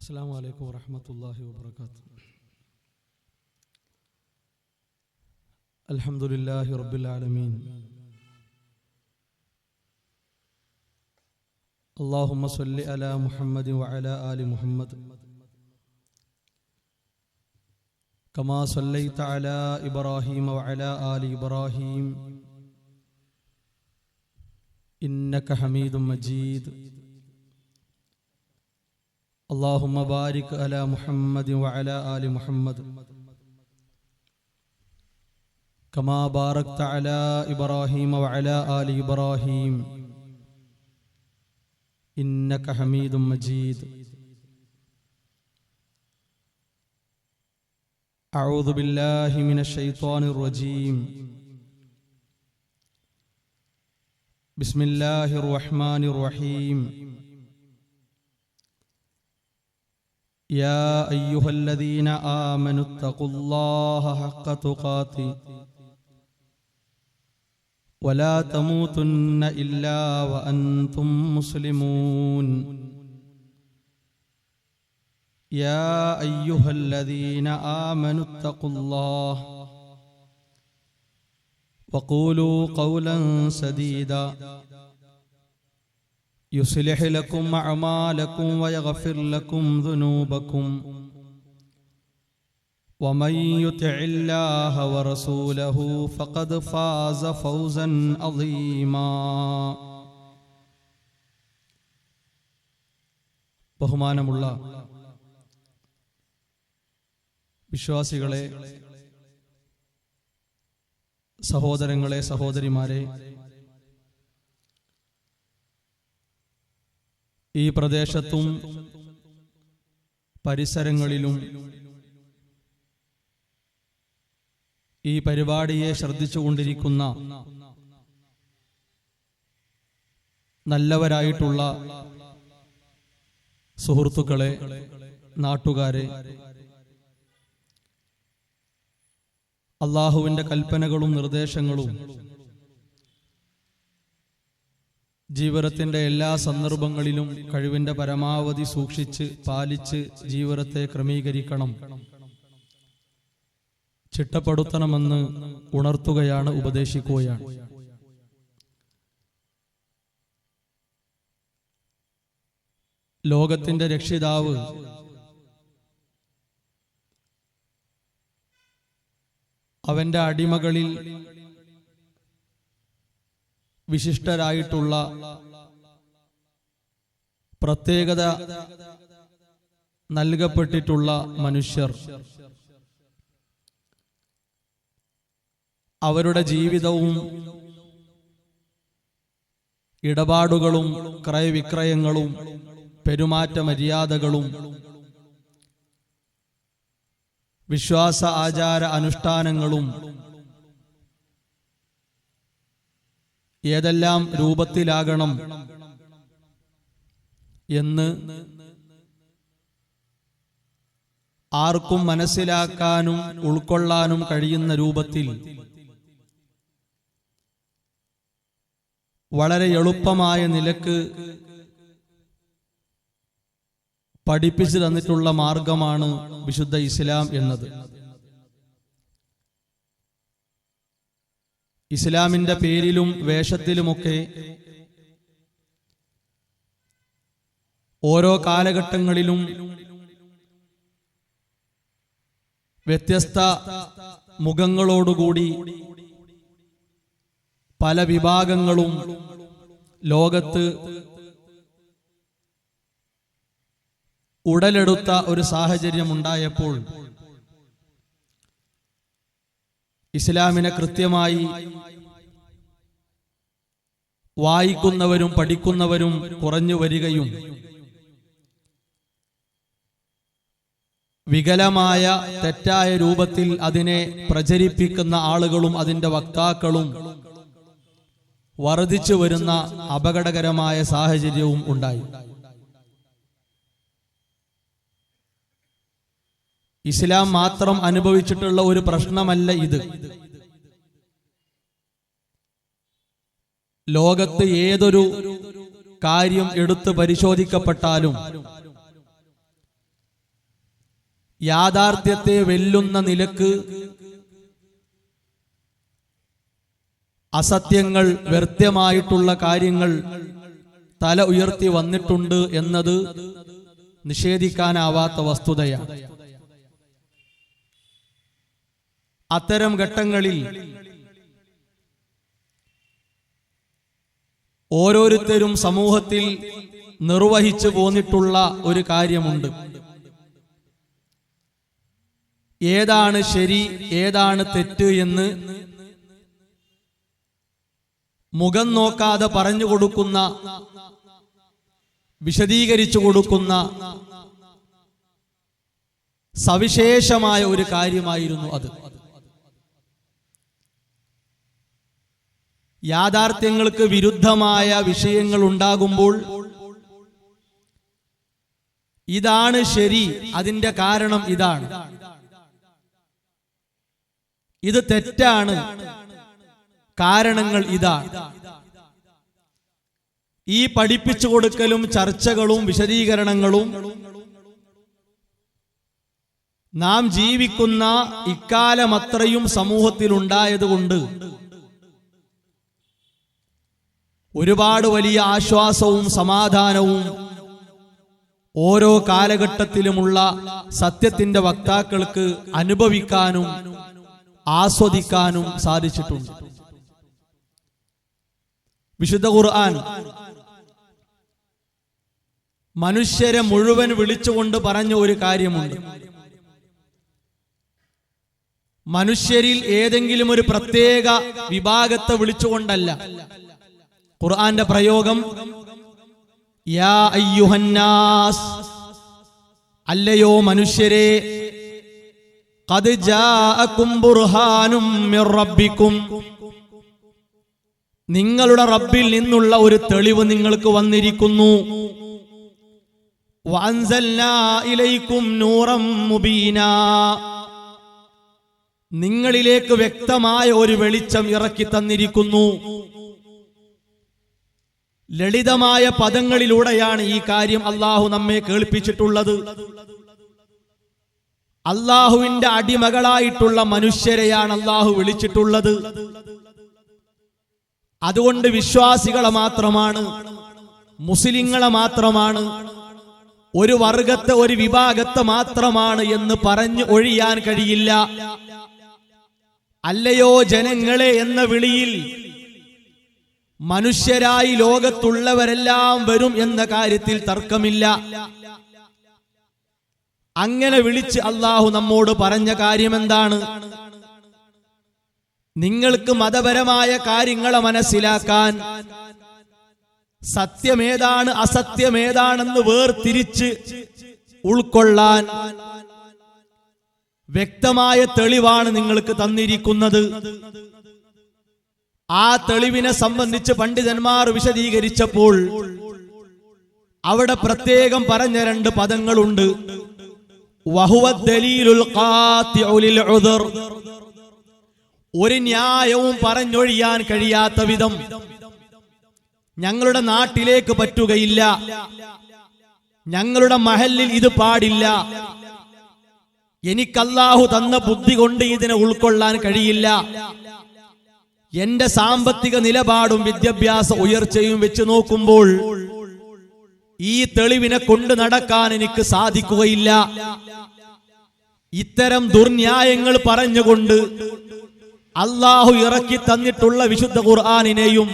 السلام عليكم ورحمة الله وبركاته. الحمد لله رب العالمين. اللهم صل على محمد وعلى آل محمد كما صليت على إبراهيم وعلى آل إبراهيم إنك حميد مجيد. اللهم بارك على محمد وعلى آل محمد كما باركت على إبراهيم وعلى آل إبراهيم إنك حميد مجيد. أعوذ بالله من الشيطان الرجيم. بسم الله الرحمن الرحيم. يا أيها الذين آمنوا اتقوا الله حق تقاته ولا تموتن إلا وأنتم مسلمون. يا أيها الذين آمنوا اتقوا الله وقولوا قولا سديدا يصلح لكم أعمالكم ويغفر لكم ذنوبكم ومن يطع الله ورسوله فقد فاز فوزا عظيما. ബഹുമാനമുള്ള വിശ്വാസികളെ, സഹോദരങ്ങളെ, സഹോദരിമാരെ, ഈ പ്രദേശത്തും പരിസരങ്ങളിലും ഈ പരിപാടിയെ ശ്രദ്ധിച്ചുകൊണ്ടിരിക്കുന്ന നല്ലവരായിട്ടുള്ള സുഹൃത്തുക്കളെ, നാട്ടുകാരെ, അള്ളാഹുവിൻ്റെ കൽപ്പനകളും നിർദ്ദേശങ്ങളും ജീവിതത്തിൻ്റെ എല്ലാ സന്ദർഭങ്ങളിലും കഴിവിൻ്റെ പരമാവധി സൂക്ഷിച്ച് പാലിച്ച് ജീവിതത്തെ ക്രമീകരിക്കണം, ചിട്ടപ്പെടുത്തണമെന്ന് ഉണർത്തുകയാണ്, ഉപദേശിക്കുകയാണ്. ലോകത്തിൻ്റെ രക്ഷിതാവ് അവൻ്റെ അടിമകളിൽ വിശിഷ്ടരായിട്ടുള്ള പ്രത്യേകത നൽകപ്പെട്ടിട്ടുള്ള മനുഷ്യർ അവരുടെ ജീവിതവും ഇടപാടുകളും ക്രയവിക്രയങ്ങളും പെരുമാറ്റ മര്യാദകളും വിശ്വാസ ആചാര അനുഷ്ഠാനങ്ങളും ഏതെല്ലാം രൂപത്തിലാകണം എന്ന് ആർക്കും മനസ്സിലാക്കാനും ഉൾക്കൊള്ളാനും കഴിയുന്ന രൂപത്തിൽ വളരെ എളുപ്പമായ നിലക്ക് പഠിപ്പിച്ചു തന്നിട്ടുള്ള മാർഗമാണ് വിശുദ്ധ ഇസ്ലാം എന്നത്. ഇസ്ലാമിന്റെ പേരിലും വേഷത്തിലുമൊക്കെ ഓരോ കാലഘട്ടങ്ങളിലും വ്യത്യസ്ത മുഖങ്ങളോടുകൂടി പല വിഭാഗങ്ങളും ലോകത്ത് ഉടലെടുത്ത ഒരു സാഹചര്യമുണ്ടായപ്പോൾ ഇസ്ലാമിനെ കൃത്യമായി വായിക്കുന്നവരും പഠിക്കുന്നവരും കുറഞ്ഞു വരികയും വികലമായ തെറ്റായ രൂപത്തിൽ അതിനെ പ്രചരിപ്പിക്കുന്ന ആളുകളും അതിൻ്റെ വക്താക്കളും വർദ്ധിച്ചു വരുന്ന അപകടകരമായ സാഹചര്യവും ഉണ്ടായി. ഇസ്ലാം മാത്രം അനുഭവിച്ചിട്ടുള്ള ഒരു പ്രശ്നമല്ല ഇത്. ലോകത്ത് ഏതൊരു കാര്യം എടുത്ത് പരിശോധിക്കപ്പെട്ടാലും യാഥാർത്ഥ്യത്തെ വെല്ലുന്ന നിലക്ക് അസത്യങ്ങൾ, വ്യർത്ഥമായിട്ടുള്ള കാര്യങ്ങൾ തല ഉയർത്തി വന്നിട്ടുണ്ട് എന്നത് നിഷേധിക്കാനാവാത്ത വസ്തുതയാണ്. അത്തരം ഘട്ടങ്ങളിൽ ഓരോരുത്തരും സമൂഹത്തിൽ നിർവഹിച്ചു പോന്നിട്ടുള്ള ഒരു കാര്യമുണ്ട്. ഏതാണ് ശരി, ഏതാണ് തെറ്റ് എന്ന് മുഖം നോക്കാതെ പറഞ്ഞു കൊടുക്കുന്ന, വിശദീകരിച്ചു കൊടുക്കുന്ന സവിശേഷമായ ഒരു കാര്യമായിരുന്നു അത്. യാഥാർത്ഥ്യങ്ങൾക്ക് വിരുദ്ധമായ വിഷയങ്ങൾ ഉണ്ടാകുമ്പോൾ ഇതാണ് ശരി, അതിന്റെ കാരണം ഇതാണ്, ഇത് തെറ്റാണ്, കാരണങ്ങൾ ഇതാണ്. ഈ പഠിപ്പിച്ചു കൊടുക്കലും ചർച്ചകളും വിശദീകരണങ്ങളും നാം ജീവിക്കുന്ന ഇക്കാലമത്രയും സമൂഹത്തിൽ ഉണ്ടായതുകൊണ്ട് ഒരുപാട് വലിയ ആശ്വാസവും സമാധാനവും ഓരോ കാലഘട്ടത്തിലുമുള്ള സത്യത്തിന്റെ വക്താക്കൾക്ക് അനുഭവിക്കാനും ആസ്വദിക്കാനും സാധിച്ചിട്ടുണ്ട്. വിശുദ്ധ ഖുർആൻ മനുഷ്യരെ മുഴുവൻ വിളിച്ചുകൊണ്ട് പറഞ്ഞ ഒരു കാര്യമുണ്ട്. മനുഷ്യരിൽ ഏതെങ്കിലും ഒരു പ്രത്യേക വിഭാഗത്തെ വിളിച്ചുകൊണ്ടല്ല. ഖുർആന്റെ പ്രയോഗം യാ അയ്യുഹന്നാസ്, അല്ലയോ മനുഷ്യരെ, ഖദ് ജാഅകും ബുർഹാനും മിർ റബ്ബിക്കും, നിങ്ങളുടെ റബ്ബിൽ നിന്നുള്ള ഒരു തെളിവ് നിങ്ങൾക്ക് വന്നിരിക്കുന്നു. വഅൻസൽനാ ഇലൈക്കും നൂറൻ മുബീനാ, നിങ്ങളിലേക്ക് വ്യക്തമായ ഒരു വെളിച്ചം ഇറക്കി തന്നിരിക്കുന്നു. ലളിതമായ പദങ്ങളിലൂടെയാണ് ഈ കാര്യം അള്ളാഹു നമ്മെ കേൾപ്പിച്ചിട്ടുള്ളത്. അള്ളാഹുവിന്റെ അടിമകളായിട്ടുള്ള മനുഷ്യരെയാണ് അള്ളാഹു വിളിച്ചിട്ടുള്ളത്. അതുകൊണ്ട് വിശ്വാസികളെ മാത്രമാണ്, മുസ്ലിങ്ങളെ മാത്രമാണ്, ഒരു വർഗത്തെ, ഒരു വിഭാഗത്തെ മാത്രമാണ് എന്ന് പറഞ്ഞു ഒഴിയാൻ കഴിയില്ല. അല്ലയോ ജനങ്ങളെ എന്ന വിളിയിൽ മനുഷ്യരായി ലോകത്തുള്ളവരെല്ലാം വരും എന്ന കാര്യത്തിൽ തർക്കമില്ല. അങ്ങനെ വിളിച്ച് അള്ളാഹു നമ്മോട് പറഞ്ഞ കാര്യം എന്താണ്? നിങ്ങൾക്ക് മതപരമായ കാര്യങ്ങളെ മനസ്സിലാക്കാൻ, സത്യമേതാണ് അസത്യമേതാണെന്ന് വേർതിരിച്ച് ഉൾക്കൊള്ളാൻ വ്യക്തമായ തെളിവാണ് നിങ്ങൾക്ക് തന്നിരിക്കുന്നത്. ആ തെളിവിനെ സംബന്ധിച്ച് പണ്ഡിതന്മാർ വിശദീകരിച്ചപ്പോൾ അവിടെ പ്രത്യേകം പറഞ്ഞ രണ്ട് പദങ്ങളുണ്ട്. വഹുവ ദലീലുൽ ഖാതിഉ ലിൽ ഉദ്ർ, ഒരു ന്യായവും പറഞ്ഞൊഴിയാൻ കഴിയാത്ത വിധം ഞങ്ങളുടെ നാട്ടിലേക്ക് പറ്റുകയില്ല, ഞങ്ങളുടെ മഹല്ലിൽ ഇത് പാടില്ല, എനിക്ക് അല്ലാഹു തന്ന ബുദ്ധി കൊണ്ട് ഇതിനെ ഉൾക്കൊള്ളാൻ കഴിയില്ല, എന്റെ സാമ്പത്തിക നിലപാടും വിദ്യാഭ്യാസ ഉയർച്ചയും വെച്ച് നോക്കുമ്പോൾ ഈ തെളിവിനെ കൊണ്ട് നടക്കാൻ എനിക്ക് സാധിക്കുകയില്ല, ഇത്തരം ദുർന്യായങ്ങൾ പറഞ്ഞുകൊണ്ട് അല്ലാഹു ഇറക്കി തന്നിട്ടുള്ള വിശുദ്ധ ഖുർആനിനെയും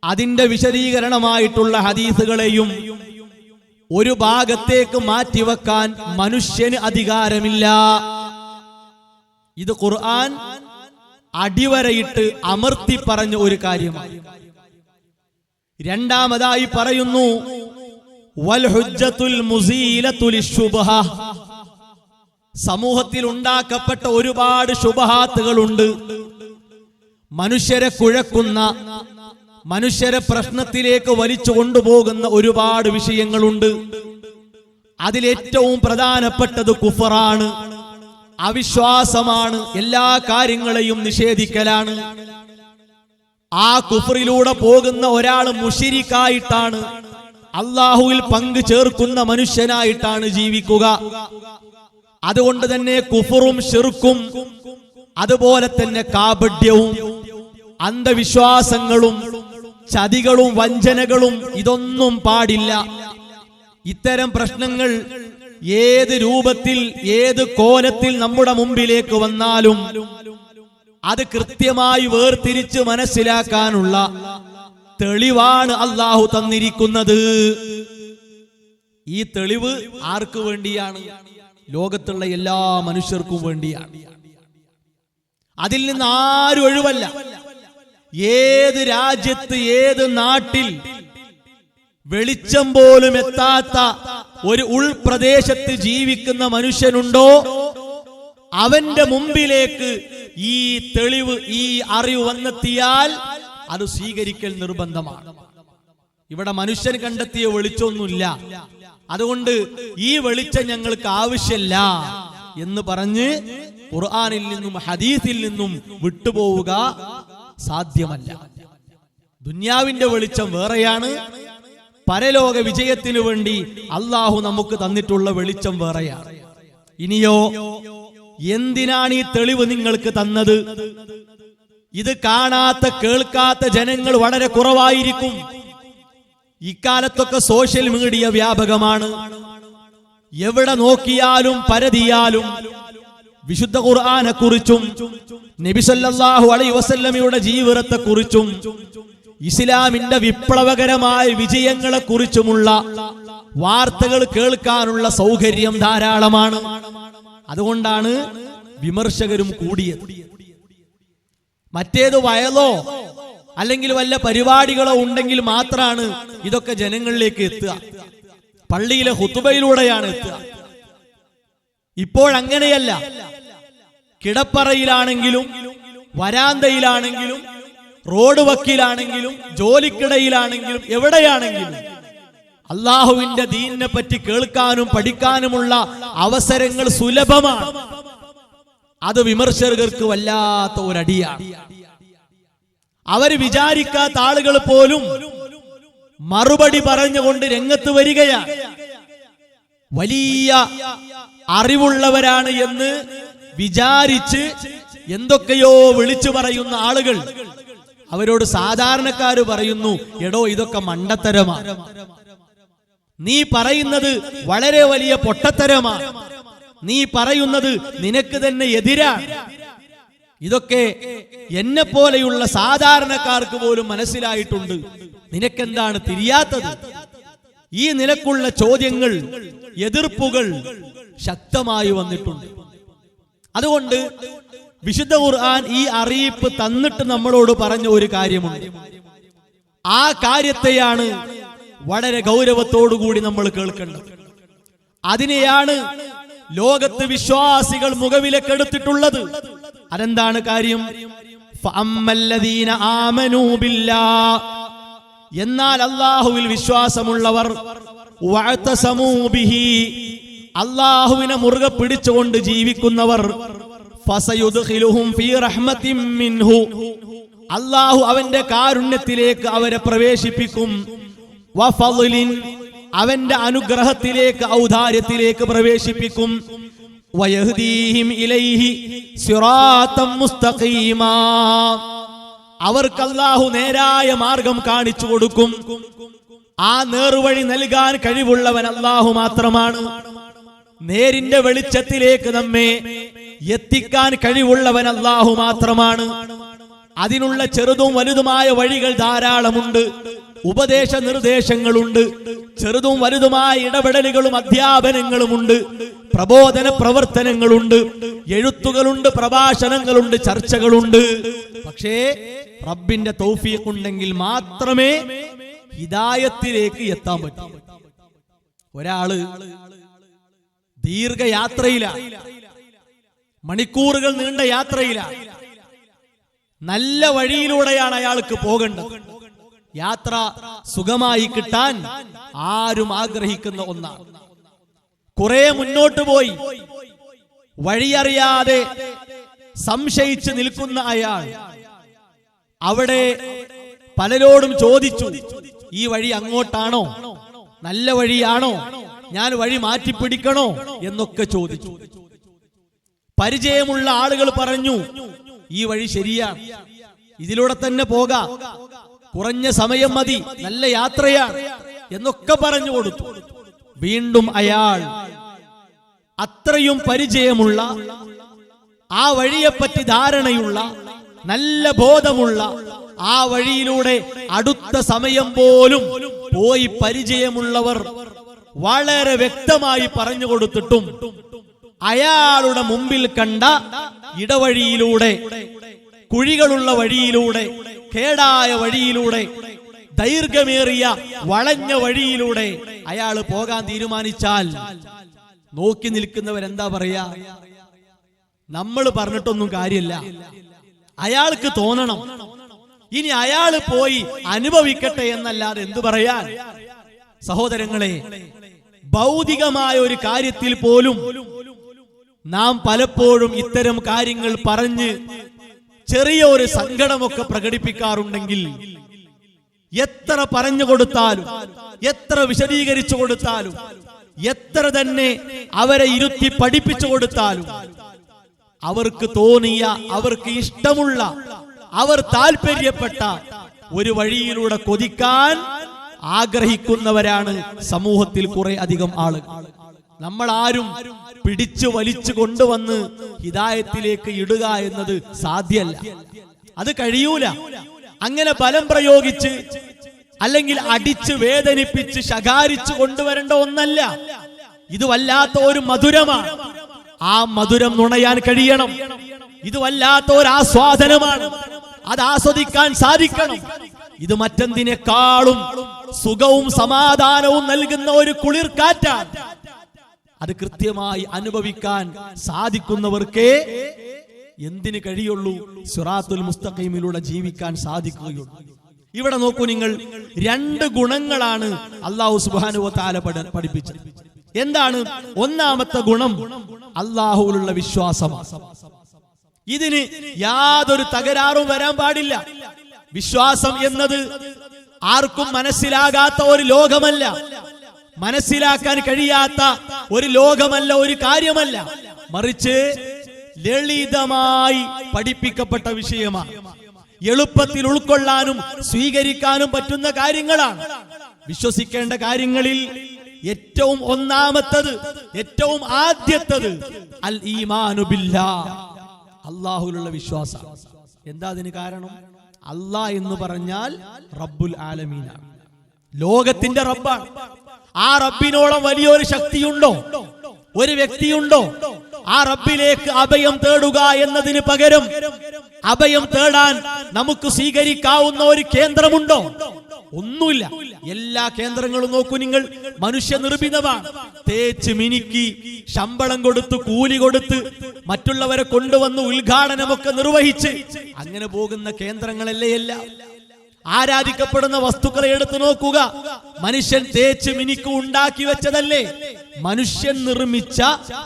അതിന്റെ വിശദീകരണമായിട്ടുള്ള ഹദീസുകളെയും ഒരു ഭാഗത്തേക്ക് മാറ്റിവെക്കാൻ മനുഷ്യന് അധികാരമില്ല. ഇത് ഖുർആൻ അടിവരയിട്ട് അമർത്തി പറഞ്ഞ ഒരു കാര്യമാണ്. രണ്ടാമതായി പറയുന്നു വൽ ഹുജ്ജത്തുൽ മുസീലത്തു ലിശ്ശുബ്ഹ, സമൂഹത്തിൽ ഉണ്ടാക്കപ്പെട്ട ഒരുപാട് ശുബ്ഹാത്തുകളുണ്ട്, മനുഷ്യരെ കുഴക്കുന്ന, മനുഷ്യരെ പ്രശ്നത്തിലേക്ക് വലിച്ചു കൊണ്ടുപോകുന്ന ഒരുപാട് വിഷയങ്ങളുണ്ട്. അതിലേറ്റവും പ്രധാനപ്പെട്ടത് കുഫറാണ്, അവിശ്വാസമാണ്, എല്ലാ കാര്യങ്ങളെയും നിഷേധിക്കലാണ്. ആ കുഫറിലൂടെ പോകുന്ന ഒരാൾ മുശ്രിക്കായിട്ടാണ്, അല്ലാഹുവിൽ പങ്കു ചേർക്കുന്ന മനുഷ്യനായിട്ടാണ് ജീവിക്കുക. അതുകൊണ്ട് തന്നെ കുഫറും ശിർക്കും അതുപോലെ തന്നെ കാപട്യവും അന്ധവിശ്വാസങ്ങളും ചതികളും വഞ്ചനകളും ഇതൊന്നും പാടില്ല. ഇത്തരം പ്രശ്നങ്ങൾ ഏത് രൂപത്തിൽ ഏത് കോലത്തിൽ നമ്മുടെ മുമ്പിലേക്ക് വന്നാലും അത് കൃത്യമായി വേർതിരിച്ച് മനസ്സിലാക്കാനുള്ള തെളിവാണ് അല്ലാഹു തന്നിരിക്കുന്നത്. ഈ തെളിവ് ആർക്ക് വേണ്ടിയാണ്? ലോകത്തുള്ള എല്ലാ മനുഷ്യർക്കും വേണ്ടിയാണ്. അതിൽ നിന്ന് ആരും ഒഴിവല്ല. ഏത് രാജ്യത്ത് ഏത് നാട്ടിൽ വെളിച്ചം പോലും എത്താത്ത ഒരു ഉൾപ്രദേശത്ത് ജീവിക്കുന്ന മനുഷ്യനുണ്ടോ, അവന്റെ മുമ്പിലേക്ക് ഈ തെളിവ് ഈ അറിവ് വന്നെത്തിയാൽ അത് സ്വീകരിക്കൽ നിർബന്ധമാണ്. ഇവിടെ മനുഷ്യൻ കണ്ടെത്തിയ വെളിച്ചമൊന്നുമില്ല, അതുകൊണ്ട് ഈ വെളിച്ചം ഞങ്ങൾക്ക് ആവശ്യമില്ല എന്ന് പറഞ്ഞ് ഖുർആനിൽ നിന്നും ഹദീസിൽ നിന്നും വിട്ടുപോവുക സാധ്യമല്ല. ദുന്യാവിന്റെ വെളിച്ചം വേറെയാണ്, പരലോക വിജയത്തിനു വേണ്ടി അള്ളാഹു നമുക്ക് തന്നിട്ടുള്ള വെളിച്ചം വേറെയാണ്. ഇനിയോ, എന്തിനാണ് ഈ തെളിവ് നിങ്ങൾക്ക് തന്നത്? ഇത് കാണാത്ത കേൾക്കാത്ത ജനങ്ങൾ വളരെ കുറവായിരിക്കും. ഇക്കാലത്തൊക്കെ സോഷ്യൽ മീഡിയ വ്യാപകമാണ്. എവിടെ നോക്കിയാലും പരതിയാലും വിശുദ്ധ ഖുർആനെ കുറിച്ചും നബി സല്ലല്ലാഹു അലൈഹി വസല്ലമയുടെ ജീവിതത്തെ കുറിച്ചും ഇസ്ലാമിന്റെ വിപ്ലവകരമായ വിജയങ്ങളെ കുറിച്ചുമുള്ള വാർത്തകൾ കേൾക്കാനുള്ള സൗകര്യം ധാരാളമാണ്. അതുകൊണ്ടാണ് വിമർശകരും കൂടിയത്. മറ്റേത് വയലോ അല്ലെങ്കിൽ വല്ല പരിപാടികളോ ഉണ്ടെങ്കിൽ മാത്രമാണ് ഇതൊക്കെ ജനങ്ങളിലേക്ക് എത്തുക. പള്ളിയിലെ ഖുതുബയിലൂടെയാണ് എത്തുക. ഇപ്പോഴങ്ങനെയല്ല. കിടപ്പറയിലാണെങ്കിലും വരാന്തയിലാണെങ്കിലും റോഡ് വക്കിലാണെങ്കിലും ജോലിക്കിടയിലാണെങ്കിലും എവിടെയാണെങ്കിലും അള്ളാഹുവിന്റെ ദീനിനെ പറ്റി കേൾക്കാനും പഠിക്കാനുമുള്ള അവസരങ്ങൾ സുലഭമാണ്. അത് വിമർശകർക്ക് വല്ലാത്ത ഒരടിയാണ്. അവര് വിചാരിക്കാത്ത ആളുകൾ പോലും മറുപടി പറഞ്ഞുകൊണ്ട് രംഗത്ത് വരികയാണ്. വലിയ അറിവുള്ളവരാണ് എന്ന് വിചാരിച്ച് എന്തൊക്കെയോ വിളിച്ചു പറയുന്ന ആളുകൾ അവരോട് സാധാരണക്കാര് പറയുന്നു, എടോ ഇതൊക്കെ മണ്ടത്തരമാണ്, നീ പറയുന്നത് വളരെ വലിയ പൊട്ടത്തരമാണ്, നീ പറയുന്നത് നിനക്ക് തന്നെ എതിരാണ്, ഇതൊക്കെ എന്നെ പോലെയുള്ള സാധാരണക്കാർക്ക് പോലും മനസ്സിലായിട്ടുണ്ട്, നിനക്കെന്താണ് തിരിയാത്തത്? ഈ നിലക്കുള്ള ചോദ്യങ്ങൾ, എതിർപ്പുകൾ ശക്തമായി വന്നിട്ടുണ്ട്. അതുകൊണ്ട് വിശുദ്ധ ഖുർആൻ ഈ അറിയിപ്പ് തന്നിട്ട് നമ്മളോട് പറഞ്ഞ ഒരു കാര്യമുണ്ട്. ആ കാര്യത്തെയാണ് വളരെ ഗൗരവത്തോടുകൂടി നമ്മൾ കേൾക്കേണ്ടത്. അതിനെയാണ് ലോകത്ത് വിശ്വാസികൾ മുഖവിലക്കെടുത്തിട്ടുള്ളത്. അതെന്താണ് കാര്യം? ഫഅമ്മല്ലദീന ആമനൂ ബില്ലാഹ്, എന്നാൽ അല്ലാഹുവിൽ വിശ്വാസമുള്ളവർ, വഅതസമൂ ബിഹി, അല്ലാഹുവിനെ മുറുകെ പിടിച്ചുകൊണ്ട് ജീവിക്കുന്നവർ, ഫസയുദ്ഖിലുഹും ഫീ റഹ്മത്തിൻ മിൻഹു, അല്ലാഹു അവന്റെ കാരുണ്യത്തിലേക്ക് അവരെ പ്രവേശിപ്പിക്കും, വഫളിൻ, അവന്റെ അനുഗ്രഹത്തിലേക്ക് ഔദാര്യത്തിലേക്ക് പ്രവേശിപ്പിക്കും, വയഹ്ദീഹിം ഇലൈഹി സിറാത്തൻ മുസ്തഖീമാ, അവർക്ക് അല്ലാഹു നേരായ മാർഗം കാണിച്ചു കൊടുക്കും. ആ നേർവഴി നൽകാൻ കഴിവുള്ളവൻ അല്ലാഹു മാത്രമാണ്. നേരിന്റെ വെളിച്ചത്തിലേക്ക് നമ്മെ എത്തിക്കാൻ കഴിവുള്ളവൻ അല്ലാഹു മാത്രമാണ്. അതിനുള്ള ചെറുതും വലുതുമായ വഴികൾ ധാരാളമുണ്ട്, ഉപദേശ നിർദ്ദേശങ്ങളുണ്ട്, ചെറുതും വലുതുമായ ഇടപെടലുകളും അധ്യാപനങ്ങളുമുണ്ട്, പ്രബോധന പ്രവർത്തനങ്ങളുണ്ട്, എഴുത്തുകളുണ്ട്, പ്രഭാഷണങ്ങളുണ്ട്, ചർച്ചകളുണ്ട്. പക്ഷേ റബ്ബിന്റെ തൗഫീഖ് ഉണ്ടെങ്കിൽ മാത്രമേ ഹിദായത്തിലേക്ക് എത്താൻ പറ്റൂ. ഒരാള് ദീർഘയാത്രയിലാണ്, മണിക്കൂറുകൾ നീണ്ട യാത്രയിലാണ്, നല്ല വഴിയിലൂടെയാണ് അയാൾക്ക് പോകേണ്ടത്. യാത്ര സുഖമായി കിട്ടാൻ ആരും ആഗ്രഹിക്കുന്ന ഒന്നാണ്. കുറെ മുന്നോട്ട് പോയി വഴിയറിയാതെ സംശയിച്ച് നിൽക്കുന്ന അയാൾ അവിടെ പലരോടും ചോദിച്ചു, ഈ വഴി അങ്ങോട്ടാണോ, നല്ല വഴിയാണോ, ഞാൻ വഴി മാറ്റിപ്പിടിക്കണോ എന്നൊക്കെ ചോദിച്ചു. പരിചയമുള്ള ആളുകൾ പറഞ്ഞു, ഈ വഴി ശരിയാണ്, ഇതിലൂടെ തന്നെ പോകാം, കുറഞ്ഞ സമയം മതി, നല്ല യാത്രയാണ് എന്നൊക്കെ പറഞ്ഞു കൊടുത്തു. വീണ്ടും അയാൾ അത്രയും പരിചയമുള്ള, ആ വഴിയെപ്പറ്റി ധാരണയുള്ള, നല്ല ബോധമുള്ള, ആ വഴിയിലൂടെ അടുത്ത സമയം പോലും പോയി പരിചയമുള്ളവർ വളരെ വ്യക്തമായി പറഞ്ഞു കൊടുത്തിട്ടും അയാളുടെ മുമ്പിൽ കണ്ട ഇടവഴിയിലൂടെ, കുഴികളുള്ള വഴിയിലൂടെ, കേടായ വഴിയിലൂടെ, ദൈർഘ്യമേറിയ വളഞ്ഞ വഴിയിലൂടെ അയാൾ പോകാൻ തീരുമാനിച്ചാൽ നോക്കി നിൽക്കുന്നവരെന്താ പറയാ? നമ്മൾ പറഞ്ഞിട്ടൊന്നും കാര്യമില്ല, അയാൾക്ക് തോന്നണം, ഇനി അയാൾ പോയി അനുഭവിക്കട്ടെ എന്നല്ലാതെ എന്തു പറയാൻ? സഹോദരങ്ങളെ, ഭൗതികമായ ഒരു കാര്യത്തിൽ പോലും നാം പലപ്പോഴും ഇത്തരം കാര്യങ്ങൾ പറഞ്ഞ് ചെറിയ ഒരു സങ്കടമൊക്കെ പ്രകടിപ്പിക്കാറുണ്ടെങ്കിൽ എത്ര പറഞ്ഞു കൊടുത്താലും, എത്ര വിശദീകരിച്ചു കൊടുത്താലും, എത്ര തന്നെ അവരെ ഇരുത്തി പഠിപ്പിച്ചു കൊടുത്താലും അവർക്ക് തോന്നിയ, അവർക്ക് ഇഷ്ടമുള്ള, അവർ താല്പര്യപ്പെട്ട ഒരു വഴിയിലൂടെ കൊതിക്കാൻ ആഗ്രഹിക്കുന്നവരാണ് സമൂഹത്തിൽ കുറെ അധികം ആളുകൾ. നമ്മൾ ആരും പിടിച്ചു വലിച്ചു കൊണ്ടുവന്ന് ഹിദായത്തിലേക്ക് ഇടുക എന്നത് സാധ്യമല്ല, അത് കഴിയൂല. അങ്ങനെ ബലം പ്രയോഗിച്ച് അല്ലെങ്കിൽ അടിച്ച് വേദനിപ്പിച്ച് ശകാരിച്ചു കൊണ്ടുവരേണ്ട ഒന്നല്ല. ഇത് വല്ലാത്ത ഒരു മധുരമാണ്, ആ മധുരം നുണയാൻ കഴിയണം. ഇത് വല്ലാത്ത ഒരു ആസ്വാദനമാണ്, അത് ആസ്വദിക്കാൻ സാധിക്കണം. ഇത് മറ്റെന്തിനേക്കാളും സുഖവും സമാധാനവും നൽകുന്ന ഒരു കുളിർ കാറ്റാണ്. അത് കൃത്യമായി അനുഭവിക്കാൻ സാധിക്കുന്നവർക്കേ എന്തിന് കഴിയുള്ളൂ? സിറാത്തുൽ മുസ്തഖീമിലൂടെ ജീവിക്കാൻ സാധിക്കുകയുള്ളൂ. ഇവിടെ നോക്കൂ നിങ്ങൾ, രണ്ട് ഗുണങ്ങളാണ് അല്ലാഹു സുബ്ഹാനഹു വ തആല പഠിപ്പിച്ചത്. എന്താണ് ഒന്നാമത്തെ ഗുണം? അല്ലാഹുവിലുള്ള വിശ്വാസമാണ്. ഇതിന് യാതൊരു തകരാറും വരാൻ പാടില്ല. വിശ്വാസം എന്നത് ആർക്കും മനസ്സിലാകാത്ത ഒരു ലോകമല്ല, മനസ്സിലാക്കാൻ കഴിയാത്ത ഒരു ലോകമല്ല, ഒരു കാര്യമല്ല. മറിച്ച് ലളിതമായി പഠിപ്പിക്കപ്പെട്ട വിഷയമാണ്. എളുപ്പത്തിൽ ഉൾക്കൊള്ളാനും സ്വീകരിക്കാനും പറ്റുന്ന കാര്യങ്ങളാണ്. വിശ്വസിക്കേണ്ട കാര്യങ്ങളിൽ ഏറ്റവും ഒന്നാമത്തത്, ഏറ്റവും ആദ്യത്തത് അൽ ഈമാനു ബില്ലാഹ്, അല്ലാഹുവിലുള്ള വിശ്വാസം. എന്താ അതിന് കാരണം? അല്ലാഹ് എന്ന് പറഞ്ഞാൽ റബ്ബുൽ ആലമീനാണ്, ലോകത്തിന്റെ റബ്ബാണ്. ആ റബ്ബിനോളം വലിയൊരു ശക്തിയുണ്ടോ, ഒരു വ്യക്തിയുണ്ടോ? ആ റബ്ബിലേക്ക് അഭയം തേടുക എന്നതിന് പകരം അഭയം തേടാൻ നമുക്ക് സ്വീകരിക്കാവുന്ന ഒരു കേന്ദ്രമുണ്ടോ? ഒന്നുമില്ല. എല്ലാ കേന്ദ്രങ്ങളും നോക്കൂ നിങ്ങൾ, മനുഷ്യനിർമ്മിതമാണ്. തേച്ച് മിനുക്കി ശമ്പളം കൊടുത്ത്, കൂലി കൊടുത്ത്, മറ്റുള്ളവരെ കൊണ്ടുവന്ന് ഉദ്ഘാടനമൊക്കെ നിർവഹിച്ച് അങ്ങനെ പോകുന്ന കേന്ദ്രങ്ങളല്ലേ എല്ലാം. ആരാധിക്കപ്പെടുന്ന വസ്തുക്കളെ എടുത്തു നോക്കുക, മനുഷ്യൻ തേച്ച് മിനുക്കി ഉണ്ടാക്കി വെച്ചതല്ലേ. മനുഷ്യൻ നിർമ്മിച്ച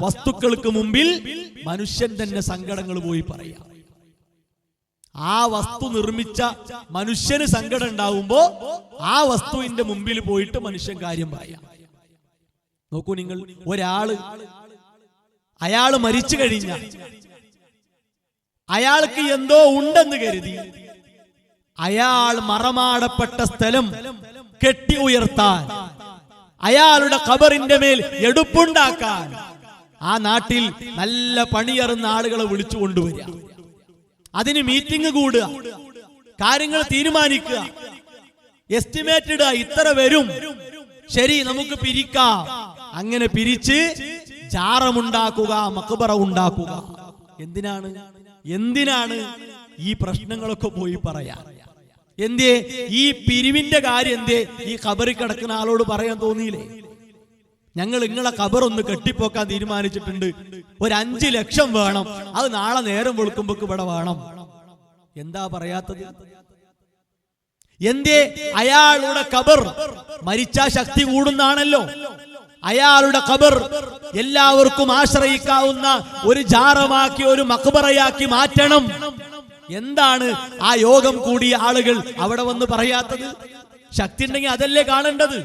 വസ്തുക്കൾക്ക് മുമ്പിൽ മനുഷ്യൻ തന്നെ സങ്കടങ്ങൾ പോയി പറയാം. ആ വസ്തു നിർമ്മിച്ച മനുഷ്യന് സങ്കടം ഉണ്ടാവുമ്പോ ആ വസ്തുവിന്റെ മുമ്പിൽ പോയിട്ട് മനുഷ്യൻ കാര്യം പറയാം. നോക്കൂ നിങ്ങൾ, അയാള് മരിച്ചു കഴിഞ്ഞ, അയാൾക്ക് എന്തോ ഉണ്ടെന്ന് കരുതി അയാൾ മറമാടപ്പെട്ട സ്ഥലം കെട്ടി ഉയർത്താൻ, അയാളുടെ ഖബറിന്റെ മേൽ എടുപ്പുണ്ടാക്കാൻ ആ നാട്ടിൽ നല്ല പണിയറുന്ന ആളുകളെ വിളിച്ചു കൊണ്ടുവരിക, അതിന് മീറ്റിംഗ് കൂടുക, കാര്യങ്ങൾ തീരുമാനിക്കുക, എസ്റ്റിമേറ്റ് ഇടുക, ഇത്ര വരും, ശരി നമുക്ക് പിരിക്കാം. അങ്ങനെ പിരിച്ച് ജാറമുണ്ടാക്കുക, മഖ്ബറ ഉണ്ടാക്കുക. എന്തിനാണ് ഈ പ്രശ്നങ്ങളൊക്കെ പോയി പറയാൻ? എന്തേ ഈ പിരിവിന്റെ കാര്യം എന്തേ ഈ ഖബറിൽ കിടക്കുന്ന ആളോട് പറയാൻ തോന്നിയില്ലേ? ഞങ്ങൾ നിങ്ങളെ ഖബർ ഒന്ന് കെട്ടിപ്പോക്കാൻ തീരുമാനിച്ചിട്ടുണ്ട്, ഒരു 5 ലക്ഷം വേണം, അത് നാളെ നേരം വെളുക്കുമ്പോ ഇവിടെ വേണം. എന്താ പറയാത്തത്? എന്തേ അയാളുടെ ഖബർ മരിച്ച ശക്തി കൂടുന്നാണല്ലോ. അയാളുടെ ഖബർ എല്ലാവർക്കും ആശ്രയിക്കാവുന്ന ഒരു ജാറമാക്കി, ഒരു മഖ്ബറയാക്കി മാറ്റണം. എന്താണ് ആ യോഗം കൂടിയ ആളുകൾ അവിടെ വന്ന് പറയാത്തത്? ശക്തി ഉണ്ടെങ്കിൽ അതല്ലേ കാണേണ്ടത്.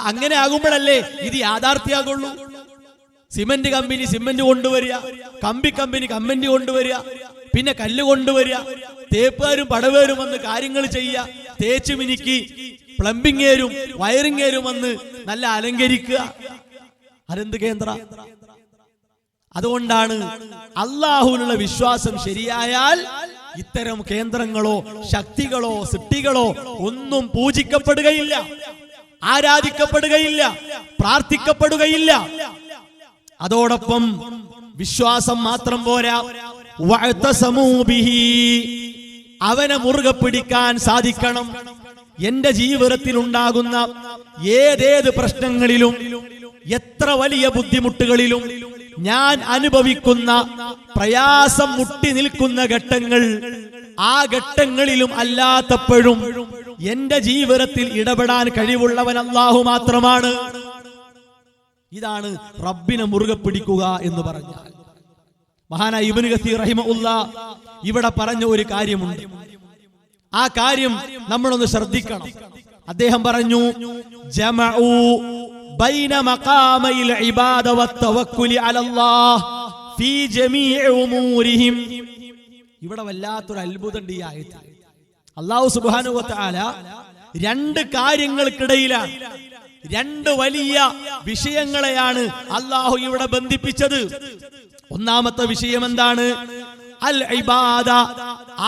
അങ്ങനെ ആകുമ്പോഴല്ലേ ഇത് യാഥാർത്ഥ്യമാകുള്ളൂ. സിമന്റ് കമ്പനി സിമന്റ് കൊണ്ടുവരിക, കമ്പി കമ്പനി കമ്പനി കൊണ്ടുവരിക, പിന്നെ കല്ല് കൊണ്ടുവരിക, തേപ്പേരും പടവേരും വന്ന് കാര്യങ്ങൾ ചെയ്യുക, തേച്ച് മിനുക്കി പ്ലംബിങ്ങേരും വയറിങ്ങേരും വന്ന് നല്ല അലങ്കരിക്കുക. അതെന്ത് കേന്ദ്ര? അതുകൊണ്ടാണ് അള്ളാഹുവിനുള്ള വിശ്വാസം ശരിയായാൽ ഇത്തരം കേന്ദ്രങ്ങളോ ശക്തികളോ സൃഷ്ടികളോ ഒന്നും പൂജിക്കപ്പെടുകയില്ല, ആരാധിക്കപ്പെടുകയില്ല, പ്രാർത്ഥിക്കപ്പെടുകയില്ല. അതോടൊപ്പം വിശ്വാസം മാത്രം പോരാ, വഅതസമൂ ബിഹി, അവനെ മുറുകെ പിടിക്കാൻ സാധിക്കണം. എന്റെ ജീവിതത്തിൽ ഉണ്ടാകുന്ന ഏതേത് പ്രശ്നങ്ങളിലും എത്ര വലിയ ബുദ്ധിമുട്ടുകളിലും ഞാൻ അനുഭവിക്കുന്ന പ്രയാസം മുട്ടി നിൽക്കുന്ന ഘട്ടങ്ങൾ, ആ ഘട്ടങ്ങളിലും അല്ലാത്തപ്പോഴും എന്റെ ജീവിതത്തിൽ ഇടപെടാൻ കഴിവുള്ളവൻ അല്ലാഹു മാത്രമാണ്. ഇതാണ് റബ്ബിനെ മുറുകെ പിടിക്കുക എന്ന് പറഞ്ഞാൽ. മഹാനായ ഇബ്നു കസീർ റഹിമഹുല്ലാഹ് ഇവിടെ പറഞ്ഞ ഒരു കാര്യമുണ്ട്. ആ കാര്യം നമ്മളൊന്ന് ശ്രദ്ധിക്കണം. അദ്ദേഹം പറഞ്ഞു, ജമഉ ബൈന മഖാമയിൽ ഇബാദ വത്തവക്കുലി അലല്ലാഹ് ഫീ ജമീഇ ഉമൂരിഹിം. ഇവിടെ വല്ലാത്തൊരു അത്ഭുതമുണ്ട് ഈ ആയത്തിൽ. അല്ലാഹു സുബ്ഹാനഹു വ തആല രണ്ട് കാര്യങ്ങൾക്കിടയിലാണ്, രണ്ട് വലിയ വിഷയങ്ങളെയാണ് അല്ലാഹു ഇവിടെ ബന്ധിപ്പിച്ചത്. ഒന്നാമത്തെ വിഷയം എന്താണ്? അൽ ഇബാദ,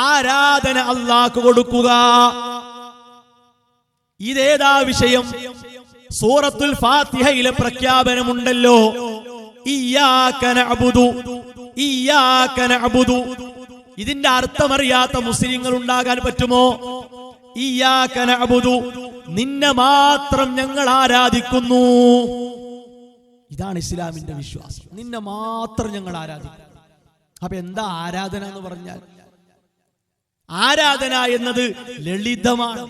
ആരാധന അല്ലാഹുക്ക് കൊടുക്കുക. ഇതേതാ വിഷയം? സൂറത്തുൽ ഫാത്തിഹയിലെ പ്രഖ്യാപനമുണ്ടല്ലോ, ഇയ്യാക നഅ്ബുദു ഇയ്യാക നഅ്ബുദു. ഇതിന്റെ അർത്ഥമറിയാത്ത മുസ്ലിങ്ങൾ ഉണ്ടാകാൻ പറ്റുമോ? ഇയ്യാക നഅ്ബുദു, നിന്നെ മാത്രം ഞങ്ങൾ ആരാധിക്കുന്നു. ഇതാണ് ഇസ്ലാമിന്റെ വിശ്വാസം. നിന്നെ മാത്രം ഞങ്ങൾ ആരാധിക്കുന്നു. അപ്പൊ എന്താ ആരാധന എന്ന് പറഞ്ഞാൽ? ആരാധന എന്നത് ലളിതമാണ്.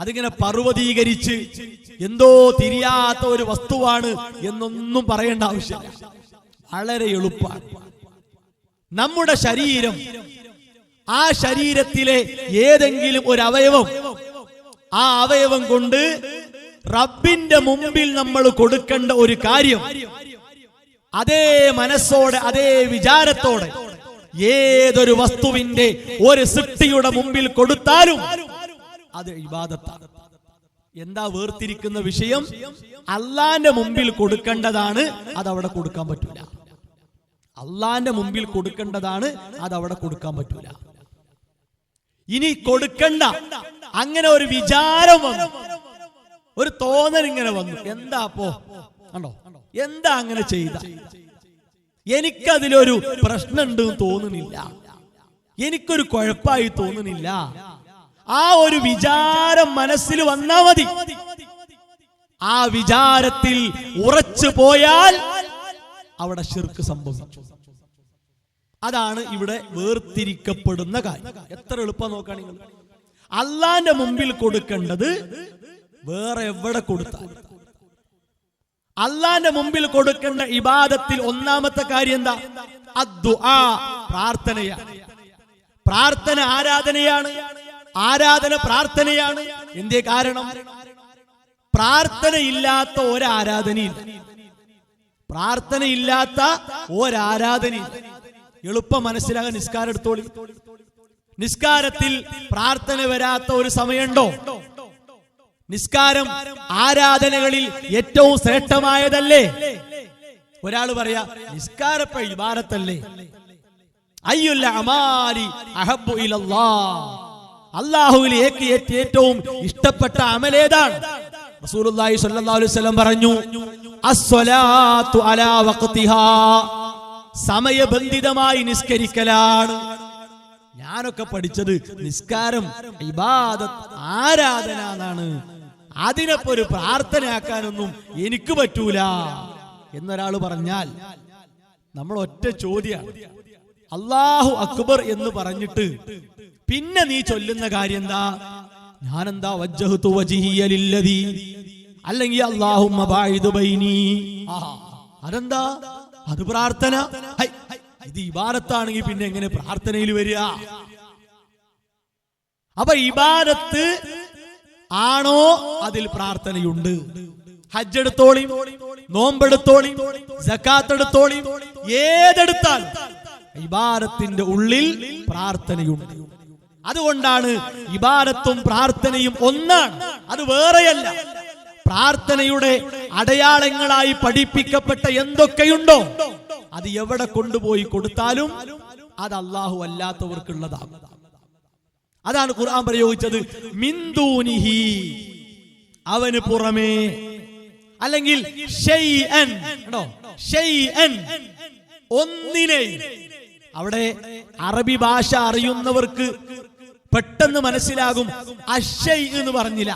അതിങ്ങനെ പർവ്വതീകരിച്ച് എന്തോ തിരിയാത്ത ഒരു വസ്തുവാണ് എന്നൊന്നും പറയേണ്ട ആവശ്യമില്ല. വളരെ എളുപ്പമാണ്. നമ്മുടെ ശരീരം, ആ ശരീരത്തിലെ ഏതെങ്കിലും ഒരു അവയവം, ആ അവയവം കൊണ്ട് റബ്ബിന്റെ മുമ്പിൽ നമ്മൾ കൊടുക്കേണ്ട ഒരു കാര്യം, അതേ മനസ്സോടെ അതേ വിചാരത്തോടെ ഏതൊരു വസ്തുവിന്റെ ഒരു സൃഷ്ടിയുടെ മുമ്പിൽ കൊടുത്താലും അത് ഇബാദത്താണ്. എന്താ വേർതിരിക്കുന്ന വിഷയം? അള്ളാന്റെ മുമ്പിൽ കൊടുക്കേണ്ടതാണ്, അതവിടെ കൊടുക്കാൻ പറ്റൂല. അള്ളാന്റെ മുമ്പിൽ കൊടുക്കേണ്ടതാണ്, അതവിടെ കൊടുക്കാൻ പറ്റൂല. ഇനി കൊടുക്കണ്ട, അങ്ങനെ ഒരു വിചാരം വന്നു, ഒരു തോന്നൽ ഇങ്ങനെ വന്നു. എന്താ അപ്പോ കണ്ടോ, എന്താ അങ്ങനെ ചെയ്ത? എനിക്കതിലൊരു പ്രശ്നമുണ്ട് തോന്നുന്നില്ല, എനിക്കൊരു കുഴപ്പമായി തോന്നുന്നില്ല. ആ ഒരു വിചാരം മനസ്സിൽ വന്നാ മതി. ആ വിചാരത്തിൽ ഉറച്ചു പോയാൽ അവിടെ ശിർക്ക് സംഭവിച്ചു. അതാണ് ഇവിടെ വേർതിരിക്കപ്പെടുന്ന കാര്യം. എത്ര എളുപ്പം നോക്കാം നിങ്ങൾ. അള്ളാന്റെ മുമ്പിൽ കൊടുക്കേണ്ടത് വേറെ എവിടെ കൊടുത്താൽ, അള്ളാന്റെ മുമ്പിൽ കൊടുക്കേണ്ട ഇബാദത്തിൽ ഒന്നാമത്തെ കാര്യം എന്താ? അദ്ദുആ, പ്രാർത്ഥനയാണ്. പ്രാർത്ഥന ആരാധനയാണ്, ആരാധന പ്രാർത്ഥനയാണ്. എന്തേ കാരണം? പ്രാർത്ഥനയില്ലാത്ത ഒരാരാധനയില്ല, പ്രാർത്ഥനയില്ലാത്ത ഒരാരാധനയില്ല. എളുപ്പം മനസ്സിലാകാൻ നിസ്കാരം എടുത്തോളി. നിസ്കാരത്തിൽ പ്രാർത്ഥന വരാത്ത ഒരു സമയമുണ്ടോ? നിസ്കാരം ആരാധനകളിൽ ഏറ്റവും ശ്രേഷ്ഠമായതല്ലേ? ഒരാൾ പറയാ നിസ്കാരപ്പ ഇബാദത്തല്ലേ? അയ്യുൽ അമാലി അഹബ്ബു ഇലല്ലാഹ്, അല്ലാഹുവിലേക്ക് ഏറ്റവും ഇഷ്ടപ്പെട്ട അമൽ ഏതാണ്? റസൂലുള്ളാഹി സ്വല്ലല്ലാഹു അലൈഹി വസല്ലം പറഞ്ഞു, അസ്സലാത്തു അലാ വഖ്തിഹാ, സമയബന്ധിതമായി നിസ്കരിക്കലാണ്. ഞാനൊക്കെ പഠിച്ചത് നിസ്കാരം ഇബാദത്ത് ആരാധന എന്നാണ്. അതിനൊപ്പം ഒരു പ്രാർത്ഥനയാക്കാനൊന്നും എനിക്ക് പറ്റൂല എന്നൊരാൾ പറഞ്ഞാൽ നമ്മൾ ഒറ്റ ചോദ്യമാണ്, അല്ലാഹു അക്ബർ എന്ന് പറഞ്ഞിട്ട് പിന്നെ നീ ചൊല്ലുന്ന കാര്യം എന്താ? ഞാനെന്താ വജ്ജഹ്തു വജ്ഹിയ ലില്ലദീ, അല്ലെങ്കിൽ അല്ലാഹുമ്മ ബഅദ് ബൈനി. അതെന്താ? അത് പ്രാർത്ഥന. ഇത് ഇബാദത്താണെങ്കിൽ പിന്നെ എങ്ങനെ പ്രാർത്ഥനയിൽ വരിക? അപ്പൊ ഇബാദത്ത് ആണോ അതിൽ പ്രാർത്ഥനയുണ്ട്. ഹജ്ജ് എടുത്തോളി, നോമ്പെടുത്തോളി, സക്കാത്ത് എടുത്തോളി, ഏതെടുത്താൽ ഇബാദത്തിന്റെ ഉള്ളിൽ പ്രാർത്ഥനയുണ്ട്. അതുകൊണ്ടാണ് ഇബാദത്തും പ്രാർത്ഥനയും ഒന്നാണ്, അത് വേറെയല്ല. പ്രാർത്ഥനയുടെ അടയാളങ്ങളായി പഠിപ്പിക്കപ്പെട്ട എന്തൊക്കെയുണ്ടോ അത് എവിടെ കൊണ്ടുപോയി കൊടുത്താലും അത് അല്ലാഹു അല്ലാത്തവർക്കുള്ളതാണ്. അതാണ് ഖുർആൻ പ്രയോഗിച്ചത് മിൻ ദൂനിഹി, അവന് പുറമേ, അല്ലെങ്കിൽ ഷൈഅൻ, കണ്ടോ, ഷൈഅൻ, ഒന്നിനെ. അവിടെ അറബി ഭാഷ അറിയുന്നവർക്ക് പെട്ടെന്ന് മനസ്സിലാകും. അഷൈ എന്ന് പറഞ്ഞില്ല,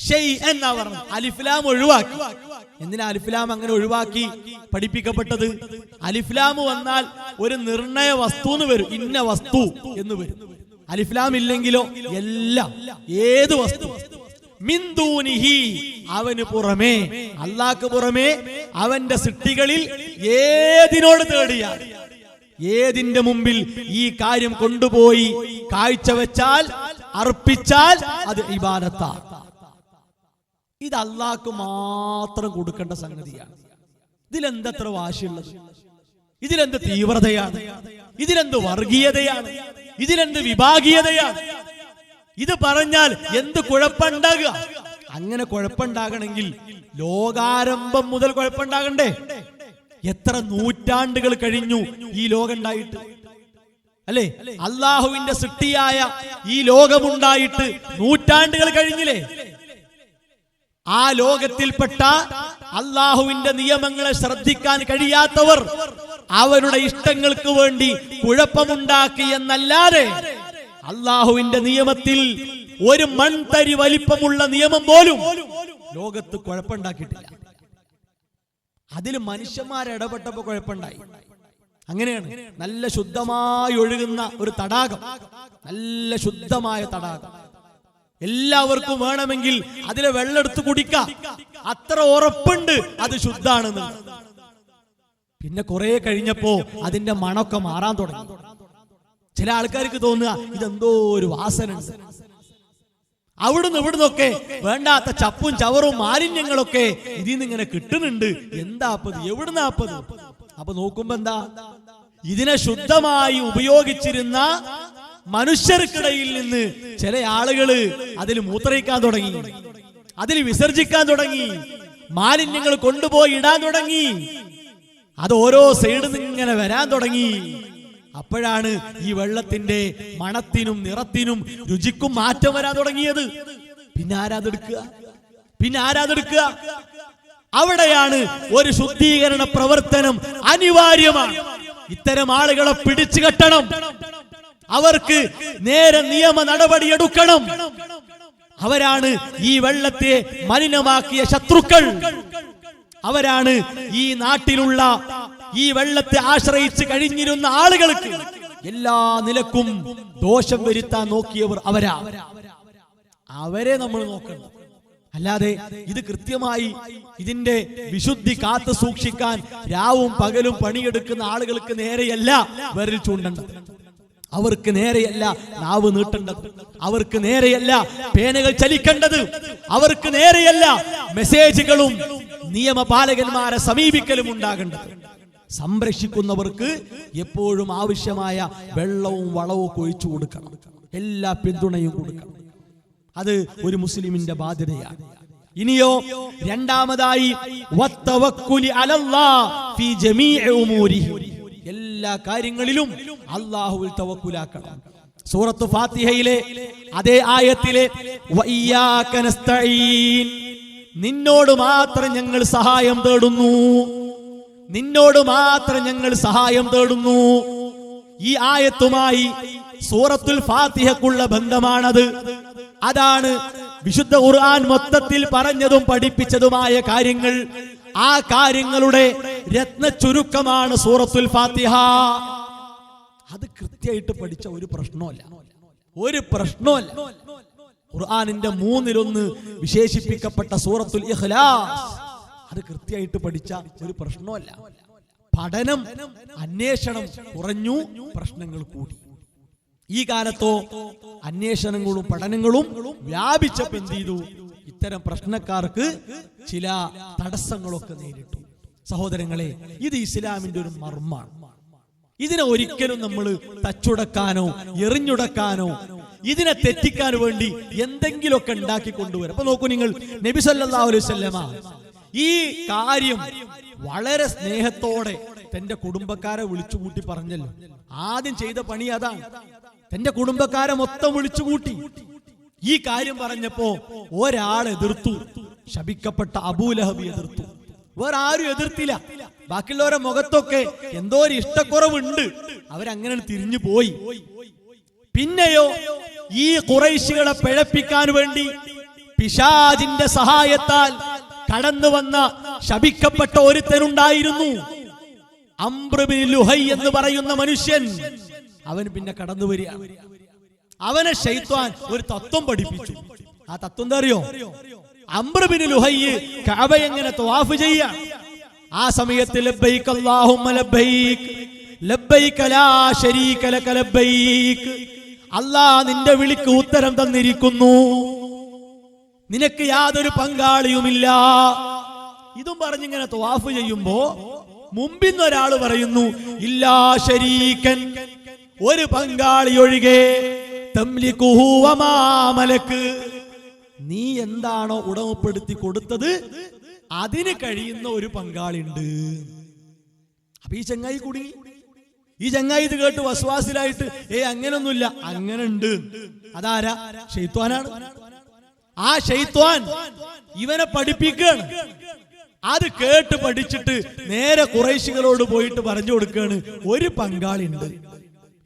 ഷൈഅൻ എന്നാ പറഞ്ഞു. അലിഫ്ലാം ഒഴിവാക്കി. എന്തിനാ അലിഫ്ലാം അങ്ങനെ ഒഴിവാക്കി പഠിപ്പിക്കപ്പെട്ടത്? അലിഫ്ലാം വന്നാൽ ഒരു നിർണയ വസ്തു എന്ന് വരും, ഇന്ന വസ്തു എന്ന് വരും. അലിഫ്ലാം ഇല്ലെങ്കിലോ എല്ലാം, ഏത് വസ്തു. മിൻ ദൂനിഹി, അവന് പുറമേ, അല്ലാഹ്ക്ക് പുറമേ അവന്റെ സൃഷ്ടികളിൽ ഏതിനോട് തേടിയാൽ, ഏതിന്റെ മുമ്പിൽ ഈ കാര്യം കൊണ്ടുപോയി കാഴ്ചവെച്ചാൽ, അർപ്പിച്ചാൽ അത് ഇബാദത്താണ്. ഇത് അല്ലാഹ്ക്ക് മാത്രം കൊടുക്കേണ്ട സംഗതിയാണ്. ഇതിലെന്തത്ര വാശിയുള്ളത്? ഇതിലെന്ത് തീവ്രതയാണ്? ഇതിലെന്ത് വർഗീയതയാണ്? ഇതിലെന്ത് വിഭാഗീയതയാണ്? ഇത് പറഞ്ഞാൽ എന്ത് കുഴപ്പമുണ്ടാകുക? അങ്ങനെ കുഴപ്പമുണ്ടാകണമെങ്കിൽ ലോകാരംഭം മുതൽ കുഴപ്പമുണ്ടാകണ്ടേ? എത്ര നൂറ്റാണ്ടുകൾ കഴിഞ്ഞു ഈ ലോകം ഉണ്ടായിട്ട്, അല്ലേ? അള്ളാഹുവിന്റെ സൃഷ്ടിയായ ഈ ലോകമുണ്ടായിട്ട് നൂറ്റാണ്ടുകൾ കഴിഞ്ഞില്ലേ? ആ ലോകത്തിൽപ്പെട്ട അള്ളാഹുവിന്റെ നിയമങ്ങളെ ശ്രദ്ധിക്കാൻ കഴിയാത്തവർ അവരുടെ ഇഷ്ടങ്ങൾക്ക് വേണ്ടി കുഴപ്പമുണ്ടാക്കി എന്നല്ലാതെ അള്ളാഹുവിന്റെ നിയമത്തിൽ ഒരു മൺതരി വലിപ്പമുള്ള നിയമം പോലും ലോകത്ത് കുഴപ്പമുണ്ടാക്കിയിട്ടില്ല. അതിൽ മനുഷ്യന്മാരെ ഇടപെട്ടപ്പോ കുഴപ്പമുണ്ടായി. അങ്ങനെയാണ്. നല്ല ശുദ്ധമായി ഒഴുകുന്ന ഒരു തടാകം, നല്ല ശുദ്ധമായ തടാകം, എല്ലാവർക്കും വേണമെങ്കിൽ അതിലെ വെള്ളം എടുത്ത് കുടിക്കാം, അത്ര ഉറപ്പുണ്ട് അത് ശുദ്ധാണെന്ന്. പിന്നെ കുറെ കഴിഞ്ഞപ്പോ അതിന്റെ മണമൊക്കെ മാറാൻ തുടങ്ങി. ചില ആൾക്കാർക്ക് തോന്നുക ഇതെന്തോ ഒരു വാസന ഉണ്ട്. അവിടുന്ന് ഇവിടുന്നൊക്കെ വേണ്ടാത്ത ചപ്പും ചവറും മാലിന്യങ്ങളൊക്കെ ഇതിൽ നിന്ന് ഇങ്ങനെ കിട്ടുന്നുണ്ട്. എന്താപ്പത്, എവിടുന്നാപ്പത്? അപ്പൊ നോക്കുമ്പോ എന്താ, ഇതിനെ ശുദ്ധമായി ഉപയോഗിച്ചിരുന്ന മനുഷ്യർക്കിടയിൽ നിന്ന് ചില ആളുകള് അതിൽ മൂത്രയിക്കാൻ തുടങ്ങി, അതിൽ വിസർജിക്കാൻ തുടങ്ങി, മാലിന്യങ്ങൾ കൊണ്ടുപോയി ഇടാൻ തുടങ്ങി. അത് ഓരോ സൈഡിൽ നിന്ന് ഇങ്ങനെ വരാൻ തുടങ്ങി. അപ്പോഴാണ് ഈ വെള്ളത്തിന്റെ മണത്തിനും നിറത്തിനും രുചിക്കും മാറ്റം വരാൻ തുടങ്ങിയത്. പിന്നെ ആരാതെടുക്കുക? അവിടെയാണ് ഒരു ശുദ്ധീകരണ പ്രവർത്തനം അനിവാര്യമാണ്. ഇത്തരം ആളുകളെ പിടിച്ചു കെട്ടണം, അവർക്ക് നേരെ നിയമ നടപടിയെടുക്കണം. അവരാണ് ഈ വെള്ളത്തെ മലിനമാക്കിയ ശത്രുക്കൾ. അവരാണ് ഈ നാട്ടിലുള്ള ഈ വെള്ളത്തെ ആശ്രയിച്ച് കഴിഞ്ഞിരുന്ന ആളുകൾക്ക് എല്ലാ നിലക്കും ദോഷം വരുത്താൻ നോക്കിയവർ അവരെ നമ്മൾ നോക്കണം. അല്ലാതെ ഇത് കൃത്യമായി ഇതിന്റെ വിശുദ്ധി കാത്തു സൂക്ഷിക്കാൻ രാവും പകലും പണിയെടുക്കുന്ന ആളുകൾക്ക് നേരെയല്ല വിരൽ ചൂണ്ടേണ്ടത്, അവർക്ക് നേരെയല്ല നാവ് നീട്ടേണ്ടത്, അവർക്ക് നേരെയല്ല പേനകൾ ചലിക്കേണ്ടത്, അവർക്ക് നേരെയല്ല മെസ്സേജുകളും നിയമപാലകന്മാരെ സമീപിക്കലും ഉണ്ടാകേണ്ടത്. സംരക്ഷിക്കുന്നവർക്ക് എപ്പോഴും ആവശ്യമായ വെള്ളവും വളവും ഒഴിച്ചു കൊടുക്കണം, എല്ലാ പിന്തുണയും കൊടുക്കണം. അത് ഒരു മുസ്ലിമിന്റെ ബാധ്യതയാണ്. ഇനിയോ രണ്ടാമതായി വത്തവക്കുലി അലല്ലാഹ് ഫീ ജമീഇ ഉമൂരിഹി, എല്ലാ കാര്യങ്ങളിലും അല്ലാഹുവിൽ തവക്കുലാക്കണം. സൂറത്ത് ഫാത്തിഹയിലെ അതേ ആയത്തിലെ വഇയ്യാക നസ്തഈൻ, നിന്നോട് മാത്രം ഞങ്ങൾ സഹായം തേടുന്നു, നിന്നോട് മാത്രം ഞങ്ങൾ സഹായം തേടുന്നു. ഈ ആയത്തുമായി സൂറത്തുൽ ഫാത്തിഹക്കുള്ള ബന്ധമാണത്. അതാണ് വിശുദ്ധ ഖുർആൻ മൊത്തത്തിൽ പറഞ്ഞതും പഠിപ്പിച്ചതുമായ കാര്യങ്ങൾ. ആ കാര്യങ്ങളുടെ രത്ന ചുരുക്കമാണ് സൂറത്തുൽ ഫാത്തിഹ. അത് കൃത്യമായിട്ട് പഠിച്ച ഒരു പ്രശ്നമല്ല. ഖുർആനിന്റെ 1/3 വിശേഷിപ്പിക്കപ്പെട്ട സൂറത്തുൽ ഇഖ്ലാസ് അത് കൃത്യമായിട്ട് പഠിച്ച ഒരു പ്രശ്നമല്ല. പഠനം, അന്വേഷണം കുറഞ്ഞു, പ്രശ്നങ്ങൾ കൂടി. ഈ കാലത്തോ അന്വേഷണങ്ങളും പഠനങ്ങളും വ്യാപിച്ചപ്പോൾ എന്ത് ചെയ്തു? ഇത്തരം പ്രശ്നക്കാർക്ക് ചില തടസ്സങ്ങളൊക്കെ നേരിട്ടു. സഹോദരങ്ങളെ, ഇത് ഇസ്ലാമിന്റെ ഒരു മർമ്മമാണ്. ഇതിനെ ഒരിക്കലും നമ്മൾ തച്ചുടക്കാനോ എറിഞ്ഞുടക്കാനോ ഇതിനെ തെറ്റിക്കാൻ വേണ്ടി എന്തെങ്കിലുമൊക്കെ ഉണ്ടാക്കി കൊണ്ടുവരും. അപ്പൊ നോക്കൂ നിങ്ങൾ, നബി സല്ലല്ലാഹു അലൈഹി വസല്ലമ ഈ കാര്യം വളരെ സ്നേഹത്തോടെ തന്റെ കുടുംബക്കാരെ വിളിച്ചുകൂട്ടി പറഞ്ഞല്ലോ. ആദ്യം ചെയ്ത പണി അതാണ്. തന്റെ കുടുംബക്കാരെ മൊത്തം വിളിച്ചുകൂട്ടി ഈ കാര്യം പറഞ്ഞപ്പോ ഒരാൾ എതിർത്തു. ശപിക്കപ്പെട്ട അബൂലഹബ് എതിർത്തു. വേറെ ആരും എതിർത്തില്ല. ബാക്കിയുള്ളവരെ മുഖത്തൊക്കെ എന്തോ ഒരു ഇഷ്ടക്കുറവുണ്ട്. അവരങ്ങനെ തിരിഞ്ഞു പോയി. പിന്നെയോ ഈ ഖുറൈശികളെ പിഴപ്പിക്കാൻ വേണ്ടി പിശാചിന്റെ സഹായത്താൽ കടന്നു വന്ന ശപിക്കപ്പെട്ട ഒരുത്തനുണ്ടായിരുന്നു, അംർ ബിൻ ലുഹൈ എന്ന് പറയുന്ന മനുഷ്യൻ. അവൻ പിന്നെ കടന്നു വരികയാണ്. അവനെ ശൈത്വാൻ ഒരു തത്വം പഠിപ്പിച്ചു. ആ തത്വം എന്താ അറിയോ? അംർ ബിൻ ലുഹൈ കഅബ എങ്ങനെ തവാഫ് ചെയ്യാം. ആ സമയത്ത് ലബ്ബൈക് അല്ലാഹുമ്മ ലബ്ബൈക് ലബ്ബൈക ലാ ശരീക ലക ലബ്ബൈക്, അല്ലാഹ് നിന്റെ വിളിക്ക് ഉത്തരം തന്നിരിക്കുന്നു, നിനക്ക് യാതൊരു പങ്കാളിയുമില്ല. ഇതും പറഞ്ഞിങ്ങനെ തവാഫ് ചെയ്യുമ്പോ മുമ്പിന്ന് ഒരാൾ പറയുന്നു, ഇല്ലാ ശരീകൻ, ഒരു പങ്കാളി ഒഴികെ, തംലികുഹു വമാ മലക്, നീ എന്താണോ ഉടമപ്പെടുത്തി കൊടുത്തത് അതിന് കഴിയുന്ന ഒരു പങ്കാളി ഉണ്ട്. അപ്പൊ ഈ ചങ്ങായി കുടുങ്ങി. ഈ ചങ്ങായി ഇത് കേട്ട് വസ്വാസിലായിട്ട് അങ്ങനൊന്നുമില്ല, അങ്ങനെ ഉണ്ട്. അതാരാ? ശൈത്വാനാണ്. ആ ശൈത്വാൻ ഇവനെ പഠിപ്പിക്കുകയാണ്. അത് കേട്ട് പഠിച്ചിട്ട് നേരെ ഖുറൈശികളോട് പോയിട്ട് പറഞ്ഞു കൊടുക്കുകയാണ്, ഒരു പങ്കാളി ഉണ്ട്.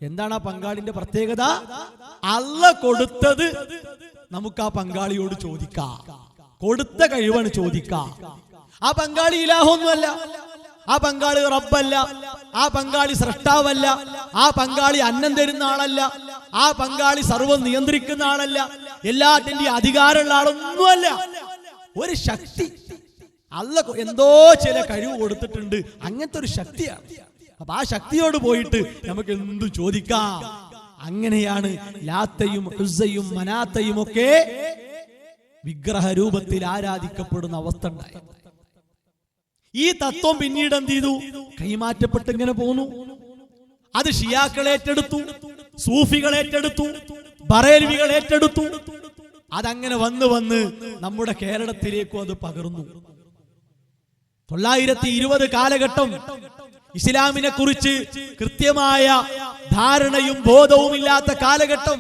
എന്താണ് ആ പങ്കാളിന്റെ പ്രത്യേകത? അല്ലാഹ് കൊടുത്തത് നമുക്ക് ആ പങ്കാളിയോട് ചോദിക്കാം. കൊടുത്ത കഴിവാണ് ചോദിക്കാം. ആ പങ്കാളി ഇലാഹൊന്നുമല്ല, ആ പങ്കാളി റബ്ബല്ല, ആ പങ്കാളി സ്രഷ്ടാവല്ല, ആ പങ്കാളി അന്നം തരുന്ന ആളല്ല, ആ പങ്കാളി സർവ്വം നിയന്ത്രിക്കുന്ന ആളല്ല, എല്ലാറ്റിന്റെ അധികാരമുള്ള ആളൊന്നുമല്ല. ഒരു ശക്തി അല്ലാഹ് എന്തോ ചില കഴിവ് കൊടുത്തിട്ടുണ്ട്, അങ്ങനത്തെ ഒരു ശക്തിയാണ്. അപ്പൊ ആ ശക്തിയോട് പോയിട്ട് നമുക്ക് എന്തു ചോദിക്കാം. അങ്ങനെയാണ് ലാത്തയും ഉസ്സയും മനാത്തയും ഒക്കെ വിഗ്രഹ രൂപത്തിൽ ആരാധിക്കപ്പെടുന്ന അവസ്ഥ ഉണ്ടായത്. ഈ തത്വം പിന്നീട് എന്ത് ചെയ്തു? കൈമാറ്റപ്പെട്ട് ഇങ്ങനെ പോന്നു. അത് ഷിയാക്കൾ ഏറ്റെടുത്തു, സൂഫികൾ ഏറ്റെടുത്തു, ബറേൽവികൾ ഏറ്റെടുത്തു. അതങ്ങനെ വന്ന് വന്ന് നമ്മുടെ കേരളത്തിലേക്കും അത് പകർന്നു. 920 കാലഘട്ടം ഇസ്ലാമിനെ കുറിച്ച് കൃത്യമായ ധാരണയും ബോധവും ഇല്ലാത്ത കാലഘട്ടം.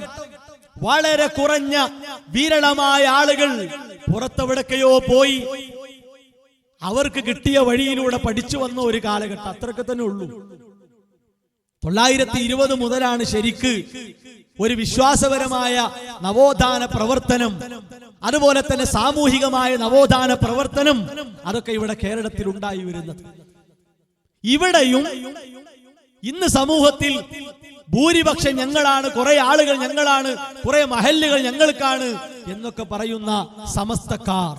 വളരെ കുറഞ്ഞ വിരളമായ ആളുകൾ പുറത്തെവിടൊക്കെയോ പോയി അവർക്ക് കിട്ടിയ വഴിയിലൂടെ പഠിച്ചു വന്ന ഒരു കാലഘട്ടം. അത്രയൊക്കെ തന്നെ ഉള്ളൂ. 920 മുതലാണ് ശരിക്ക് ഒരു വിശ്വാസപരമായ നവോത്ഥാന പ്രവർത്തനം, അതുപോലെ തന്നെ സാമൂഹികമായ നവോത്ഥാന പ്രവർത്തനം അതൊക്കെ ഇവിടെ കേരളത്തിൽ ഉണ്ടായി വരുന്നത്. ഇവിടെയും ഇന്ന് സമൂഹത്തിൽ ഭൂരിപക്ഷം ഞങ്ങളാണ്, കുറെ ആളുകൾ ഞങ്ങളാണ്, കുറെ മഹല്ലുകൾ ഞങ്ങൾക്കാണ് എന്നൊക്കെ പറയുന്ന സമസ്തക്കാർ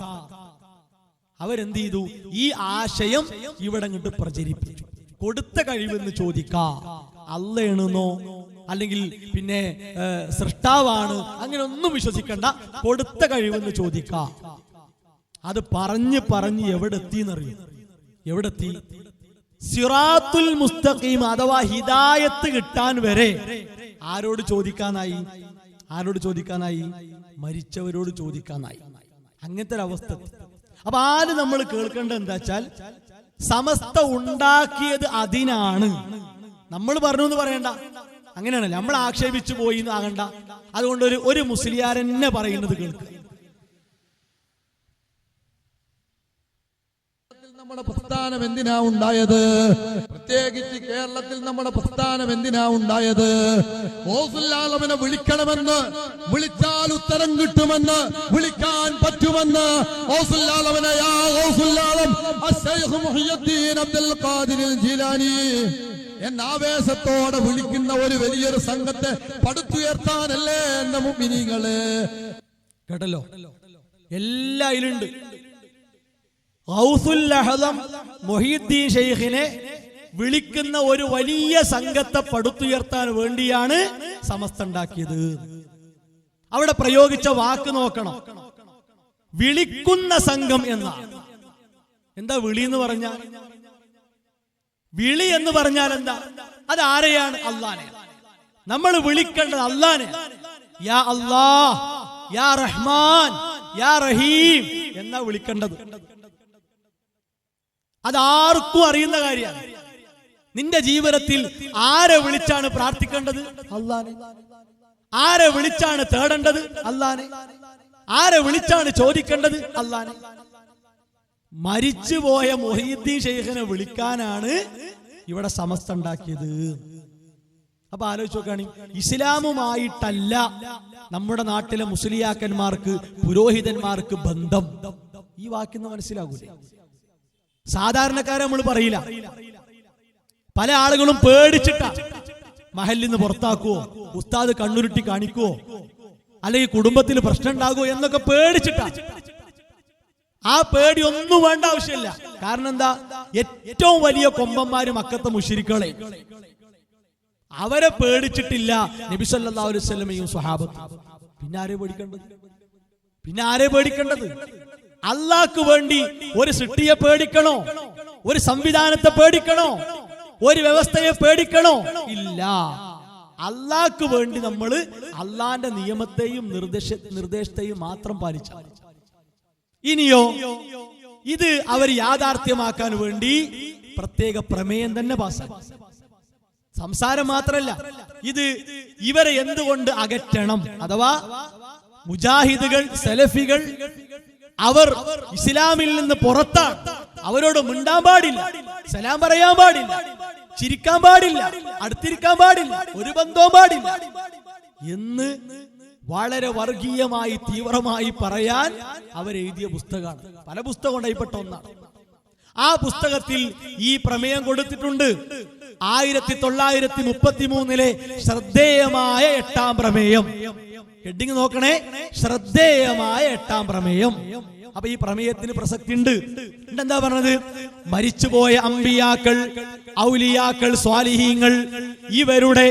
അവരെന്ത് ചെയ്തു? ഈ ആശയം ഇവിടെ അങ്ങോട്ട് പ്രചരിപ്പിച്ചു. കൊടുത്ത കഴിവെന്ന് ചോദിക്കാം, അള്ളയാണെന്നോ അല്ലെങ്കിൽ പിന്നെ സൃഷ്ടാവാണ് അങ്ങനെ ഒന്നും വിശ്വസിക്കണ്ട, കൊടുത്ത കഴിവെന്ന് ചോദിക്കാം. അത് പറഞ്ഞ് പറഞ്ഞ് എവിടെ എത്തിയെന്നറിയും? എവിടെത്തി? സിറാത്തുൽ മുസ്തഖീം അഥവാ ഹിദായത്ത് കിട്ടാൻ വരെ ആരോട് ചോദിക്കാനായി? ആരോട് ചോദിക്കാനായി? മരിച്ചവരോട് ചോദിക്കാനായി. അങ്ങനത്തെ ഒരു അവസ്ഥ. അപ്പൊ ആദ്യം നമ്മൾ കേൾക്കേണ്ടത് എന്താ വെച്ചാൽ, സമസ്ത ഉണ്ടാക്കിയത് അതിനാണ്. നമ്മൾ പറഞ്ഞു എന്ന് പറയണ്ട, അങ്ങനെയാണല്ലോ. നമ്മൾ ആക്ഷേപിച്ചു പോയി ആകണ്ട. അതുകൊണ്ട് ഒരു മുസ്ലിയാരെന്നെ പറയുന്നത് കേൾക്കുക. നമ്മുടെ പ്രസ്ഥാനം എന്തിനാ ഉണ്ടായത്? പ്രത്യേകിച്ച് കേരളത്തിൽ നമ്മുടെ പ്രസ്ഥാനം എന്തിനാ ഉണ്ടായത്? ഓസുല്ലാലമിനെ വിളിക്കണമെന്ന്, വിളിച്ചാൽ ഉത്തരം കിട്ടുമെന്ന്, വിളിക്കാൻ പറ്റുമെന്ന് ഓസുല്ലാലമിനെ യാ ഓസുല്ലാലം അശ്ശൈഖ് മുഹിയുദ്ദീൻ അബ്ദുൽ ഖാദിർ ജീലാനി എന്ന ആവേശത്തോടെ വിളിക്കുന്ന ഒരു വലിയൊരു സംഘത്തെ പടുത്തുയർത്താനല്ലേ എന്ന മുഅ്മിനീങ്ങളെ. കേട്ടല്ലോ, എല്ലാ ഇതിലുണ്ട്. ഗൗസുൽ അഹ്ലം മുഹീദ്ദീൻ ശൈഖിനെ വിളിക്കുന്ന ഒരു വലിയ സംഘത്തെ പടുത്തുയർത്താൻ വേണ്ടിയാണ് സമസ്ത ഉണ്ടാക്കിയത്. അവിടെ പ്രയോഗിച്ച വാക്ക് നോക്കണം. വിളിക്കുന്ന സംഘം എന്നാണ്. എന്താ വിളി എന്ന് പറഞ്ഞാൽ? വിളി എന്ന് പറഞ്ഞാൽ എന്താ? അത് ആരെയാണ്? അല്ലാഹനെ. നമ്മൾ വിളിക്കേണ്ടത് അല്ലാഹനെ. യാ അല്ലാഹ്, യാ റഹ്മാൻ, യാ റഹീം എന്നാ വിളിക്കേണ്ടത്. അതാർക്കും അറിയുന്ന കാര്യമാണ്. നിന്റെ ജീവിതത്തിൽ ആരെ വിളിച്ചാണ് പ്രാർത്ഥിക്കേണ്ടത്? അല്ലാഹനെ. ആരെ വിളിച്ചാണ് തേടേണ്ടത്? അല്ലാഹനെ. ആരെ വിളിച്ചാണ് ചോദിക്കേണ്ടത്? അല്ലാഹനെ. മരിച്ചുപോയ മുഹീദ്ദീൻ ശൈഖിനെ വിളിക്കാനാണ് ഇവിടെ സമസ്ത ഉണ്ടാക്കിയത്. അപ്പൊ ആലോചിച്ച് നോക്കുകയാണെങ്കിൽ ഇസ്ലാമുമായിട്ടല്ല നമ്മുടെ നാട്ടിലെ മുസ്ലിയാക്കന്മാർക്ക്, പുരോഹിതന്മാർക്ക് ബന്ധം. ഈ വാക്കിന്ന് മനസ്സിലാകൂലേ? സാധാരണക്കാരെ നമ്മൾ പറയില്ല. പല ആളുകളും പേടിച്ചിട്ടാ മഹല്ലിൽ നിന്ന് പുറത്താക്കുവോ, ഉസ്താദ് കണ്ണുരുട്ടി കാണിക്കുവോ, അല്ലെങ്കിൽ കുടുംബത്തിൽ പ്രശ്നം ഉണ്ടാകുമോ എന്നൊക്കെ പേടിച്ചിട്ടാ. ആ പേടി ഒന്നും വേണ്ട ആവശ്യമില്ല. കാരണം എന്താ? ഏറ്റവും വലിയ കൊമ്പന്മാര് മക്കത്തെ മുശ്രിക്കുകളെ, അവരെ പേടിച്ചിട്ടില്ല നബി സല്ലല്ലാഹു അലൈഹി വസല്ലമയും സ്വഹാബത്തും. പിന്നെ ആരെ പേടിക്കേണ്ടത്? പിന്നെ ആരെ പേടിക്കേണ്ടത്? അള്ളാഹ്ക്ക് വേണ്ടി ഒരു സൃഷ്ടിയെ പേടിക്കണോ? ഒരു സംവിധാനത്തെ പേടിക്കണോ? ഒരു വ്യവസ്ഥയെ പേടിക്കണോ? ഇല്ല. അള്ളാഹ്ക്ക് വേണ്ടി നമ്മൾ അള്ളാന്റെ നിയമത്തെയും നിർദ്ദേശത്തെയും മാത്രം പാലിച്ചാൽ. ഇനിയോ ഇത് അവർ യാഥാർത്ഥ്യമാക്കാൻ വേണ്ടി പ്രത്യേക പ്രമേയം തന്നെ പാസ്സാക്കി. സംസാരം മാത്രമല്ല, ഇത് ഇവരെ എന്തുകൊണ്ട് അകറ്റണം, അഥവാ മുജാഹിദുകൾ, സലഫികൾ അവർ ഇസ്ലാമിൽ നിന്ന് പുറത്താണ്, അവരോട് മിണ്ടാൻ പാടില്ല, സലാം പറയാൻ പാടില്ല, ചിരിക്കാൻ പാടില്ല, അടുത്തിരിക്കാൻ പാടില്ല, ഒരു ബന്ധവും പാടില്ല എന്ന് വളരെ വർഗീയമായി തീവ്രമായി പറയാൻ അവരെഴുതിയ പുസ്തകമാണ്. പല പുസ്തകം ഉണ്ടായിപ്പെട്ട ഒന്നാണ്. ആ പുസ്തകത്തിൽ ഈ പ്രമേയം കൊടുത്തിട്ടുണ്ട്. 1933 ശ്രദ്ധേയമായ 8ാം പ്രമേയം. ഹെഡിങ് നോക്കണേ, ശ്രദ്ധേയമായ 8ാം പ്രമേയം. അപ്പൊ ഈ പ്രമേയത്തിന് പ്രസക്തി ഉണ്ട്. എന്താ പറഞ്ഞത്? മരിച്ചുപോയ അമ്പിയാക്കൾ, ഔലിയാക്കൾ, സ്വാലിഹീങ്ങൾ ഇവരുടെ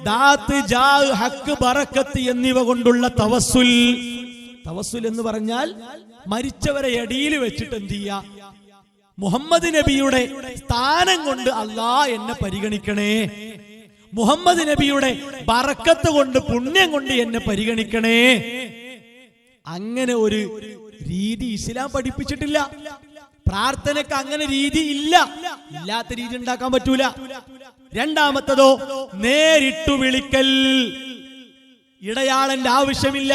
ദാത്ത്, ജാഹ്, ഹക്ക്, ബറക്കത്ത് എന്നിവ കൊണ്ടുള്ള തവസ്സുൽ. തവസ്സുൽ എന്ന് പറഞ്ഞാൽ മരിച്ചവരെ എടിയിൽ വെച്ചിട്ട് എന്ത് ചെയ്യാ? മുഹമ്മദ് നബിയുടെ സ്ഥാനം കൊണ്ട് അല്ലാഹ് എന്നെ പരിഗണിക്കണേ, മുഹമ്മദ് നബിയുടെ ബറക്കത്ത് കൊണ്ട്, പുണ്യം കൊണ്ട് എന്നെ പരിഗണിക്കണേ. അങ്ങനെ ഒരു രീതി ഇസ്ലാം പഠിപ്പിച്ചിട്ടില്ല. പ്രാർത്ഥനയ്ക്ക് അങ്ങനെ രീതി ഇല്ല. ഇല്ലാത്ത രീതി ഉണ്ടാക്കാൻ പറ്റൂല. രണ്ടാമത്തതോ നേരിട്ടു വിളിക്കൽ. ഇടയാളന്റെ ആവശ്യമില്ല.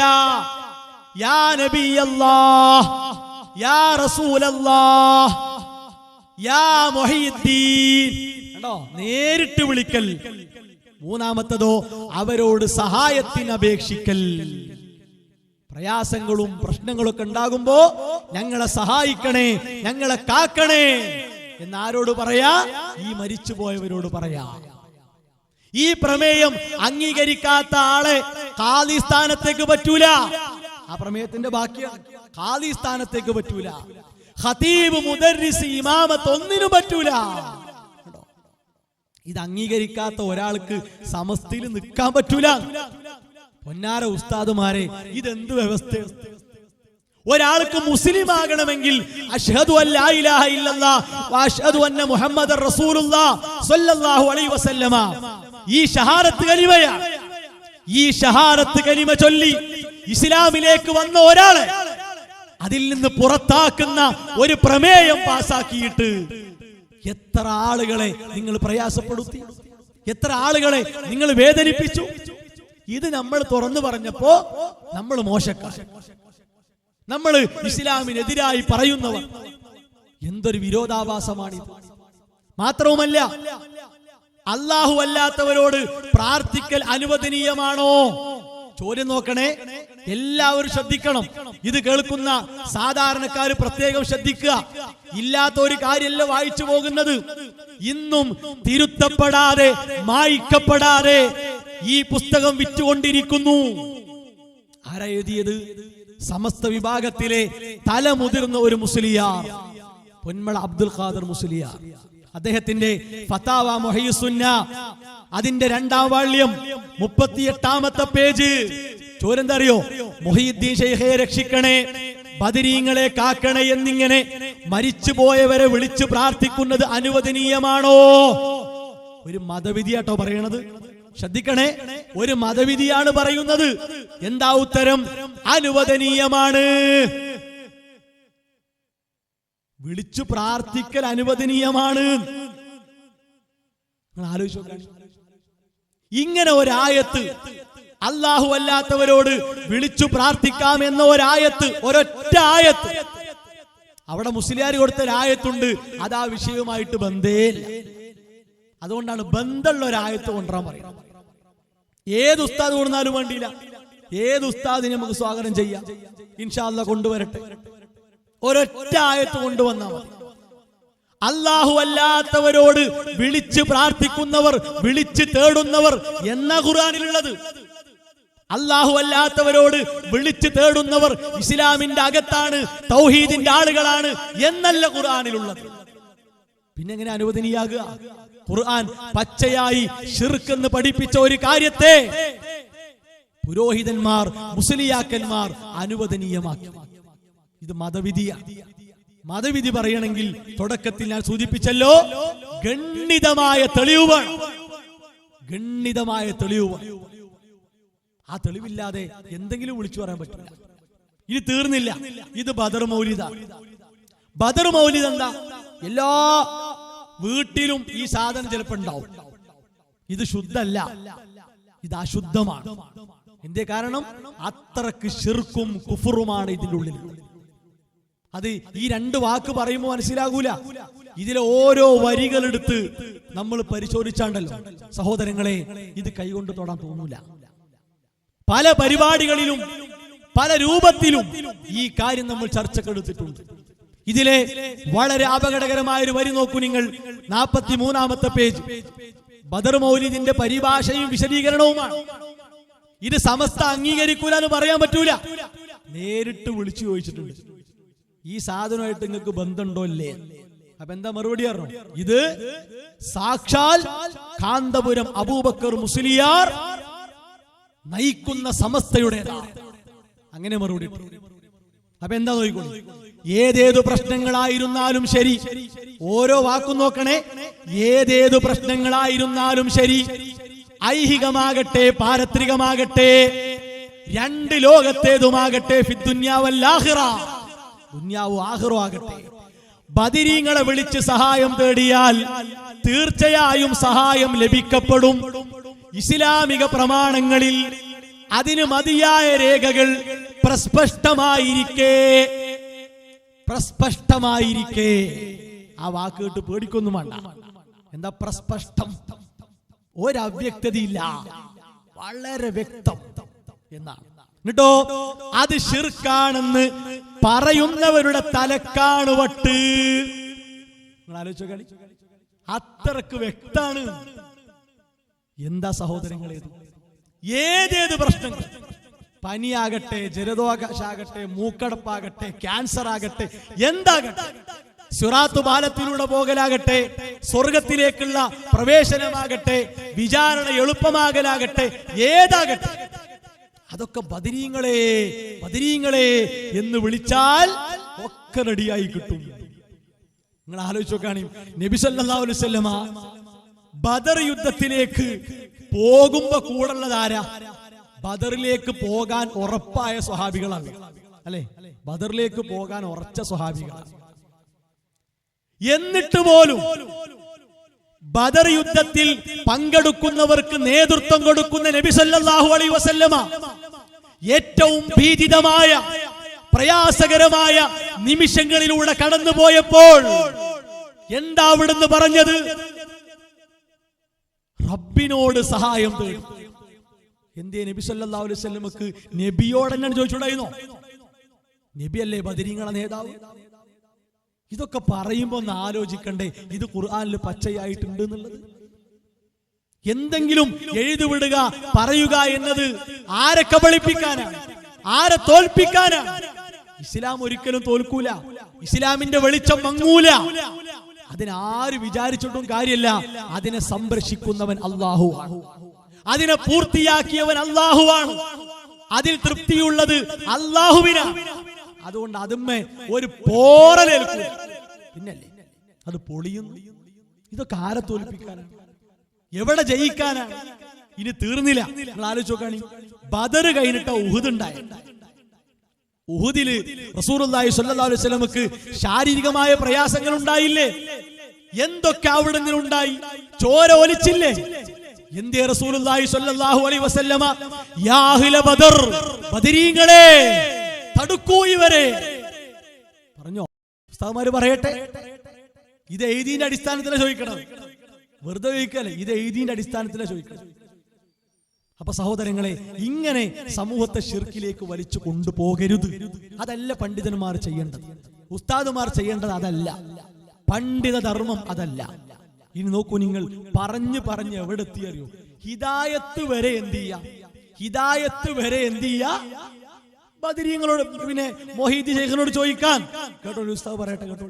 യാ നബി അല്ലാഹ്, യാ റസൂലല്ലാഹ്, യാ മുഹീദ്ദീൻ. കണ്ടോ? നേരിട്ട് വിളിക്കൽ. മൂന്നാമത്തതോ അവരോട് സഹായത്തിന് അപേക്ഷിക്കൽ. പ്രയാസങ്ങളും പ്രശ്നങ്ങളൊക്കെ ഉണ്ടാകുമ്പോ ഞങ്ങളെ സഹായിക്കണേ, ഞങ്ങളെ കാക്കണേ എന്നാരോട് പറയാ? ഈ മരിച്ചുപോയവരോട് പറയാ. ഈ പ്രമേയം അംഗീകരിക്കാത്ത ആളെ ഖാദി സ്ഥാനത്തേക്ക് പറ്റൂല. ആ പ്രമേയത്തിന്റെ ബാക്കിയാണ്. ഖാദി സ്ഥാനത്തേക്ക് പറ്റൂല. ഖതീബ്, മുദർരിസ്, ഇമാമത്ത് ഒന്നിനും പറ്റൂല. ഇത് അംഗീകരിക്കാത്ത ഒരാൾക്ക് സമസ്തയിൽ നിൽക്കാൻ പറ്റൂല. പൊന്നാര ഉസ്താദുമാരെ, ഇതെന്ത് വ്യവസ്ഥ? ഒരാൾക്ക് മുസ്ലിം ആകണമെങ്കിൽ അഷ്ഹദു അല്ലാ ഇലാഹ ഇല്ലല്ലാഹ് വ അഷ്ഹദു അന്ന മുഹമ്മദർ റസൂലുള്ളാഹ് സ്വല്ലല്ലാഹു അലൈഹി വസല്ലമ, ഈ ഷഹാദത്ത് കലിമയാണ്. ഈ ഷഹാദത്ത് കലിമ ചൊല്ലി ഇസ്ലാമിലേക്ക് വന്ന ഒരാളെ അതിൽ നിന്ന് പുറത്താക്കുന്ന ഒരു പ്രമേയം പാസാക്കിയിട്ട് എത്ര ആളുകളെ നിങ്ങൾ പ്രയാസപ്പെടുത്തി, എത്ര ആളുകളെ നിങ്ങൾ വേദനിപ്പിച്ചു. ഇത് നമ്മൾ തുറന്നു പറഞ്ഞപ്പോ നമ്മൾ മോശക്കാർ, നമ്മൾ ഇസ്ലാമിനെതിരായി പറയുന്നവർ. എന്തൊരു വിരോധാഭാസമാണിത്. മാത്രവുമല്ല, അല്ലാഹു അല്ലാത്തവരോട് പ്രാർത്ഥിക്കൽ അനുവദനീയമാണോ? ചോദ്യം നോക്കണേ. എല്ലാവരും ശ്രദ്ധിക്കണം. ഇത് കേൾക്കുന്ന സാധാരണക്കാർ പ്രത്യേകം ശ്രദ്ധിക്കുക. ഇല്ലാത്ത ഒരു കാര്യമല്ല വായിച്ചു പോകുന്നത്. ഇന്നും തിരുത്തപ്പെടാതെ, മായ്ക്കപ്പെടാതെ ഈ പുസ്തകം വിറ്റുകൊണ്ടിരിക്കുന്നു. ആരാ എഴുതിയത്? സമസ്ത വിഭാഗത്തിലെ തലമുതിർന്ന ഒരു മുസ്ലിയാർ, പൊന്മള അബ്ദുൽ ഖാദർ മുസ്ലിയാർ. അദ്ദേഹത്തിന്റെ ഫതാവ മുഹയ്യിസുന്ന, അതിന്റെ 2ാം വാള്യം 38ാമത്തെ പേജ്. ചോരെന്തറിയോ? മുഹീദ്ദീൻ ശൈഖയെ രക്ഷിക്കണേ, ബദരീങ്ങളെ കാക്കണേ എന്നിങ്ങനെ മരിച്ചുപോയവരെ വിളിച്ചു പ്രാർത്ഥിക്കുന്നത് അനുവദനീയമാണോ? ഒരു മതവിധിയാട്ടോ പറയണത്, ശ്രദ്ധിക്കണേ. ഒരു മതവിധിയാണ് പറയുന്നത്. എന്താ ഉത്തരം? അനുവദനീയമാണ്. വിളിച്ചു പ്രാർത്ഥിക്കൽ അനുവദനീയമാണ്. ആലോചിച്ചു നോക്കണം. ഇങ്ങനെ ഒരായത്ത്, അല്ലാഹു അല്ലാത്തവരോട് വിളിച്ചു പ്രാർത്ഥിക്കാം എന്ന ഒരായത്ത്, ഒരൊറ്റ ആയത്ത് അവിടെ മുസ്ലിയാർ കൊടുത്ത ഒരായത്തുണ്ട്. അത് ആ വിഷയവുമായിട്ട് ബന്ധേയില്ല. അതുകൊണ്ടാണ് ബന്ധമുള്ള ഒരായത്ത് കൊണ്ടുവരാൻ പറയുന്നത്. ഏത് ഉസ്താദ് കൊണ്ടുവന്നാലും വേണ്ടിയില്ല, ഏത് ഉസ്താദിനെ നമുക്ക് സ്വാഗതം ചെയ്യാം. ഇൻഷാ അല്ലാഹ് കൊണ്ടുവരട്ടെ. ഒരൊറ്റ ആയത്ത് കൊണ്ടുവന്നാൽ മതി. അല്ലാഹു അല്ലാത്തവരോട് വിളിച്ച് പ്രാർത്ഥിക്കുന്നവർ, വിളിച്ച് തേടുന്നവർ എന്ന ഖുർആനിലുള്ളത്. അല്ലാഹു അല്ലാത്തവരോട് വിളിച്ച് തേടുന്നവർ ഇസ്ലാമിന്റെ അകത്താണ്, തൗഹീദിന്റെ ആളുകളാണ് എന്നല്ല ഖുർആനിലുള്ളത്. പിന്നെ എങ്ങനെ അനുവദനീയാകുക? ഖുർആൻ പച്ചയായി ശിർക്ക് എന്ന് പഠിപ്പിച്ച ഒരു കാര്യത്തെ പുരോഹിതന്മാർ, മുസ്ലിയാക്കന്മാർ അനുവദനീയമാക്കി. ഇത് മതവിധിയാണ്. മതവിധി പറയണമെങ്കിൽ തുടക്കത്തിൽ ഞാൻ സൂചിപ്പിച്ചല്ലോ, ഗണ്ഡിതമായ തെളിവ്, ഗണ്ഡിതമായ തെളിവ്. ആ തെളിവില്ലാതെ എന്തെങ്കിലും വിളിച്ചു പറയാൻ പറ്റില്ല. ഇത് തീർന്നില്ല. ഇത് ബദർ മൗലിദാണ്. ബദർ മൗലിദ് എന്താ? എല്ലാ വീട്ടിലും ഈ സാധനം ചിലപ്പോൾ ഉണ്ടാവും. ഇത് ശുദ്ധല്ല, ഇത് അശുദ്ധമാണ്. എന്തേ കാരണം? അത്രക്ക് ശിർക്കും കുഫറുമാണ് ഇതിന്റെ ഉള്ളിൽ. അത് ഈ രണ്ട് വാക്ക് പറയുമ്പോൾ മനസ്സിലാകൂല. ഇതിലെ ഓരോ വരികളെടുത്ത് നമ്മൾ പരിശോധിച്ചാണ്ടല്ലോ സഹോദരങ്ങളെ, ഇത് കൈകൊണ്ട് തൊടാൻ തോന്നൂല. പല പരിപാടികളിലും പല രൂപത്തിലും ഈ കാര്യം നമ്മൾ ചർച്ചക്കെടുത്തിട്ടുണ്ട്. ഇതിലെ വളരെ അപകടകരമായ ഒരു വരി നോക്കൂ നിങ്ങൾ, 43-ാമത്തെ പേജ്. ബദർ മൗലിദിന്റെ പരിഭാഷയും വിശദീകരണവുമാണ്. ഇത് സമസ്ത അംഗീകരിക്കൂല എന്ന് പറയാൻ പറ്റൂല. നേരിട്ട് വിളിച്ചു ചോദിച്ചിട്ടുണ്ട്, ഈ സാധനമായിട്ട് നിങ്ങൾക്ക് ബന്ധമുണ്ടോ അല്ലേ? അപ്പൊ എന്താ മറുപടി പറഞ്ഞു? ഇത് സാക്ഷാൽ കാന്തപുരം അബൂബക്കർ മുസ്ലിയാർ നയിക്കുന്ന സമസ്തയുടേതാണ്. അങ്ങനെ മറുപടി. അപ്പൊ എന്താ നോക്കിക്കോളൂ, ഏതേതു പ്രശ്നങ്ങളായിരുന്നാലും ശരി, ഓരോ വാക്കും നോക്കണേ, ഏതേതു പ്രശ്നങ്ങളായിരുന്നാലും ശരി, ഐഹികമാകട്ടെ പാരത്രികമാകട്ടെ, രണ്ട് ലോകത്തേതുമാകട്ടെ, ഫിദ്ദുന്യാവൽ-ആഖിറ, ദുന്യാവും ആഖിറവും ആകട്ടെ, ബദരീങ്ങളെ വിളിച്ച് സഹായം തേടിയാൽ തീർച്ചയായും സഹായം ലഭിക്കപ്പെടും. ഇസ്ലാമിക പ്രമാണങ്ങളിൽ അതിന് മതിയായ രേഖകൾ പ്രസ്പഷ്ടമായിരിക്കെ ആ വാക്ക് കേട്ട് പേടിക്കൊന്നും വേണ്ട. എന്താ പ്രസ്പഷ്ടം? ഒരവ്യക്തതയില്ല, വളരെ വ്യക്തം എന്നാണ്. എന്നിട്ടോ അത് ശിർക്കാണെന്ന് പറയുന്നവരുടെ തലക്കാണ് വട്ട്. നിങ്ങൾ ആലോചിച്ചോ കളി, അത്രക്ക് വ്യക്താണ്. എന്താ സഹോദരങ്ങളെ, ഏതേത് പ്രശ്നങ്ങൾ, പനിയാകട്ടെ, ജലദോഷാകട്ടെ, മൂക്കടപ്പാകട്ടെ, ക്യാൻസർ ആകട്ടെ, എന്താകട്ടെ, സിറാത്ത് പാലത്തിലൂടെ പോകലാകട്ടെ, സ്വർഗത്തിലേക്കുള്ള പ്രവേശനമാകട്ടെ, വിചാരണ എളുപ്പമാകലാകട്ടെ, ഏതാകട്ടെ, അതൊക്കെ ബദരീങ്ങളെ ബദരീങ്ങളെ എന്ന് വിളിച്ചാൽ ഒക്കെ റെഡിയായി കിട്ടും. നിങ്ങൾ ആലോചിച്ച് നോക്കാണ്, നബി സല്ലല്ലാഹു അലൈഹി വസല്ലമ ബദർ യുദ്ധത്തിലേക്ക് പോകുമ്പോ കൂടുള്ളതാരാ? ബദറിലേക്ക് പോകാൻ ഉറപ്പായ സ്വഹാബികളാണ്, അല്ലെ? ബദറിലേക്ക് പോകാൻ ഉറച്ച സ്വഹാബികളാണ്. എന്നിട്ട് പോലും ബദർ യുദ്ധത്തിൽ പങ്കെടുക്കുന്നവർക്ക് നേതൃത്വം കൊടുക്കുന്ന നബി സല്ലല്ലാഹു അലൈഹി വസല്ലമ ഏറ്റവും ഭീതിതമായ പ്രയാസകരമായ നിമിഷങ്ങളിലൂടെ കടന്നുപോയപ്പോൾ എന്താ അവിടുന്ന് പറഞ്ഞത്? റബ്ബിനോട് സഹായം തേടി. എന്തേ നബി സല്ലല്ലാഹു അലൈഹി വസല്ലമക്ക് നബിയോട് തന്നെ ചോദിച്ചുകൂടായിരുന്നോ? നബിയല്ലേ ബദരീങ്ങളെ നേതാവ്? ഇതൊക്കെ പറയുമ്പോ ഒന്ന് ആലോചിക്കണ്ടേ, ഇത് ഖുർആനിൽ പച്ചയായിട്ടുണ്ട് എന്നുള്ളത്. എന്തെങ്കിലും എഴുതുവിടുക, പറയുക എന്നത് ആരെ കബളിപ്പിക്കാനാണ്? ആരെ തോൽപ്പിക്കാനാണ്? ഇസ്ലാം ഒരിക്കലും തോൽക്കൂല. ഇസ്ലാമിന്റെ വെളിച്ചം മങ്ങൂല. അതിനാര് വിചാരിച്ചിട്ടും കാര്യമില്ല. അതിനെ സംരക്ഷിക്കുന്നവൻ അല്ലാഹുവാണ്. അതിനെ പൂർത്തിയാക്കിയവൻ അല്ലാഹുവാണ്. അതിൽ തൃപ്തിയുള്ളത് അല്ലാഹുവിനാണ്. അതുകൊണ്ട് അതുമ്മേ ഒരു പോറലേൽക്കും, പിന്നല്ലേ അത് പൊളിയുന്നു. ഇതൊക്കെ ആരെ തോൽപ്പിക്കാനാണ്? എവിടെ ജയിക്കാനാണ്? ഇനി തീർന്നില്ല. നിങ്ങൾ ആലോചിച്ച് നോക്കാണി, ബദർ കഴിഞ്ഞിട്ട ഉഹുദ് ഉണ്ടായ. ഉഹുദില് റസൂലുള്ളാഹി സ്വല്ലല്ലാഹു അലൈഹി വസല്ലമക്ക് ശാരീരികമായ പ്രയാസങ്ങൾ ഉണ്ടായില്ലേ? എന്തൊക്കെ അവിടെ നിന്നുണ്ടായി? ചോര ഒലിച്ചില്ലേ? എന്തേ റസൂലുള്ളാഹി സ്വല്ലല്ലാഹു അലൈഹി വസല്ലമ യാ അഹ്ല ബദർ, ബദരീങ്ങളെ തടുക്കൂ ഇവരെ പറഞ്ഞോ? ഉസ്താദ്മാര് പറയട്ടെ, ഇത് എഴുതിന്റെ അടിസ്ഥാനത്തിലാണ് ചോദിക്കണം, വെറുതെ ചോദിക്കല്ലേ, ഇത് എഴുതിന്റെ അടിസ്ഥാനത്തിലാണ് ചോദിക്കണം. അപ്പൊ സഹോദരങ്ങളെ, ഇങ്ങനെ സമൂഹത്തെ ശിർക്കിലേക്ക് വലിച്ചു കൊണ്ടുപോകരുത്. അതല്ല പണ്ഡിതന്മാർ ചെയ്യേണ്ടത്, ഉസ്താദുമാർ ചെയ്യേണ്ടത് അതല്ല, പണ്ഡിത ധർമ്മം അതല്ല. ഇനി നോക്കൂ, നിങ്ങൾ പറഞ്ഞ് എവിടെ എത്തിയറിയോ? ഹിദായത്ത് വരെ എന്ത് ചെയ്യാ? ഹിദായത്ത് വരെ എന്ത് ചെയ്യാ? ബദരീങ്ങളോട് പിന്നെ മൊഹീദി ശൈഖിനോട് ചോദിക്കാൻ. കേട്ടോ ഉസ്താദ് പറയട്ടെ, കേട്ടോ.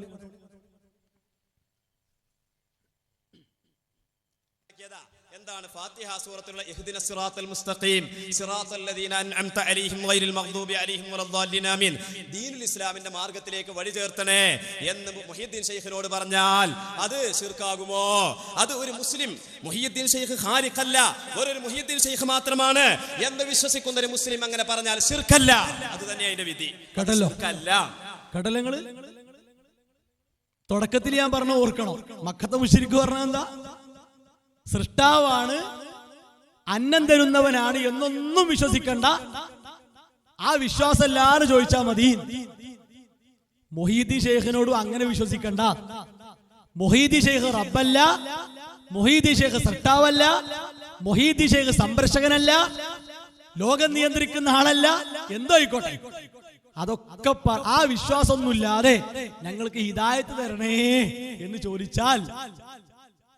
എന്താണ് ഫാത്തിഹ സൂറത്തിലുള്ള ഇഹ്ദിന സിറാത്തൽ മുസ്തഖീം സിറാത്തൽ ലദീന അൻഅംത അലൈഹിം ഗൈറിൽ മഗ്ദൂബി അലൈഹിം വലദ്ദാലിൻ ആമീൻ, ദീനുൽ ഇസ്ലാമിന്റെ മാർഗത്തിലേക്ക് വഴി ചേർത്തണേ എന്ന് മുഹ്യിദ്ദീൻ ശൈഖിനോട് പറഞ്ഞാൽ അത് ശിർക്കാകുമോ? അത് ഒരു മുസ്ലിം, മുഹ്യിദ്ദീൻ ശൈഖ് ഖാലിഖല്ല, ഒരു മുഹ്യിദ്ദീൻ ശൈഖ് മാത്രമാണ് എന്ന് വിശ്വസിക്കുന്ന ഒരു മുസ്ലിം അങ്ങനെ പറഞ്ഞാൽ ശിർക്കല്ല. അത് തന്നെ അതിന്റെ വിധി. കേട്ടല്ലോ, കടലങ്ങള് തുടക്കത്തിൽ ഞാൻ പറഞ്ഞ ഓർക്കണം. മക്കത്തെ മുശ്രിക്ക് പറഞ്ഞ എന്താ? സൃഷ്ടാവാണ്, അന്നം തരുന്നവനാണ് എന്നൊന്നും വിശ്വസിക്കണ്ട. ആ വിശ്വാസം എല്ലാരും ചോദിച്ചാൽ മതി. മൊഹീദി ശൈഖിനോടും അങ്ങനെ വിശ്വസിക്കണ്ട. മൊഹീദി ശൈഖ് റബ്ബല്ല, മൊഹീദി ശൈഖ് സൃഷ്ടാവല്ല, മൊഹീദി ശൈഖ് സംരക്ഷകനല്ല, ലോകം നിയന്ത്രിക്കുന്ന ആളല്ല, എന്തോ ആയിക്കോട്ടെ. അതൊക്കെ ആ വിശ്വാസമൊന്നുമില്ലാതെ ഞങ്ങൾക്ക് ഹിദായത്ത് തരണേ എന്ന് ചോദിച്ചാൽ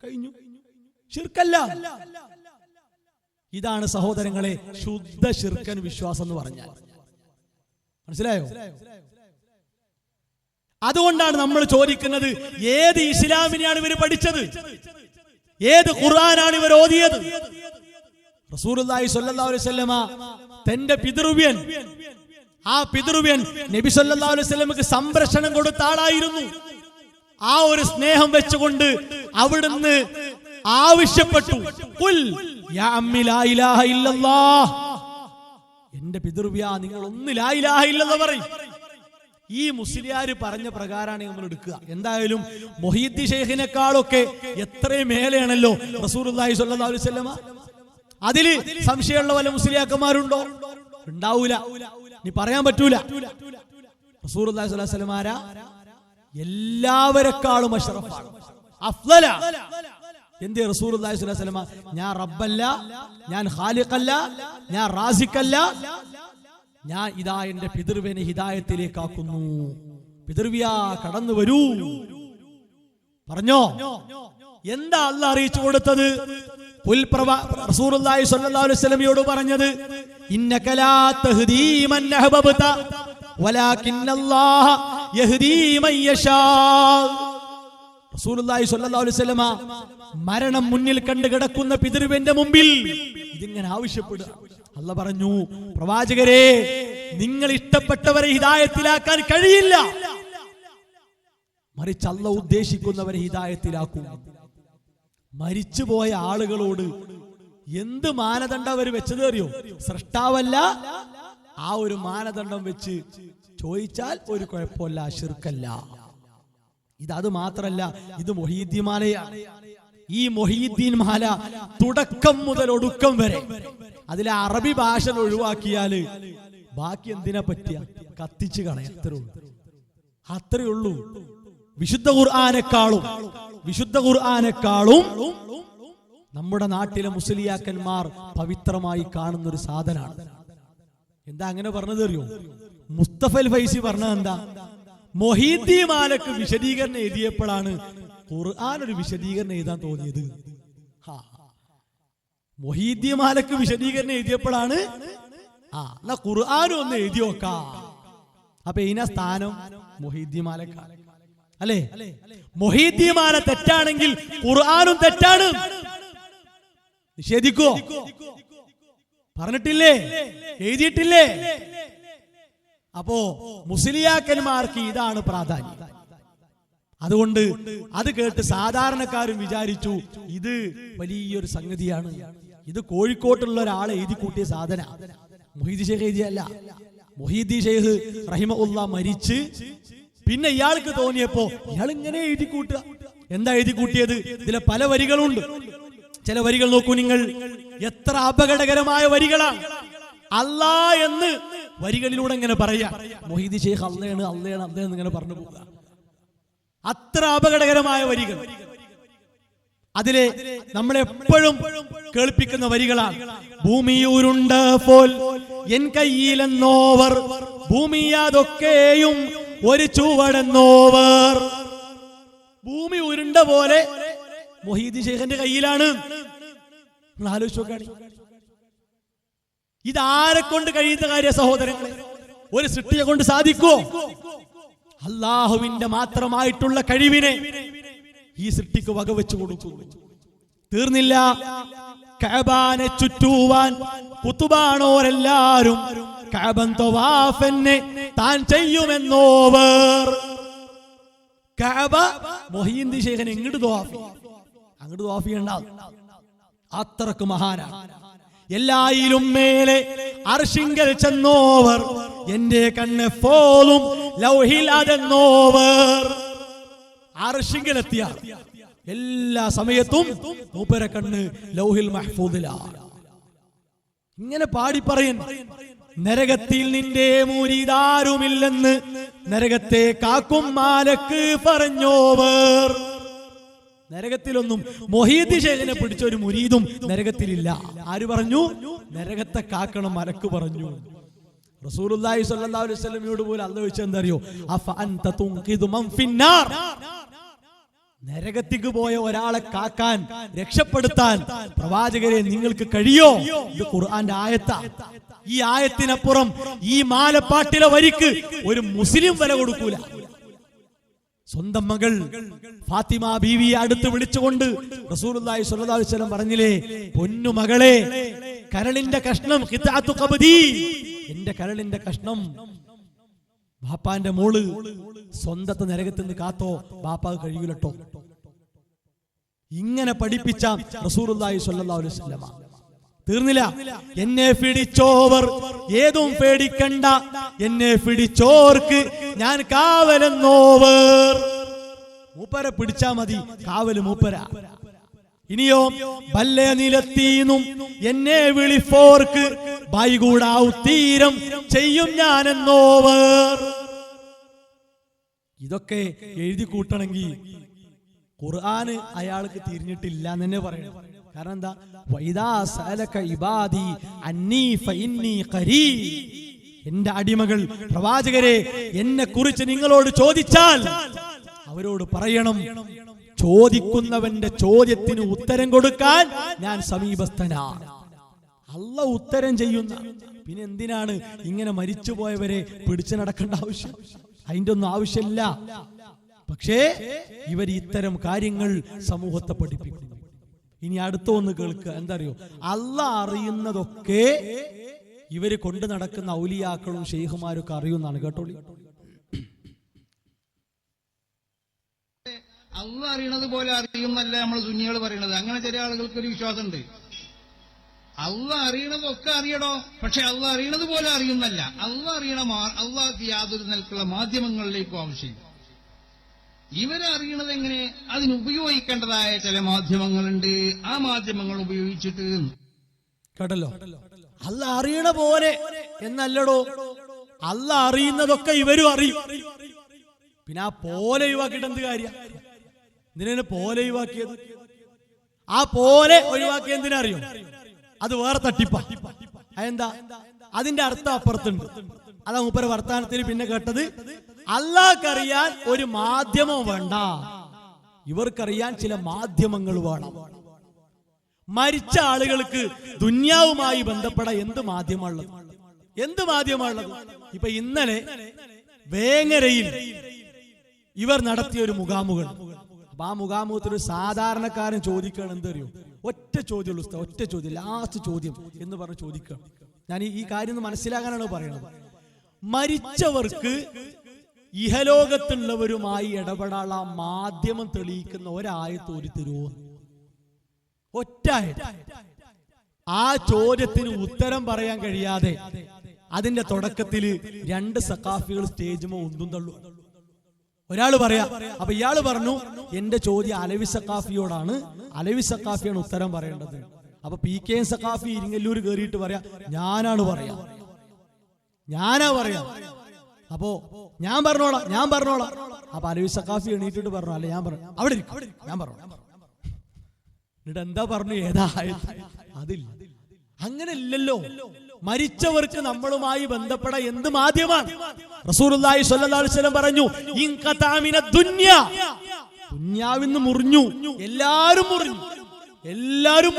കഴിഞ്ഞു, ശിർക്കല്ല. ഇതാണ് സഹോദരങ്ങളെ ശുദ്ധ ശിർക്കൻ വിശ്വാസം എന്ന് പറഞ്ഞാൽ. മനസ്സിലായോ? അതുകൊണ്ടാണ് നമ്മൾ ചോദിക്കുന്നത്, ഏത് ഇസ്ലാമിനെയാണ് ഇവർ പഠിച്ചത്? ഏത് ഖുർആനാണ് ഇവർ ഓതിയത്? റസൂലുള്ളാഹി സ്വല്ലല്ലാഹു അലൈഹി വസല്ലമ തന്റെ പിതൃവ്യൻ, ആ പിതൃവ്യൻ നബി സ്വല്ലല്ലാഹു അലൈഹി വസല്ലമക്ക് സംരക്ഷണം കൊടുത്ത ആളായിരുന്നു. ആ ഒരു സ്നേഹം വെച്ചുകൊണ്ട് അവിടുന്ന് ആവശ്യപ്പെട്ടു, ഖുൽ യാ അമ്മി ലാ ഇലാഹ ഇല്ലല്ലാഹ്, എന്റെ പിതൃവ്യ നിങ്ങൾ ഒന്ന് ലാ ഇലാഹ ഇല്ലല്ലാഹ് പറയും. ഈ മുസ്ലിയാര് പറഞ്ഞ പ്രകാരമാണ് നമ്മൾ എടുക്കുക. എന്തായാലും മൊഹീദ്ദി ശൈഖിനെക്കാളൊക്കെ എത്രയും മേലെയാണല്ലോ റസൂലുള്ളാഹി സ്വല്ലല്ലാഹു അലൈഹി വസല്ലമ. അതില് സംശയമുള്ള വല്ല മുസ്ലിയാക്കന്മാരുണ്ടോ? ഉണ്ടാവൂല, നീ പറയാൻ പറ്റൂല. റസൂലുള്ളാഹി സ്വല്ലല്ലാഹു അലൈഹി വസല്ലമ എല്ലാവരെക്കാളും അഷ്റഫാണ്, അഫ്ളല. എന്തേ റസൂലുള്ളാഹി സ്വല്ലല്ലാഹു അലൈഹി വസല്ലമ ഞാൻ റബ്ബല്ല, ഞാൻ ഖാലിഖല്ല, ഞാൻ റാസിഖല്ല, ഞാൻ ഇതാ എന്റെ പിതൃവിനെ ഹിദായത്തിലേക്കാക്കുന്നു, പിതൃവ്യാ കടന്നു വരൂ പറഞ്ഞോ. എന്താ അല്ലാഹ് അറിയിച്ചു കൊടുത്തത്? റസൂലുള്ളാഹി സ്വല്ലല്ലാഹു അലൈഹി വസല്ലമയോട് പറഞ്ഞത്, ഇന്നക ലാ തഹ്ദീ മൻ അഹ്ബബ്ത വലാകിന്നല്ലാഹ യഹ്ദീ മൻ യശാ. റസൂലുള്ളാഹി സ്വല്ലല്ലാഹു അലൈഹി വസല്ലമ മരണം മുന്നിൽ കണ്ടു കിടക്കുന്ന പിതൃവിന്റെ മുമ്പിൽ ഇതിങ്ങനെ ആവശ്യപ്പെടുക. അല്ലാഹ് പറഞ്ഞു, പ്രവാചകരെ നിങ്ങൾ ഇഷ്ടപ്പെട്ടവരെ ഹിദായത്തിലാക്കാൻ കഴിയില്ല, മറിച്ച് അല്ലാഹ് ഉദ്ദേശിക്കുന്നവരെ ഹിദായത്തിലാക്കും. മരിച്ചുപോയ ആളുകളോട് എന്ത് മാനദണ്ഡം അവർ വെച്ചത് അറിയോ? സൃഷ്ടാവല്ല, ആ ഒരു മാനദണ്ഡം വെച്ച് ചോദിച്ചാൽ ഒരു കുഴപ്പമില്ല, ശിർക്കല്ല. അത് മാത്രല്ല, ഇത് മൊഹീദ്ദീൻ മാലയാണ്. ഈ മൊഹീദ്ദീൻ മാല തുടക്കം മുതൽ ഒടുക്കം വരെ അതിലെ അറബി ഭാഷ ഒഴിവാക്കിയാല് ബാക്കി എന്തിനാ പറ്റിയ കത്തിച്ച് കളയാം, അത്രേ ഉള്ളൂ. വിശുദ്ധ ഖുർആനെക്കാളും നമ്മുടെ നാട്ടിലെ മുസ്ലിയാക്കന്മാർ പവിത്രമായി കാണുന്ന ഒരു സാധനമാണ്. എന്താ അങ്ങനെ പറഞ്ഞത് അറിയോ? മുസ്തഫൽ ഫൈസി പറഞ്ഞത് എന്താ? മൊഹീദ്ദീൻ മാലക്ക് വിശദീകരണം എഴുതിയപ്പോഴാണ് ഖുർആൻ ഒരു വിശദീകരണം എഴുതാൻ തോന്നിയത്. മൊഹീദ്ദീൻ മാലക്ക് വിശദീകരണം എഴുതിയപ്പോഴാണ് എന്നാ ഖുർആനും ഒന്ന് എഴുതി നോക്കാം. അപ്പൊ ഇതിനാ സ്ഥാനം മൊഹീദ്ദീൻ മാലക്കാണ് അല്ലേ? മൊഹീദ്ദീൻ മാല തെറ്റാണെങ്കിൽ ഖുർആനും തെറ്റാണ്. നിഷേധിക്കോ? പറഞ്ഞിട്ടില്ലേ? എഴുതിയിട്ടില്ലേ? അപ്പോ മുസ്ലിയാക്കന്മാർക്ക് ഇതാണ് പ്രാധാന്യം. അതുകൊണ്ട് അത് കേട്ട് സാധാരണക്കാരും വിചാരിച്ചു ഇത് വലിയൊരു സംഗതിയാണ്, ഇത് കോഴിക്കോട്ടുള്ള ഒരാളെ എഴുതി കൂട്ടിയ സാധന. മുഹീദ്ദീൻ ഷെയ്ഖ് എഴുതിയല്ല. മുഹീദ്ദീൻ ഷെയ്ഖ് റഹിമഹുല്ലാഹ് മരിച്ച് പിന്നെ ഇയാൾക്ക് തോന്നിയപ്പോ ഇയാൾ ഇങ്ങനെ എഴുതി കൂട്ടുക. എന്താ എഴുതി കൂട്ടിയത്? ഇതിലെ പല വരികളുണ്ട്. ചില വരികൾ നോക്കൂ നിങ്ങൾ, എത്ര അപകടകരമായ വരികളാണ്. അല്ലാ എന്ന് വരികളിലൂടെ ഇങ്ങനെ പറയാ. മുഹീദ്ദീൻ ഷെയ്ഖ് അള്ളയാണ് അള്ളയാണ് അള്ളയെന്ന് ഇങ്ങനെ പറഞ്ഞു പോവുക. അത്ര അപകടകരമായ വരികൾ. അതിലെ നമ്മളെപ്പോഴും കേൾപ്പിക്കുന്ന വരികളാണ്. ഭൂമിയൂരുണ്ട പോൽ എൻ കയ്യിലെന്നോവർ, ഭൂമി അതൊക്കെയും ഒരു ചുവടെന്നോവർ. ഭൂമി ഉരുണ്ട പോലെ മുഹീദ്ദീൻ ഷെയ്ഖിന്റെ കയ്യിലാണ്. നിങ്ങൾ ആലോചിച്ച് നോക്കാണ്, ഇതാരെ കൊണ്ട് കഴിയുന്ന കാര്യ സഹോദരങ്ങളെ? ഒരു സൃഷ്ടിയെ കൊണ്ട് സാധിക്കോ? അള്ളാഹുവിന്റെ മാത്രമായിട്ടുള്ള കഴിവിനെ ഈ സൃഷ്ടിക്ക് വകവെച്ചു കൊടുക്കുന്നു. തീർന്നില്ല, കഅബാനെ ചുറ്റുവാൻ കുത്തുബാണോരെല്ലാരും, കഅബൻ തവാഫന്നെ താൻ ചെയ്യുമെന്നോവർ. കഅബ മുഹീദ്ദീൻ ഷെയ്ഖിനെ ഇങ്ങോട്ട് തവാഫി, അങ്ങോട്ട് തവാഫി ഉണ്ടാവും. അത്രക്ക് മഹാനാണ്. എല്ലായിലും മേലെ അർശിങ്കൽ ചെന്നോവർ, എന്റെ കണ്ണ് പോലും ലൗഹിൽ അതെന്നോവർ. അർശിങ്കലെത്തിയ എല്ലാ സമയത്തും മൂപ്പര കണ്ണ് ലൗഹിൽ മഹ്ഫൂദിലാണ്. ഇങ്ങനെ പാടി പറയൻ, നരകത്തിൽ നിന്റെ മുരീദാരുമില്ലെന്ന് നരകത്തെ കാക്കും മാലക്ക് പറഞ്ഞോവർ. നരകത്തിലൊന്നും മുഹീദ്ദീൻ ഷെയ്ഖിനെ പിടിച്ച ഒരു മുരീദും നരകത്തിലില്ല. ആര് പറഞ്ഞു? നരകത്തെ കാക്കണം മലക്ക് പറഞ്ഞു. റസൂലുള്ളാഹി സ്വല്ലല്ലാഹു അലൈഹി വസല്ലമയോട് പോലും അല്ലാഹു ചോദിച്ചത് എന്തറിയോ? അഫ അൻത തുൻഖിദു മൻ ഫിന്നാർ. നരകത്തിക്ക് പോയ ഒരാളെ കാക്കാൻ, രക്ഷപ്പെടുത്താൻ പ്രവാചകരെ നിങ്ങൾക്ക് കഴിയോ? ഇത് ഖുർആന്റെ ആയത്താ. ഈ ആയത്തിനപ്പുറം ഈ മാലപ്പാട്ടിലെ വരിക്ക് ഒരു മുസ്ലിം വില കൊടുക്കൂല. സ്വന്തം മകൾ ഫാത്തിമ ബീവിയെ അടുത്ത് വിളിച്ചുകൊണ്ട് റസൂലുള്ളാഹി സ്വല്ലല്ലാഹു അലൈഹി വസല്ലം പറഞ്ഞില്ലേ, പൊന്നു മകളെ, കരളിന്റെ കഷ്ണം, ഖിതാഅത്തു ഖബദി, എന്റെ കരളിന്റെ കഷ്ണം. ബാപ്പാന്റെ മോള് സ്വന്തത്തെ നരകത്തിൽ നിന്ന് കാത്തോ, ബാപ്പാക്ക് കഴിയൂലട്ടോ. ഇങ്ങനെ പഠിപ്പിച്ച റസൂലുള്ളാഹി സ്വല്ലല്ലാഹു അലൈഹി വസല്ലം. തീർന്നില്ല, എന്നെ പിടിച്ചോവർ ഏതും പേടിക്കണ്ട, എന്നെ പിടിച്ചോർക്ക് ഞാൻ കാവലെന്നോവർ. മൂപ്പരെ പിടിച്ചാ മതി, കാവല് മൂപ്പര. ഇനിയോ, ബല്ല നിലത്തീന്നും എന്നെ വിളിപ്പോർക്ക് ബൈകൂടാവു തീരം ചെയ്യും ഞാനെന്നോവർ. ഇതൊക്കെ എഴുതി കൂട്ടണമെങ്കിൽ ഖുർആന് അയാൾക്ക് തിരിഞ്ഞിട്ടില്ല എന്ന് തന്നെ പറയണം. കാരണം എന്താ? വൈദാ സഅലക ഇബാദി അന്നീ ഫഇന്നീ ഖരീബ്. എന്റെ അടിമകൾ പ്രവാചകരെ എന്നെ കുറിച്ച് നിങ്ങളോട് ചോദിച്ചാൽ അവരോട് പറയണം, ചോദിക്കുന്നവന്റെ ചോദ്യത്തിന് ഉത്തരം കൊടുക്കാൻ ഞാൻ സമീപസ്ഥനാണ്. അല്ലാഹു ഉത്തരം ചെയ്യുന്ന. പിന്നെ എന്തിനാണ് ഇങ്ങനെ മരിച്ചുപോയവരെ പിടിച്ചു നടക്കേണ്ട ആവശ്യം? അതിന്റെ ഒന്നും ആവശ്യമില്ല. പക്ഷേ ഇവർ ഇത്തരം കാര്യങ്ങൾ സമൂഹത്തെ പഠിപ്പിക്കുന്നു. ഇനി അടുത്ത ഒന്ന് കേൾക്കുക. എന്താ അറിയോ? അല്ലാഹ് അറിയുന്നതൊക്കെ ഇവര് കൊണ്ട് നടക്കുന്ന ഔലിയാക്കളും ഷെയ്ഖുമാരും ഒക്കെ അറിയുന്നതാണ്. കേട്ടോളി. അള്ളാഹ് അറിയണത് പോലെ അറിയുന്നല്ല നമ്മൾ സുന്നികൾ പറയണത്. അങ്ങനെ ചില ആളുകൾക്ക് ഒരു വിശ്വാസമുണ്ട്. അള്ളാഹ് അറിയണതൊക്കെ അറിയണോ, പക്ഷെ അള്ളാഹ് അറിയണത് പോലെ അറിയുന്നല്ല. അള്ളാഹ് അറിയണ അള്ളാഹ്ക്ക് യാതൊരു നിലക്കുള്ള മാധ്യമങ്ങളിലേക്കും ആവശ്യമില്ല. ഇവരറിയണത് എങ്ങനെ? അതിനുപയോഗിക്കേണ്ടതായ ചില മാധ്യമങ്ങളുണ്ട്. ആ മാധ്യമങ്ങൾ ഉപയോഗിച്ചിട്ട് കേട്ടല്ലോ. അല്ലാഹ് അറിയണ പോലെ എന്നല്ലടോ, അല്ലാഹ് അറിയുന്നതൊക്കെ ഇവരും അറിയും. പിന്നെ ആ പോലെ ഒഴിവാക്കിയിട്ട് എന്ത് കാര്യം? എന്തിനാണ് പോലെ ഒഴിവാക്കിയത്? ആ പോലെ ഒഴിവാക്കിയ എന്തിനറിയോ? അത് വേറെ തട്ടിപ്പാ. അതെന്താ? അതിന്റെ അർത്ഥം അപ്പുറത്തുണ്ട്. അതാ മൂപ്പര വർത്താനത്തിന് പിന്നെ കേട്ടത്. അല്ലാഹ്ക്കറിയാൻ ഒരു മാധ്യമം വേണ്ട, ഇവർക്കറിയാൻ ചില മാധ്യമങ്ങൾ വേണം. മരിച്ച ആളുകൾക്ക് ദുന്യാവുമായി ബന്ധപ്പെട്ട എന്ത് മാധ്യമമുള്ളത്? എന്ത് മാധ്യമമുള്ളത്? ഇപ്പൊ ഇന്നലെ വേങ്ങരയിൽ ഇവർ നടത്തിയ ഒരു മുഖാമുഖം. അപ്പൊ ആ മുഖാമുഖത്തിൽ ഒരു സാധാരണക്കാരൻ ചോദിക്കുകയാണ്, എന്തറിയോ? ഒറ്റ ചോദ്യമുള്ളൂ ഉസ്താദ്, ഒറ്റ ചോദ്യം, ലാസ്റ്റ് ചോദ്യം എന്ന് പറഞ്ഞ് ചോദിക്കുകയാണ്. ഞാൻ ഈ കാര്യം ഒന്ന് മനസ്സിലാക്കാനാണ് പറയുന്നത്. മരിച്ചവർക്ക് ഇഹലോകത്തുള്ളവരുമായി ഇടപെടാനുള്ള മാധ്യമം തെളിയിക്കുന്ന ഒരായത്ത് ഒരു തരുമോ? ഒറ്റ ആ ചോദ്യത്തിന് ഉത്തരം പറയാൻ കഴിയാതെ അതിന്റെ തുടക്കത്തിൽ 2 സഖാഫികൾ സ്റ്റേജുമോ ഉന്തും തള്ളു. ഒരാള് പറയാ, അപ്പൊ ഇയാള് പറഞ്ഞു എന്റെ ചോദ്യം അലവി സഖാഫിയോടാണ്, അലവി സഖാഫിയാണ് ഉത്തരം പറയേണ്ടത്. അപ്പൊ PK സഖാഫി ഇരിങ്ങല്ലൂർ കയറിയിട്ട് പറയാ ഞാനാണ് പറയാ. അപ്പോ ഞാൻ പറഞ്ഞോളാം. അപ്പൊ അലവി സഖാഫി എണീറ്റിട്ട് പറഞ്ഞു അല്ല ഞാൻ പറഞ്ഞു അവിടെ ഞാൻ പറഞ്ഞു. എന്നിട്ട് എന്താ പറഞ്ഞു? ഏതാ അതില്ല. അങ്ങനെ ഇല്ലല്ലോ. മരിച്ചവർക്ക് നമ്മളുമായി ബന്ധപ്പെട്ട എന്ത് മാധ്യമമാണ്? റസൂലുള്ളാഹി സ്വല്ലല്ലാഹു അലൈഹി വസല്ലം പറഞ്ഞു ഇൻഖതാമിന ദുനിയ, ദുനിയാവിന്ന് മുറിഞ്ഞു, എല്ലാരും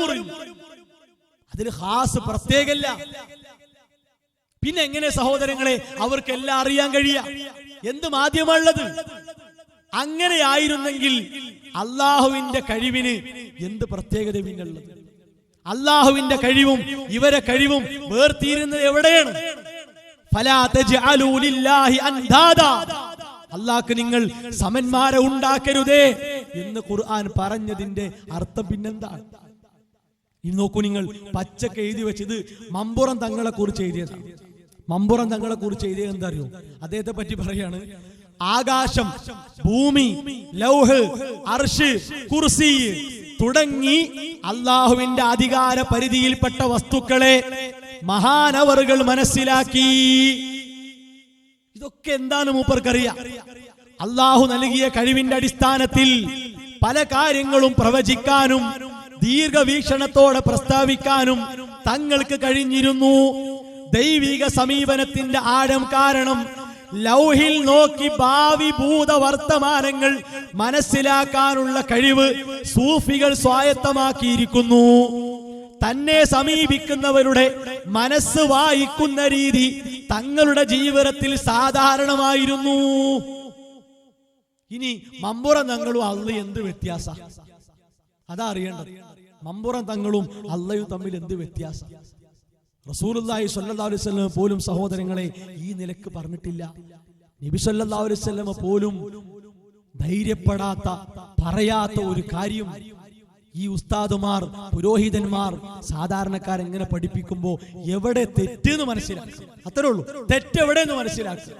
മുറിഞ്ഞു. അതിൽ ഖാസ് പ്രത്യേകല്ല. പിന്നെ എങ്ങനെ സഹോദരങ്ങളെ അവർക്കെല്ലാം അറിയാൻ കഴിയാ? എന്ത് മാധ്യമമുള്ളത്? അങ്ങനെയായിരുന്നെങ്കിൽ അള്ളാഹുവിന്റെ കഴിവിന് എന്ത് പ്രത്യേകത പിന്നുള്ളത്? അള്ളാഹുവിന്റെ കഴിവും ഇവരെ കഴിവും വേർതിരിയുന്നത് എവിടെയാണ്? ഫലാ തജ്അലൂ ലില്ലാഹി അൻദാദാ, അള്ളാഹ്ക്ക് നിങ്ങൾ സമന്മാരെ ഉണ്ടാക്കരുതേ എന്ന് ഖുർആൻ പറഞ്ഞതിന്റെ അർത്ഥം പിന്നെന്താണ്? ഇനി നോക്കൂ നിങ്ങൾ, പച്ചക്ക് എഴുതി വെച്ചത് മമ്പുറം തങ്ങളെ കുറിച്ച് എഴുതിയതാണ്. മമ്പുറം തങ്ങളെ കുറിച്ച് എഴുതിയത് എന്താ അറിയോ? അദ്ദേഹത്തെ പറ്റി പറയാണ്, ആകാശം, ഭൂമി, ലൗഹ്, അർശ്, കുർസി തുടങ്ങി അള്ളാഹുവിന്റെ അധികാര പരിധിയിൽപ്പെട്ട വസ്തുക്കളെ മഹാനവറുകൾ മനസ്സിലാക്കി. ഇതൊക്കെ എന്താണ് മൂപ്പർക്കറിയാം? അള്ളാഹു നൽകിയ കഴിവിന്റെ അടിസ്ഥാനത്തിൽ പല കാര്യങ്ങളും പ്രവചിക്കാനും ദീർഘവീക്ഷണത്തോടെ പ്രസ്താവിക്കാനും തങ്ങൾക്ക് കഴിഞ്ഞിരുന്നു. ദൈവിക സമീപനത്തിന്റെ ആഴം കാരണം ലൗഹിൽ നോക്കി ഭാവി ഭൂത വർത്തമാനങ്ങൾ മനസ്സിലാക്കാനുള്ള കഴിവ് സൂഫികൾ സ്വായത്തമാക്കിയിരിക്കുന്നു. തന്നെ സമീപിക്കുന്നവരുടെ മനസ്സ് വായിക്കുന്ന രീതി തങ്ങളുടെ ജീവിതത്തിൽ സാധാരണമായിരുന്നു. ഇനി മമ്പുറം തങ്ങളും അള്ളയും എന്ത് വ്യത്യാസ? അതാ അറിയേണ്ടത്. മമ്പുറം തങ്ങളും അള്ളയും തമ്മിൽ എന്ത് വ്യത്യാസം? റസൂലുള്ളാഹി സ്വല്ലല്ലാഹു അലൈഹി വസല്ലം പോലും സഹോദരങ്ങളെ ഈ നിലക്ക് പറഞ്ഞിട്ടില്ല. നബി സല്ലല്ലാഹു അലൈഹി വസല്ലം പോലും ധൈര്യപ്പെടാത്ത, പറയാത്ത ഒരു കാര്യം ഈ ഉസ്താദുമാർ, പുരോഹിതന്മാർ, സാധാരണക്കാരെങ്ങനെ പഠിപ്പിക്കുമ്പോ എവിടെ തെറ്റെന്ന് മനസ്സിലാക്കുക. അത്രേ ഉള്ളൂ. തെറ്റെവിടെയെന്ന് മനസ്സിലാക്കുക.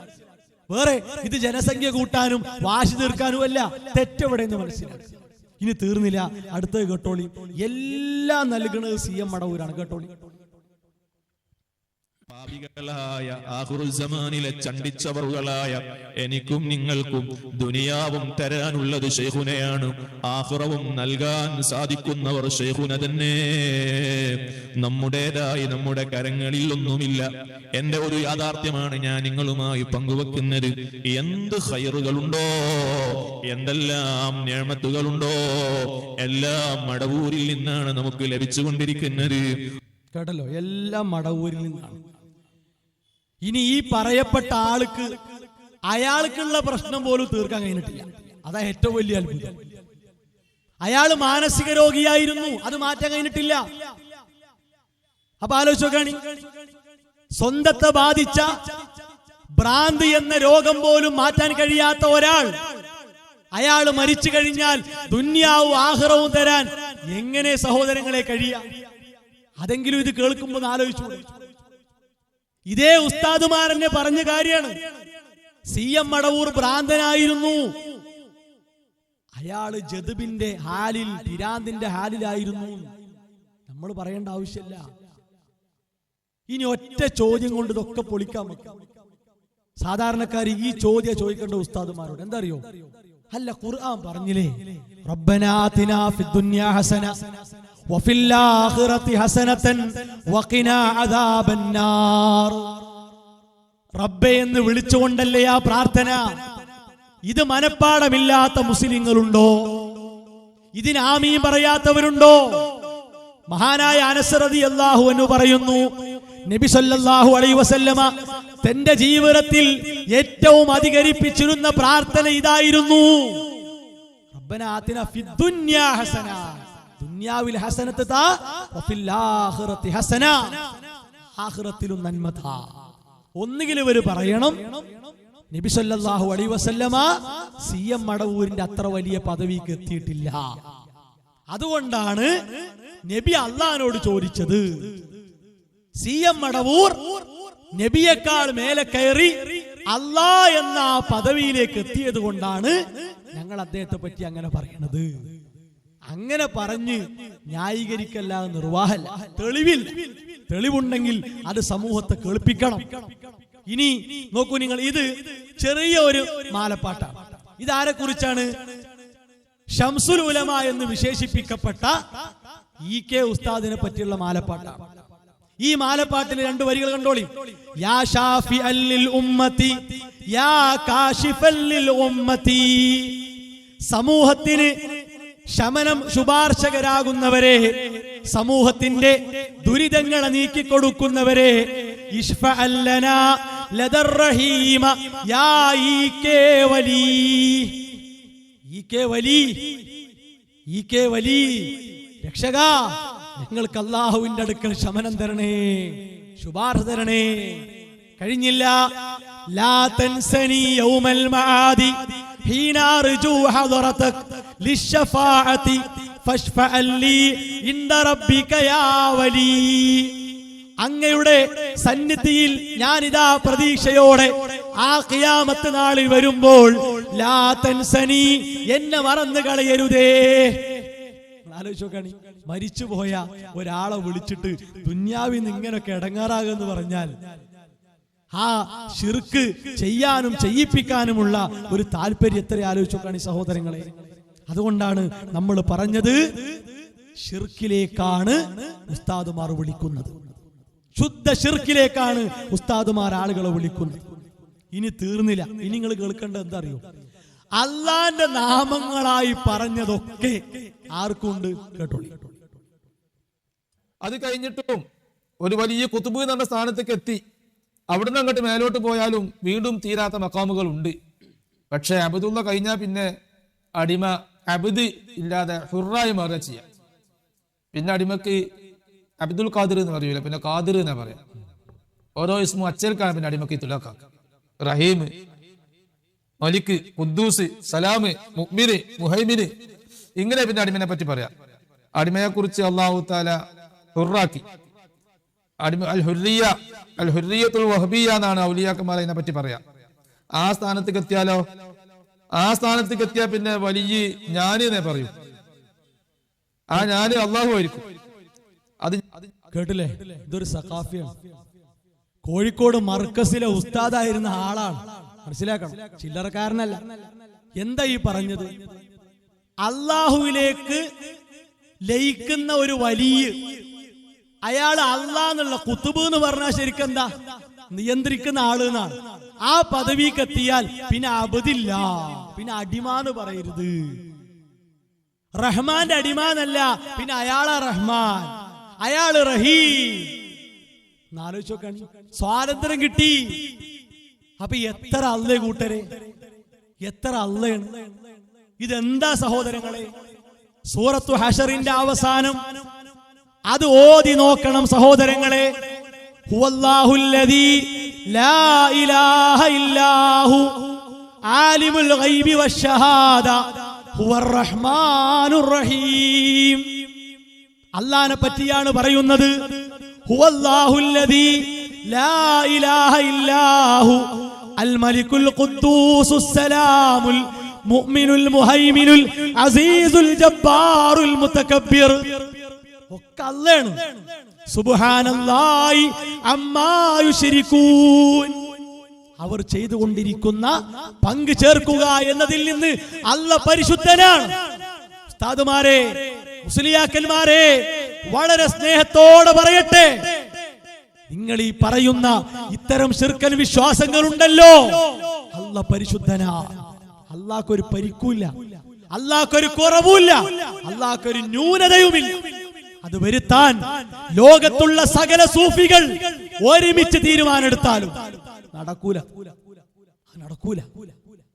വേറെ ഇത് ജനസംഖ്യ കൂട്ടാനും വാശി തീർക്കാനും അല്ല, തെറ്റെവിടെയെന്ന് മനസ്സിലാക്കുക. ഇനി തീർന്നില്ല, അടുത്തത് കേട്ടോളി. എല്ലാം നൽകുന്നത് CM മടവൂരാണ്. കേട്ടോളി. പാപികളായ ആഖിറുസ്സമാനിലെ ചണ്ടിച്ചവറുകളായ എനിക്കും നിങ്ങൾക്കും ദുനിയാവും തരാനുള്ളത് ശൈഖുനയാണ്, ആഖിറവും നൽകാൻ സാധിക്കുന്നവർ ശൈഖുന തന്നെ. നമ്മുടേതായി നമ്മുടെ കരങ്ങളിൽ ഒന്നുമില്ല. എന്റെ ഒരു യാഥാർത്ഥ്യമാണ് ഞാൻ നിങ്ങളുമായി പങ്കുവെക്കുന്നത്. എന്ത് ഖൈറുകളുണ്ടോ, എന്തെല്ലാം നിഅമത്തുകളുണ്ടോ, എല്ലാം മടവൂരിൽ നിന്നാണ് നമുക്ക് ലഭിച്ചുകൊണ്ടിരിക്കുന്നത്. കേട്ടല്ലോ, എല്ലാം മടവൂരിൽ നിന്നാണ്. ഇനി ഈ പറയപ്പെട്ട ആൾക്ക് അയാൾക്കുള്ള പ്രശ്നം പോലും തീർക്കാൻ കഴിഞ്ഞിട്ടില്ല. അതാ ഏറ്റവും വലിയ അത്ഭുതം. അയാൾ മാനസിക രോഗിയായിരുന്നു, അത് മാറ്റാൻ കഴിഞ്ഞിട്ടില്ല. അപ്പൊ ആലോചിച്ച് നോക്കാണി, സ്വന്തത്തെ ബാധിച്ച ഭ്രാന്തി എന്ന രോഗം പോലും മാറ്റാൻ കഴിയാത്ത ഒരാൾ, അയാൾ മരിച്ചു കഴിഞ്ഞാൽ ദുന്യാവും ആഖിറവും തരാൻ എങ്ങനെ സഹോദരങ്ങളെ കഴിയാ? അതെങ്കിലും ഇത് കേൾക്കുമ്പോൾ ആലോചിച്ചു. ഇതേ ഉസ്താദുമാരെന്നെ പറഞ്ഞ കാര്യമാണ്. CM മടവൂർ ഭ്രാന്തനായിരുന്നു. അയാള് ജദ്ബിന്റെ ഹാലിൽ, പിരാന്തിന്റെ ഹാലിലായിരുന്നു. നമ്മൾ പറയേണ്ട ആവശ്യമില്ല. ഇനി ഒറ്റ ചോദ്യം കൊണ്ട് ഇതൊക്കെ പൊളിക്കാൻ പറ്റും. സാധാരണക്കാർ ഈ ചോദ്യം ചോദിക്കേണ്ട ഉസ്താദുമാരോട് എന്താ അറിയോ? അല്ല, ഖുർആൻ പറഞ്ഞില്ലേ, റബ്ബനാ ആതിനാ ഫിദ്ദുനിയാ ഹസന വഫിൽ ആഖിറതി ഹസനതൻ വഖിനാ അദാബന്നാർ. റബ്ബേ എന്ന് വിളിച്ചുകൊണ്ടല്ലേ ആ പ്രാർത്ഥന? ഇത് മനപ്പാടമില്ലാത്ത മുസ്ലിങ്ങളുണ്ടോ? ഇതിന് ആമീൻ പറയാത്തവരുണ്ടോ? മഹാനായ അനസ് റളിയല്ലാഹു അൻഹു പറയുന്നു, നബി സല്ലല്ലാഹു അലൈഹി വസല്ലമ തന്റെ ജീവിതത്തിൽ ഏറ്റവും അധികരിപ്പിച്ചിരുന്ന പ്രാർത്ഥന ഇതായിരുന്നു, റബ്ബനാ ആതിനാ ഫിദ്ദുനിയാ ഹസന, ദുനിയാവിൽ ഹസനത്ത് താ, വഫിൽ ആഖിറതി ഹസന, ആഖിറത്തിലും നന്മ താ. ഒന്നുകിൽ ഇവര് പറയണം നബി സല്ലല്ലാഹു അലൈഹി വസല്ലമ CM മടവൂരിന്റെ അത്ര വലിയ പദവിക്ക് എത്തിയിട്ടില്ല, അതുകൊണ്ടാണ് നബി അള്ളാഹിനോട് ചോദിച്ചത്. CM മടവൂർ നബിയേക്കാൾ മേലെ കയറി അല്ലാ എന്ന ആ പദവിയിലേക്ക് എത്തിയത് കൊണ്ടാണ് ഞങ്ങൾ അദ്ദേഹത്തെ പറ്റി അങ്ങനെ പറയണത്. അങ്ങനെ പറഞ്ഞ് ന്യായീകരിക്കല്ലാതെ നിർവാഹമല്ല. തെളിവുണ്ടെങ്കിൽ അത് സമൂഹത്തെ കേൾപ്പിക്കണം. ഇനി നോക്കൂ നിങ്ങൾ, ഇത് ചെറിയ ഒരു മാലപ്പാട്ടാണ്. ഇതാരെ കുറിച്ചാണ്? ഷംസുൽ ഉലമ എന്ന് വിശേഷിപ്പിക്കപ്പെട്ട EK ഉസ്താദിനെ പറ്റിയുള്ള മാലപ്പാട്ടാണ്. ഈ മാലപ്പാട്ടിലെ 2 വരികൾ കണ്ടോളി. യാ ഷാഫിഅൽ ലിൽ ഉമ്മത്തി യാ കാശിഫൽ ലിൽ ഉമ്മത്തി. സമൂഹത്തിന് ശമനം ശുപാർശകരാകുന്നവരെ, സമൂഹത്തിന്റെ ദുരിതങ്ങളെ നീക്കിക്കൊടുക്കുന്നവരെ, ഇശ്ഫഅൽ ലനാ ലദർ റഹീമ യാ EK വലി. EK വലി രക്ഷക, നിങ്ങൾക്ക് അല്ലാഹുവിന്റെ അടുക്കൽ ശമനം തരണേ, ശുപാർശ തരണേ. കഴിഞ്ഞില്ല. ലാ തൻസനി യൗമൽ മആദി ഹീന അർജു ഹദറതക് ലിശ്ശഫാഅതി ഫശ്ഫഅ ലി ഇൻദ റബ്ബിക യാ വലി. അങ്ങയുടെ സന്നിധിയിൽ ഞാനിതാ പ്രതീക്ഷയോടെ ആ ഖിയാമത്ത് നാളിൽ വരുമ്പോൾ ലാ തൻസനി, എന്നെ മറന്നു കളയരുതേ. ആലോചിച്ചോക്കാണി, മരിച്ചുപോയ ഒരാളെ വിളിച്ചിട്ട് ദുന്യാവിൽ നിന്ന് ഇങ്ങനൊക്കെ ഇടങ്ങാറാകുമെന്ന് പറഞ്ഞാൽ ആ ശിർക്ക് ചെയ്യാനും ചെയ്യിപ്പിക്കാനുമുള്ള ഒരു താല്പര്യം എത്ര ആലോചിച്ചോക്കാണി സഹോദരങ്ങളെ. അതുകൊണ്ടാണ് നമ്മൾ പറഞ്ഞത് ശിർക്കിലേക്കാണ് ഉസ്താദുമാർ വിളിക്കുന്നത്, ശുദ്ധ ശിർക്കിലേക്കാണ് ഉസ്താദുമാർ ആളുകളെ വിളിക്കുന്നത്. ഇനി തീർന്നില്ല. ഇനി നിങ്ങൾ കേൾക്കേണ്ടത് എന്താ അറിയോ? അള്ളാന്റെ നാമങ്ങളായി പറഞ്ഞതൊക്കെ ആർക്കുണ്ട്? കേട്ടോളി. അത് കഴിഞ്ഞിട്ടും ഒരു വലിയ കുത്തുബ് എന്ന സ്ഥാനത്തേക്ക് എത്തി. അവിടുന്ന് അങ്ങോട്ട് മേലോട്ട് പോയാലും വീണ്ടും തീരാത്ത മക്കാമുകൾ ഉണ്ട്. പക്ഷെ അബ്ദുള്ള കഴിഞ്ഞാൽ പിന്നെ അടിമ അബ്ദ് ഇല്ലാതെ ഹുറായി മാറുക ചെയ്യാം. പിന്നെ അടിമക്ക് അബ്ദുൽ ഖാദിർ എന്ന് പറയൂല, പിന്നെ ഖാദിർ എന്നാ പറയാം. ഓരോ ഇസ്മും അച്ചേൽക്കാണ് പിന്നെ അടിമക്ക് തുലാക്കാക്ക. റഹീം, മലിക്ക്, ഖുദ്ദൂസ്, സലാമ്, മുഅ്മിന്, മുഹൈമിന്, ഇങ്ങനെ പിന്നെ അടിമനെ പറ്റി പറയാം. അടിമയെ കുറിച്ച് അല്ലാഹു തആല ഹുറാക്കി. അടിമ അൽ ഹുറിയ, അൽ ഹുറിയത്തുൽ വഹബിയ എന്നാണ് ഔലിയാക്കന്മാരെ ഇതിനെ പറ്റി പറയാം. ആ സ്ഥാനത്തേക്ക് എത്തിയാലോ, ആ സ്ഥാനത്തേക്ക് എത്തിയാൽ പിന്നെ വലിയ ഞാന് എന്നേ പറയൂ. ആ ഞാന് അള്ളാഹു ആയിരിക്കും. അത് കേട്ടില്ലേ? ഇതൊരു സഖാഫിയാണ്. കോഴിക്കോട് മർക്കസിലെ ഉസ്താദായിരുന്ന ആളാണ്. മനസ്സിലാക്കണം, ചില്ലറക്കാരനല്ല. എന്താ ഈ പറഞ്ഞത്? അള്ളാഹുവിലേക്ക് ലയിക്കുന്ന ഒരു വലിയ അയാൾ അള്ളാന്നുള്ള കുത്തുബ് എന്ന് പറഞ്ഞാൽ ശരിക്കും എന്താ? നിയന്ത്രിക്കുന്ന ആള് എന്നാണ്. ആ പദവിക്ക് എത്തിയാൽ പിന്നെ അബദില്ല, പിന്നെ അടിമാന്ന് പറയരുത്. റഹ്മാന്റെ അടിമാന്നല്ല, പിന്നെ അയാളാ റഹ്മാൻ, അയാള് റഹീം. ആലോചിച്ച് നോക്കാണ്. സ്വാതന്ത്ര്യം കിട്ടി. അപ്പൊ എത്ര അല്ലേ കൂട്ടരെ, എത്ര അല്ലയാണ്. ഇതെന്താ സഹോദരങ്ങളെ? സൂറത്തു ഹശറിന്റെ അവസാനം അത് ഓതി നോക്കണം സഹോദരങ്ങളെ. ഹുവല്ലാഹുല്ലദീ ലാ ഇലാഹ ഇല്ലാഹു ആലിമുൽ ഗൈബി വശ്ശഹാദ ഹുവർ റഹ്മാനുർ റഹീം. അല്ലാഹനെ പറ്റിയാണ് പറയുന്നത്. ഹുവല്ലാഹുല്ലദീ ലാ ഇലാഹ ഇല്ലാഹു അൽ മലിക്കുൽ ഖുദ്ദൂസുസ് സലാമുൽ മുഅ്മിനുൽ മുഹൈമിനുൽ അസീസുൽ ജബ്ബാറുൽ മുതകബ്ബിർ. ഒക്കെ അല്ലാഹ്. സുബ്ഹാനല്ലാഹി അമ്മാ യുശ്രികൂൻ. അവർ ചെയ്തുകൊണ്ടിരിക്കുന്ന പങ്കു ചേർക്കുക എന്നതിൽ നിന്ന് അല്ലാഹ് പരിശുദ്ധനാണ്. ഉസ്താദുമാരെ, മുസ്ലിയാക്കന്മാരെ, വളരെ സ്നേഹത്തോടെ പറയട്ടെ, നിങ്ങൾ ഈ പറയുന്ന ഇത്തരം ശിർക്കൻ വിശ്വാസങ്ങൾ ഉണ്ടല്ലോ, അല്ലാഹ് പരിശുദ്ധനാണ്. അല്ലാഹ്ക്കൊരു പരിക്കൂല്ല, അല്ലാഹ്ക്കൊരു കുറവുമില്ല, അല്ലാഹ്ക്കൊരു ന്യൂനതയുമില്ല. അത് വരുത്താൻ ലോകത്തുള്ള സകല സൂഫികൾ ഒരുമിച്ച് തീരുമാനമെടുത്താലും നടക്കൂല.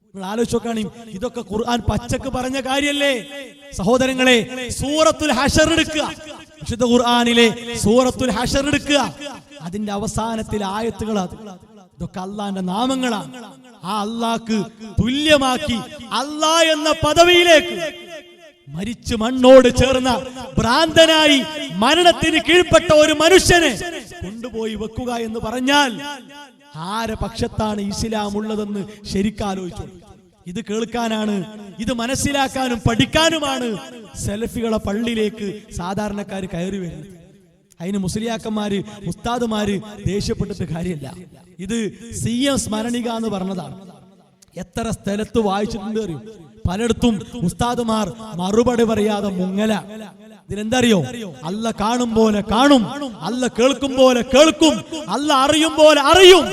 നിങ്ങൾ ആലോചിച്ച് നോക്കാണ്. ഇതൊക്കെ ഖുർആൻ പച്ചക്ക് പറഞ്ഞ കാര്യല്ലേ സഹോദരങ്ങളെ? സൂറത്തുൽ ഹശർ എടുക്കുക, വിശുദ്ധ ഖുർആനിലെ സൂറത്തുൽ ഹശർ എടുക്കുക. അതിന്റെ അവസാനത്തിലെ ആയത്തുകൾ അത് ഇതൊക്കെ അള്ളാന്റെ നാമങ്ങളാണ്. ആ അള്ളാഹ്ക്ക് തുല്യമാക്കി അള്ളാ എന്ന പദവിയിലേക്ക് മരിച്ചു മണ്ണോട് ചേർന്ന ഭ്രാന്തനായി മരണത്തിന് കീഴ്പ്പെട്ട ഒരു മനുഷ്യനെ കൊണ്ടുപോയി വെക്കുക എന്ന് പറഞ്ഞാൽ ആരെ പക്ഷത്താണ് ഇസ്ലാം ഉള്ളതെന്ന് ശരിക്കാലോചിച്ചു. ഇത് കേൾക്കാനാണ്, ഇത് മനസ്സിലാക്കാനും പഠിക്കാനുമാണ് സെൽഫികളെ പള്ളിയിലേക്ക് സാധാരണക്കാർ കയറി വരുന്നത്. അതിന് മുസ്ലിയാക്കന്മാര് ഉസ്താദുമാര് ദേഷ്യപ്പെട്ടിട്ട് കാര്യമില്ല. ഇത് CM സ്മരണിക എന്ന് പറഞ്ഞതാണ്. എത്ര സ്ഥലത്ത് വായിച്ചിട്ടുണ്ട് അറിയും. പലയിടത്തും ഉസ്താദുമാർ മറുപടി പറയാതെ മുങ്ങല. ഇതിനെന്തറിയോ? അല്ല കാണും പോലെ കാണും, അല്ല കേൾക്കും പോലെ കേൾക്കും, അല്ല അറിയും പോലെ അറിയും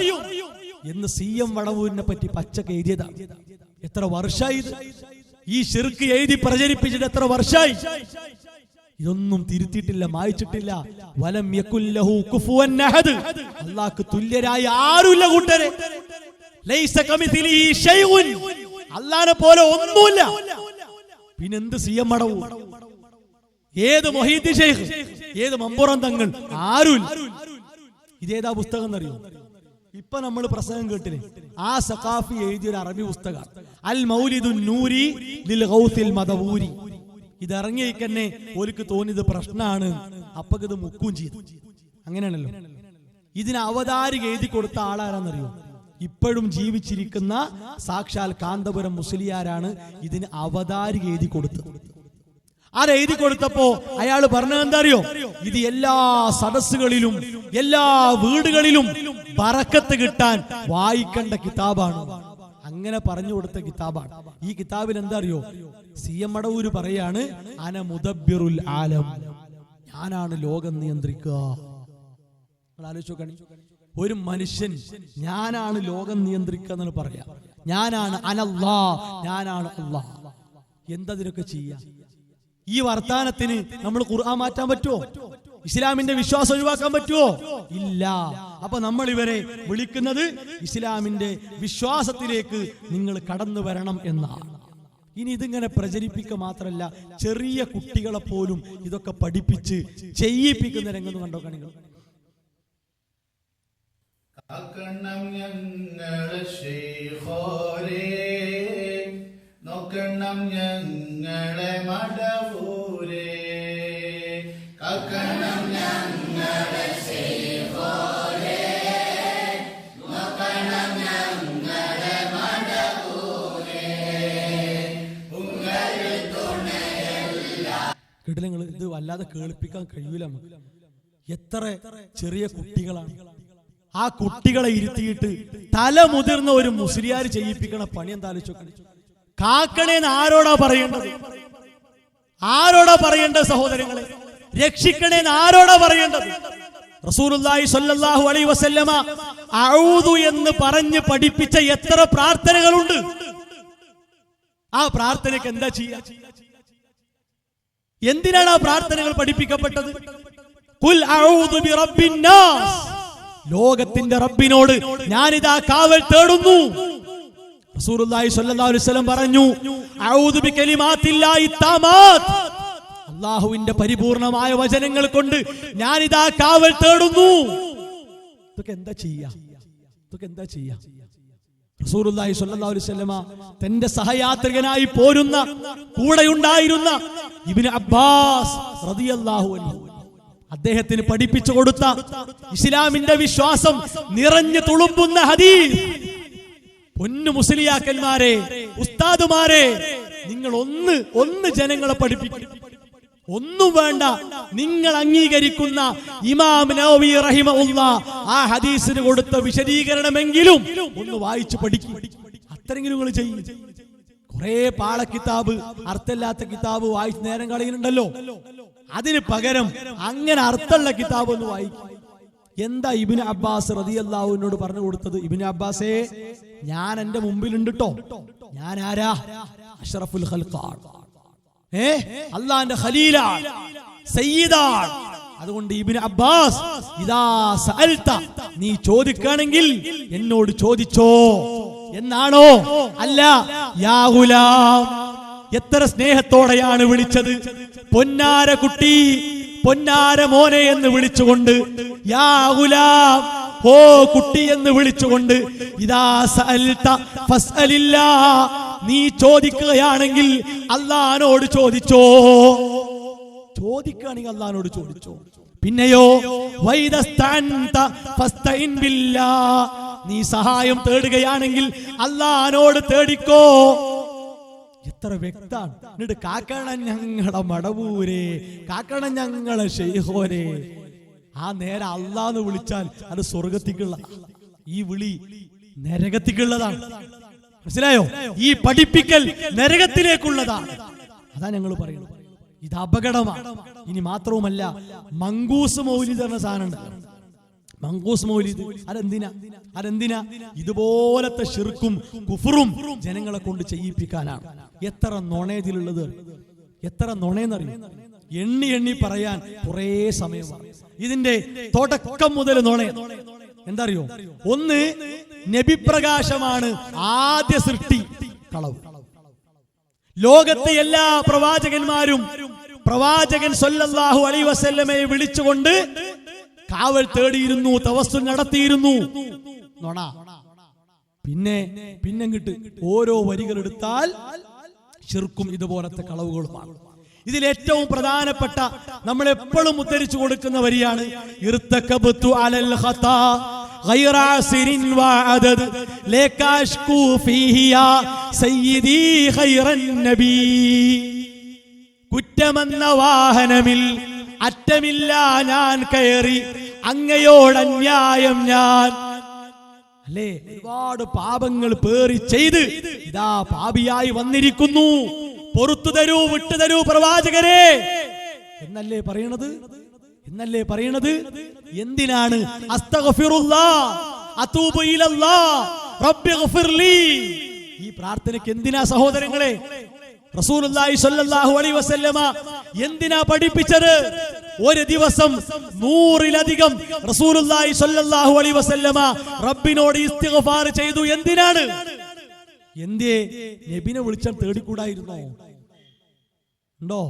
എന്ന് CM വടവൂരിനെ പറ്റി പച്ചക്ക് എഴുതിയതാണ്. എത്ര വർഷമായി ഇത് ഈ ശിർക്ക് എഴുതി പ്രചരിപ്പിച്ചിട്ട്? എത്ര വർഷമായി? ഇതൊന്നും തിരുത്തിയിട്ടില്ല, മായ്ച്ചിട്ടില്ല. വലം യകുല്ലഹു കുഫുവൻ അഹദ്. അല്ലാഹുക്ക് തുല്യരായ ആരുമില്ല കൂട്ടരെ. ലൈസ കമിഥിലിഹി ശൈഉൻ. അല്ലാഹനെ പോലെ ഒന്നുമില്ല. പിന്നെന്ത് CM മടവൂർ, ഏത് മൊഹീദ്ദീൻ ശൈഖ്, ഏത് മമ്പുറം തങ്ങൾ, ആരുമില്ല. ഇതേതാ പുസ്തകം എന്നറിയോ? ഇപ്പൊ നമ്മൾ പ്രസംഗം കേട്ടില്ലേ, ആ സഖാഫി എഴുതിയൊരു അറബി പുസ്തകം അൽ മൗലിദുൻ നൂരി ലിൽ ഗൗസിൽ മദവൂരി. ഇതറങ്ങിയേക്കന്നെ ഓലിക്ക് തോന്നിയത് പ്രശ്നമാണ്, അപ്പൊക്ക് ഇത് മുക്കും ചെയ്തു. അങ്ങനെയാണല്ലോ. ഇതിന് അവതാരിക എഴുതി കൊടുത്ത ആളാരാന്നറിയോ? ഇപ്പോഴും ജീവിച്ചിരിക്കുന്ന സാക്ഷാൽ കാന്തപുരം മുസ്ലിയാരാണ് ഇതിന് അവതാരിക എഴുതി കൊടുത്തത്. ആരെഴുതി കൊടുത്തപ്പോ അയാൾ പറഞ്ഞത് എന്താ അറിയോ? ഇത് എല്ലാ സദസ്സുകളിലും എല്ലാ വീടുകളിലും ബറക്കത്ത് കിട്ടാൻ വായിക്കേണ്ട കിതാബാണ്. അങ്ങനെ പറഞ്ഞു കൊടുത്ത കിതാബാണ്. ഈ കിതാബിൽ എന്താ അറിയോ? CM മടവൂര് പറയാണ്, അന മുദബ്ബിറുൽ ആലം, ഞാനാണ് ലോകം നിയന്ത്രിക്കുക. ആലോചിച്ചോക്കണി, ഒരു മനുഷ്യൻ ഞാനാണ് ലോകം നിയന്ത്രിക്കുക എന്ന് പറയാ. ഞാനാണ് അനല്ലാ, ഞാനാണ് അല്ലാഹ്. എന്തതിനൊക്കെ ചെയ്യാ? ഈ വർത്താനത്തിന് നമ്മൾ ഖുർആൻ മാറ്റാൻ പറ്റുമോ? ഇസ്ലാമിന്റെ വിശ്വാസം ഒഴിവാക്കാൻ പറ്റുമോ? ഇല്ല. അപ്പൊ നമ്മൾ ഇവരെ വിളിക്കുന്നത് ഇസ്ലാമിന്റെ വിശ്വാസത്തിലേക്ക് നിങ്ങൾ കടന്നു വരണം എന്നാണ്. ഇനി ഇതിങ്ങനെ പ്രചരിപ്പിക്കുക മാത്രമല്ല, ചെറിയ കുട്ടികളെ പോലും ഇതൊക്കെ പഠിപ്പിച്ച് ചെയ്യിപ്പിക്കുന്ന രംഗം കണ്ടോ കാണികൾ. നോക്കണം ഞങ്ങളെ മടവൂരേ, കാക്കണം ഞങ്ങളെ ശൈഖോരേ, നോക്കണം ഞങ്ങളെ മടവൂരേ, ഉങ്ങളിൽ തുണയല്ല. കേട്ടില്ല നിങ്ങൾ? ഇത് വല്ലാതെ കേൾപ്പിക്കാൻ കഴിയൂല നമുക്ക്. എത്ര ചെറിയ കുട്ടികളാണ്. ആ കുട്ടികളെ ഇരുത്തിയിട്ട് തല മുതിർന്ന ഒരു മുസ്ലിയാർ ചെയ്യിപ്പിക്കണ പണി എന്താ ആലോചിച്ചോക്കണേ. കാക്കണേന്ന് ആരോടാ പറയേണ്ടത്? ആരോടാ പറയേണ്ടത്? സഹോദരങ്ങളെ, രക്ഷിക്കണേന്ന് ആരോടാ പറയേണ്ടത്? റസൂലുള്ളാഹി സ്വല്ലല്ലാഹു അലൈഹി വസല്ലമ അഊദു എന്ന് പറഞ്ഞ് പഠിപ്പിച്ച എത്ര പ്രാർത്ഥനകളുണ്ട്. ആ പ്രാർത്ഥനയ്ക്ക് എന്താ ചെയ്യാ? എന്തിനാണ് ആ പ്രാർത്ഥനകൾ പഠിപ്പിക്കപ്പെട്ടത്? ഖുൽ അഊദു ബിറബ്ബിൻ നാസ്, ലോകത്തിന്റെ റബ്ബിനോട് ഞാനിതാ കാവൽ തേടുന്നു. റസൂലുള്ളാഹി സ്വല്ലല്ലാഹു അലൈഹി വസല്ലം പറഞ്ഞു, അഊദു ബികലിമാത്തില്ലാഹി തമാത്ത്, അല്ലാഹുവിന്റെ പരിപൂർണമായ വചനങ്ങൾ കൊണ്ട് ഞാനിതാ കാവൽ തേടുന്നു. ഇതൊക്കെ എന്താ ചെയ്യാ? ഇതൊക്കെ എന്താ ചെയ്യാ? റസൂലുള്ളാഹി സ്വല്ലല്ലാഹു അലൈഹി വസല്ലമ തന്റെ സഹയാത്രികനായി പോരുന്ന കൂടെയുണ്ടായിരുന്ന ഇബ്നു അബ്ബാസ് റളിയല്ലാഹു അൻഹു അദ്ദേഹത്തിന് പഠിപ്പിച്ചു കൊടുത്ത ഇസ്ലാമിന്റെ വിശ്വാസം നിറഞ്ഞു തുളുമ്പുന്ന ഹദീസ്. പൊന്നു മുസ്ലിയാക്കന്മാരെ, ഉസ്താദുമാരെ, നിങ്ങൾ ഒന്ന് ജനങ്ങളെ പഠിപ്പിക്കും. ഒന്നും വേണ്ട, നിങ്ങൾ അംഗീകരിക്കുന്ന ഇമാം നവവി റഹിമഹുല്ലാഹ് ആ ഹദീസിന് കൊടുത്ത വിശദീകരണമെങ്കിലും ഒന്ന് വായിച്ചു പഠിക്കും. അത്രയെങ്കിലും നിങ്ങൾ ചെയ്യും. കുറെ പാള കിതാബ്, അർത്ഥമില്ലാത്ത കിതാബ് വായിച്ച് നേരം കളയുന്നുണ്ടല്ലോ. അതിന് പകരം അങ്ങനെ അർത്ഥമുള്ള കിതാബ് ഒന്ന് വായിക്കും. എന്താ ഇബ്നു അബ്ബാസ് റളിയല്ലാഹു അൻഹുവിനോട് പറഞ്ഞു കൊടുത്തത്? ഇബ്നു അബ്ബാസേ, ഞാൻ എന്റെ മുമ്പിലുണ്ട് ട്ടോ. ഞാൻ ആരാ? അഷ്റഫുൽ ഖൽഖാണ്, അല്ലാഹുവിന്റെ ഖലീലാണ്, സയ്യിദാണ്. അതുകൊണ്ട് ഇബ്നു അബ്ബാസ്, ഇദാ സഅൽത, നീ ചോദിക്കുകയാണെങ്കിൽ എന്നോട് ചോദിച്ചോ എന്നാണോ? അല്ല, യാ ഗുലാം. എത്ര സ്നേഹത്തോടെയാണ് വിളിച്ചത്. പൊന്നാര കുട്ടി, പൊന്നാര മോനെ എന്ന് വിളിച്ചുകൊണ്ട് യാ ഗുലാം, ഓ കുട്ടി എന്ന് വിളിച്ചുകൊണ്ട് ഇദാ സഅൽത ഫസ്അലില്ലാ, നീ ചോദിക്കുകയാണെങ്കിൽ അല്ലാഹുവോട് ചോദിച്ചോ, ചോദിക്കുകയാണെങ്കിൽ അല്ലാഹുവോട് ചോദിച്ചോ. പിന്നെയോ വൈദസ്തഅൻത ഫസ്തഇൻ ബില്ലാ, നീ സഹായം തേടുകയാണെങ്കിൽ അല്ലാഹുവോട് തേടിക്കോ. എത്ര വ്യക്താണ്. എന്നിട്ട് കാക്കണം ഞങ്ങളെ മടവൂരെ, കാക്കണം ഞങ്ങളെ ശൈഖോരെ. ആ നേരെ അല്ലാഹുവിനെ വിളിച്ചാൽ അത് സ്വർഗത്തിക്കുള്ള, ഈ വിളി നരകത്തിക്കുള്ളതാണ്. മനസ്സിലായോ? ഈ പഠിപ്പിക്കൽ നരകത്തിലേക്കുള്ളതാണ്. അതാ ഞങ്ങൾ പറയുന്നത്. ഇത് അപകടമാണ്. ഇനി മാത്രവുമല്ല, മങ്കൂസ് മൗലിദ് എന്ന സാധനം ഉണ്ട്. മങ്കൂസ് മൗലിദ് അതെന്തിനാ? ഇതുപോലത്തെ ശിർക്കും കുഫറും ജനങ്ങളെ കൊണ്ട് ചെയ്യിപ്പിക്കാനാണ്. എത്ര നുണയതിലുള്ളത്, എത്ര നുണയെന്നറിയും. എണ്ണി എണ്ണി പറയാൻ കുറേ സമയമാണ്. ഇതിന്റെ തുടക്കം മുതൽ നുണ. എന്താ അറിയോ? ഒന്ന്, നബിപ്രകാശമാണ് ആദ്യ സൃഷ്ടി. കളവ്. ലോകത്തെ എല്ലാ പ്രവാചകന്മാരും പ്രവാചകൻ സല്ലല്ലാഹു അലൈഹി വസല്ലമയെ വിളിച്ചുകൊണ്ട് കാവൽ തേടിയിരുന്നു, തവസ്സുൽ നടത്തിയിരുന്നു. നുണ. പിന്നെ കിട്ട് ഓരോ വരികൾ എടുത്താൽ ശിർക്കും ഇതുപോലത്തെ കളവുകളുമാണ്. ഇതിൽ ഏറ്റവും പ്രധാനപ്പെട്ട നമ്മൾ എപ്പോഴും ഉദ്ധരിച്ചു കൊടുക്കുന്ന വരിയാണ് ഇർതകബതു അലൽ ഖതാ ഗൈറ സിരിൻ വഅദദ് ലകാഷ്കു ഫീഹി യാ സയ്യിദി ഖൈറൻ നബി. കുറ്റമെന്ന വാഹനമിൽ അറ്റമില്ല ഞാൻ കയറി, അങ്ങയോട് അന്യായം ഞാൻ. അല്ലേ, ഒരുപാട് പാപങ്ങൾ പേറി ചെയ്ത് ഇതാ പാപിയായി വന്നിരിക്കുന്നു, പൊറുത്തു തരൂ, വിട്ടുതരൂ പ്രവാചകരെ എന്നല്ലേ പറയണത്? എന്തിനാണ്? അസ്തഗ്ഫിറുല്ലാഹ് അതൂബു ഇലല്ലാഹ് റബ്ബി ഗ്ഫിർലി. ഈ പ്രാർത്ഥനയ്ക്ക് എന്തിനാ സഹോദരങ്ങളെ റസൂലുള്ളാഹി സ്വല്ലല്ലാഹു അലൈഹി വസല്ലമ എന്തിനാ പഠിപ്പിച്ചത്? ഒരു ദിവസം 100-ലധികം റസൂലുള്ളാഹി സ്വല്ലല്ലാഹു അലൈഹി വസല്ലമ റബ്ബിനോട് ഇസ്തിഗ്ഫാർ ചെയ്തു. എന്തിനാണ്? എന്തേ നബിനെ വിളിച്ചാൽ തേടിക്കൂടായിരുന്നോ? ഉണ്ടോ?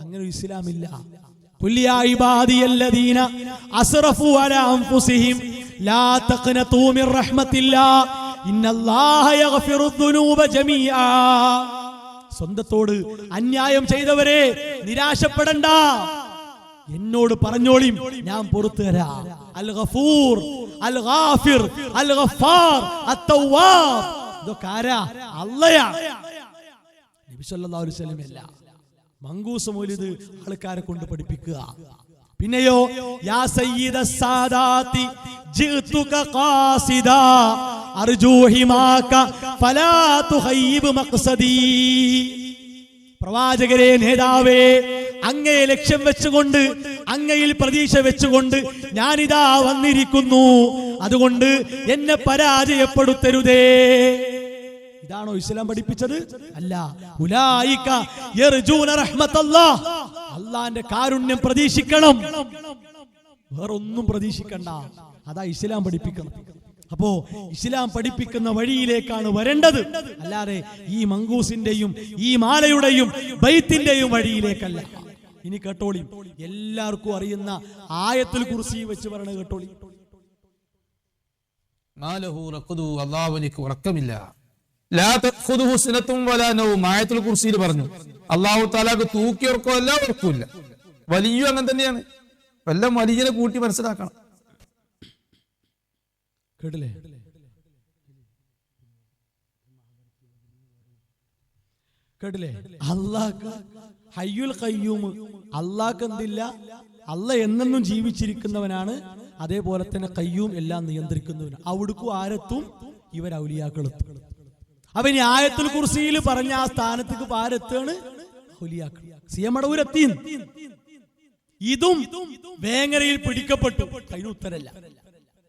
അങ്ങനെ ഇസ്ലാമില്ല. ഖുൽ യാ ഇബാദിയല്ലദീന അസ്റഫു അലാ അൻഫുസിഹിം ലാ തഖ്നതു മിർ റഹ്മത്തില്ലാഹ് ഇന്നല്ലാഹ യഗ്ഫിറുദ്ദുനൂബ ജമീആ. സ്വന്തത്തോട് അന്യായം ചെയ്തവരെ നിരാശപ്പെടണ്ട, എന്നോട് പറഞ്ഞോളിയും, ഞാൻ പുറത്തു തരാം. അൽ ഗഫൂർ, അൽ ഗാഫിർ, അൽ ഗഫാർ, അത്തവ്വാബ്. ഇതൊക്കെ ആരാ? അല്ലാഹയാണ്. നബി സല്ലല്ലാഹു അലൈഹി വസല്ലം അല്ല. മങ്കൂസ് മൗലിദ് ആൾക്കാരെ കൊണ്ട് പഠിപ്പിക്കുക. പിന്നെയോ യാ സയ്യിദസ് സാദാതി ജിഅ്തുക ഖാസിദാ അർജൂ ഹിമാക ഫലാ തുഖയ്യിബ് മഖ്സദി. പ്രവാചകരെ, നേതാവേ, അങ്ങയെ ലക്ഷ്യം വെച്ചുകൊണ്ട്, അങ്ങയിൽ പ്രതീക്ഷ വെച്ചുകൊണ്ട് ഞാനിതാ വന്നിരിക്കുന്നു, അതുകൊണ്ട് എന്നെ പരാജയപ്പെടുത്തരുതേ. ഇതാണോ ഇസ്ലാം പഠിപ്പിച്ചത്? അല്ല. ഉലൈക യർജൂന റഹ്മത്തല്ലാഹ്, അല്ലാഹുവിന്റെ കാരുണ്യം പ്രതീക്ഷിക്കണം, വേറൊന്നും പ്രതീക്ഷിക്കണ്ട. അതാ ഇസ്ലാം പഠിപ്പിക്കണം. അപ്പോ ഇസ്ലാം പഠിപ്പിക്കുന്ന വഴിയിലേക്കാണ് വരേണ്ടത്, അല്ലാതെ ഈ മങ്കൂസിന്റെയും ഈ മാലയുടെയും ബൈത്തിന്റെയും വഴിയിലേക്കല്ല. ഇനി കേട്ടോളി, എല്ലാവർക്കും അറിയുന്ന ആയത്തുൽ കുർസി വെച്ച് പറയണ കേട്ടോളി. അള്ളാഹുവിനിക്ക് ഉറക്കമില്ല. ലാ തഖുദുഹു സിനത്തും വലാ നൗം. ആയത്തുൽ കുർസിയിൽ പറഞ്ഞു അല്ലാഹു തആലക്ക് തൂക്കിയുറക്കമല്ല, ഉറക്കമില്ല. വലിയ അങ്ങനെ തന്നെയാണ്. വല്ല വലിയനെ കൂട്ടി മനസ്സിലാക്കണം. കേട്ടില്ലേ? അല്ലാഹ് ഹയ്യുൽ ഖയ്യൂം, അല്ലാഹ് എന്തില്ല, അല്ലാഹ് എന്നെന്നും ജീവിച്ചിരിക്കുന്നവനാണ്. അതേപോലെ തന്നെ ഖയ്യൂം എല്ലാം നിയന്ത്രിക്കുന്നവനാണ്. അവിടുക്കും ആരത്തും ഇവർ ഔലിയാക്കളെത്തും. അപ്പൊ ഇനി ആയത്തുൽ കുർസിയിൽ പറഞ്ഞ ആ സ്ഥാനത്തേക്ക് ആരെത്താണ്? ഔലിയാക്കൾ. സിയമടവൂരെത്തി. ഇതും വേങ്ങരയിൽ പിടിക്കപ്പെട്ടു. അതിന് ഉത്തരല്ല.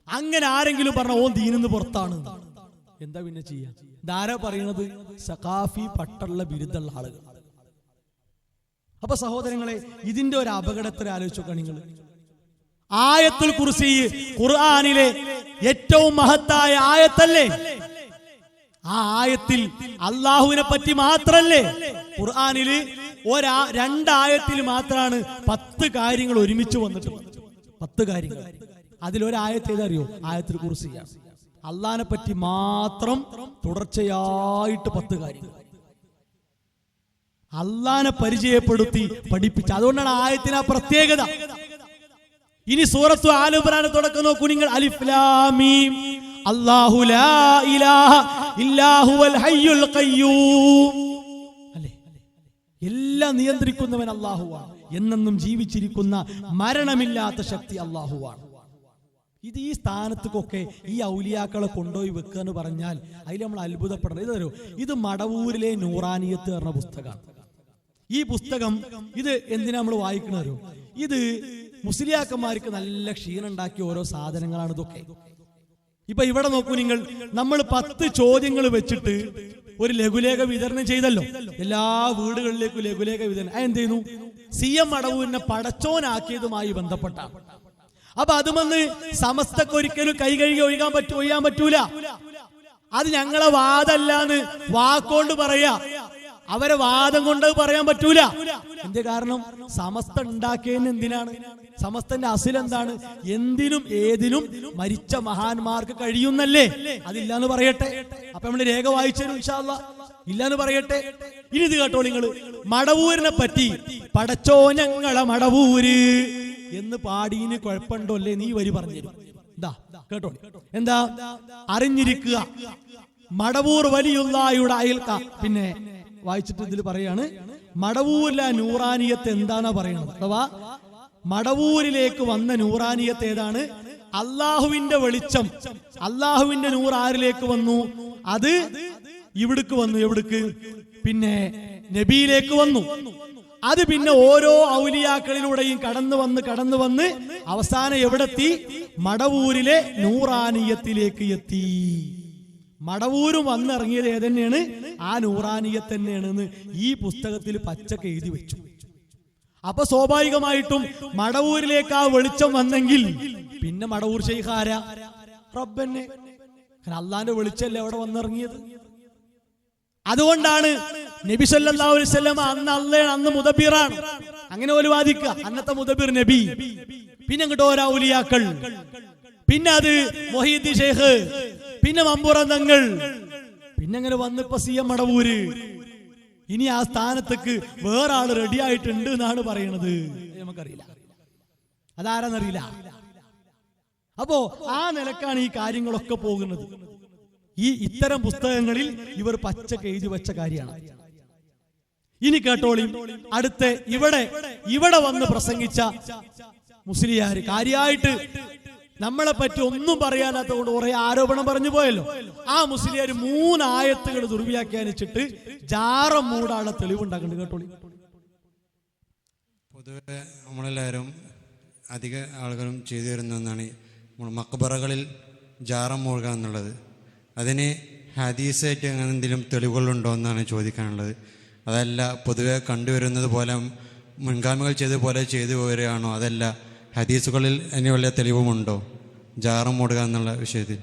അങ്ങനെ ആരെങ്കിലും പറഞ്ഞ ഓൻ ദീനിന്ന് പുറത്താണ്, എന്താ പിന്നെ ചെയ്യാ? ധാരാ പറയുന്നത് സഖാഫി പട്ടുള്ള ബിരുദുള്ള ആളുകൾ. അപ്പൊ സഹോദരങ്ങളെ, ഇതിന്റെ ഒരു അപകടത്തെ ആലോചിച്ചോക്കാം നിങ്ങൾ. ആയത്തുൽ കുർസി ഖുർആനിലെ ഏറ്റവും മഹത്തായ ആയത്തല്ലേ? ആ ആയത്തിൽ അള്ളാഹുവിനെ പറ്റി മാത്രല്ലേ? ഖുർആനില് രണ്ടായത്തിൽ മാത്രമാണ് 10 കാര്യങ്ങൾ ഒരുമിച്ച് വന്നിട്ടുള്ളത്. 10 കാര്യങ്ങൾ. അതിലൊരായത്ത് ഏതറിയോ? ആയത്തുൽ കുർസിയാണ്. അള്ളാഹിനെ പറ്റി മാത്രം തുടർച്ചയായിട്ട് 10 കാര്യങ്ങൾ അള്ളാഹിനെ പരിചയപ്പെടുത്തി പഠിപ്പിച്ച. അതുകൊണ്ടാണ് ആയത്തിന് ആ പ്രത്യേകത. ഇനി സൂറത്തു ആൽ ഇംറാൻ തുടക്കം നോക്കൂ നിങ്ങൾ. അലിഫ് ലാം മീം അല്ലാഹു ലാ ഇലാഹ ഇല്ലാ ഹുവൽ ഹയ്യുൽ ഖയ്യൂം. അല്ലേ? എല്ലാം നിയന്ത്രിക്കുന്നവൻ അല്ലാഹുവാണ്. എന്നെന്നും ജീവിച്ചിരിക്കുന്ന മരണമില്ലാത്ത ശക്തി അല്ലാഹുവാണ്. ഇത് ഈ സ്ഥാനത്തേക്കൊക്കെ ഈ ഔലിയാക്കളെ കൊണ്ടുപോയി വെക്കുക എന്ന് പറഞ്ഞാൽ അതിൽ നമ്മൾ അത്ഭുതപ്പെടണം. ഇതോ ഇത് മടവൂരിലെ നൂറാനിയത്ത് പറഞ്ഞ പുസ്തകമാണ്. ഈ പുസ്തകം ഇത് എന്തിനാ നമ്മൾ വായിക്കണോ? ഇത് മുസ്ലിയാക്കന്മാർക്ക് നല്ല ക്ഷീണം ഉണ്ടാക്കിയ ഓരോ സാധനങ്ങളാണ് ഇതൊക്കെ. ഇപ്പൊ ഇവിടെ നോക്കൂ നിങ്ങൾ, നമ്മൾ 10 ചോദ്യങ്ങൾ വെച്ചിട്ട് ഒരു ലഘുലേഖ വിതരണം ചെയ്തല്ലോ. എല്ലാ വീടുകളിലേക്കും ലഘുലേഖ വിതരണം. എന്ത് ചെയ്യുന്നു? CM മടവൂരിനെ പടച്ചോനാക്കിയതുമായി ബന്ധപ്പെട്ടാണ്. അപ്പൊ അതുമെന്ന് സമസ്തക്ക് ഒരിക്കലും കൈ കഴുകി ഒഴിയാൻ പറ്റൂല. അത് ഞങ്ങളെ വാദമല്ലാന്ന് വാക്കോണ്ട് പറയാ. അവരെ വാദം കൊണ്ട് പറയാൻ പറ്റൂല. എന്തേ കാരണം? സമസ്ത ഉണ്ടാക്കിയതിന് എന്തിനാണ്? സമസ്തന്റെ അസിലെന്താണ്? എന്തിനും ഏതിനും മരിച്ച മഹാന്മാർക്ക് കഴിയുന്നല്ലേ. അതില്ലാന്ന് പറയട്ടെ. അപ്പൊ നമ്മള് രേഖ വായിച്ചു ഇൻഷാ അല്ലാഹ്. ഇല്ലാന്ന് പറയട്ടെ. ഇനി ഇത് കേട്ടോ നിങ്ങൾ. മടവൂരിനെ പറ്റി പടച്ചോ ഞങ്ങളെ മടവൂര് എന്ന് പാടീന് കുഴപ്പമുണ്ടോ അല്ലേ? നീ വരി പറഞ്ഞുതരും. എന്താ കേട്ടോ? എന്താ അറിഞ്ഞിരിക്കുക, മടവൂർ വലിയുള്ളായുടെ അയൽക്ക. പിന്നെ വായിച്ചിട്ട് ഇതിൽ പറയാണ്, മടവൂരിലെ നൂറാനിയത്ത് എന്താന്നാ പറയണത്. അഥവാ മടവൂരിലേക്ക് വന്ന നൂറാനിയത്ത് ഏതാണ്? അള്ളാഹുവിന്റെ വെളിച്ചം, അള്ളാഹുവിന്റെ നൂർ ആരിലേക്ക് വന്നു? അത് ഇവിടേക്ക് വന്നു. എവിടേക്ക്? പിന്നെ നബിയിലേക്ക് വന്നു. അത് പിന്നെ ഓരോ ഔലിയാക്കളിലൂടെയും കടന്നു വന്ന് അവസാനം എവിടെത്തി? മടവൂരിലെ നൂറാനിയത്തിലേക്ക് എത്തി. മടവൂരും വന്നിറങ്ങിയത് ഏതന്നെയാണ്? ആ നൂറാനിയത്ത് തന്നെയാണ് ഈ പുസ്തകത്തിൽ പച്ചക്ക് എഴുതി വെച്ചു. അപ്പൊ സ്വാഭാവികമായിട്ടും മടവൂരിലേക്ക് ആ വെളിച്ചം വന്നെങ്കിൽ പിന്നെ മടവൂർ ശൈഖ് ആരാ? റബ്ബന്നെ. അള്ളാന്റെ വെളിച്ചല്ലേ അവിടെ വന്നിറങ്ങിയത്. അതുകൊണ്ടാണ് നബി സല്ലല്ലാഹു അലൈഹി വസല്ലം അന്ന് മുദബ്ബിറാണ്. അങ്ങനെ ഒരു വാദിക്കുക. അന്നത്തെ മുദബ്ബിർ നബി, പിന്നെ അങ്ങോട്ട് ഓരോ ഔലിയാക്കൾ, പിന്നെ അത് മൊഹീദ്ദീൻ ശൈഖ്, പിന്നെ മമ്പൂറം തങ്ങൾ, പിന്നെ അങ്ങനെ വന്നിപ്പോ CM മടവൂര്. ഇനി ആ സ്ഥാനത്തേക്ക് വേറെ ആള് റെഡി ആയിട്ടുണ്ട് എന്നാണ് പറയണത്. നമുക്കറിയില്ല അതാരാന്നറിയില്ല. അപ്പോ ആ നിലക്കാണ് ഈ കാര്യങ്ങളൊക്കെ പോകുന്നത്. ഈ ഇത്തരം പുസ്തകങ്ങളിൽ ഇവർ പച്ചക്ക് എഴുതി വെച്ച കാര്യമാണ്. ഇനി കേട്ടോളി, അടുത്ത ഇവിടെ വന്ന് പ്രസംഗിച്ച മുസ്ലിയാര് കാര്യമായിട്ട് നമ്മളെ പറ്റി ഒന്നും പറയാനാത്ത കൊണ്ട് കുറെ ആരോപണം പറഞ്ഞു പോയല്ലോ. ആ മുസ്ലിയാർ 3 ആയത്തുകൾ ദുർവ്യാഖ്യാനിച്ചിട്ട് ജാറം മൂടാനുള്ള തെളിവുണ്ടാക്കുന്നുണ്ട്. കേട്ടോളി. പൊതുവെ നമ്മളെല്ലാവരും അധിക ആളുകളും ചെയ്തു വരുന്ന ഒന്നാണ് മക്ബറകളിൽ ജാറം മൂഴുക എന്നുള്ളത്. അതിന് ഹദീസായിട്ട് അങ്ങനെ എന്തെങ്കിലും തെളിവുകളുണ്ടോ എന്നാണ് ചോദിക്കാനുള്ളത്. അതല്ല പൊതുവെ കണ്ടുവരുന്നത് പോലെ മുൻഗാമികൾ ചെയ്തതുപോലെ ചെയ്തു വരികയാണോ? അതല്ല ഹദീസുകളിൽ അതിന് വല്ല തെളിവുമുണ്ടോ ജാറം മൂടുക എന്നുള്ള വിഷയത്തിൽ?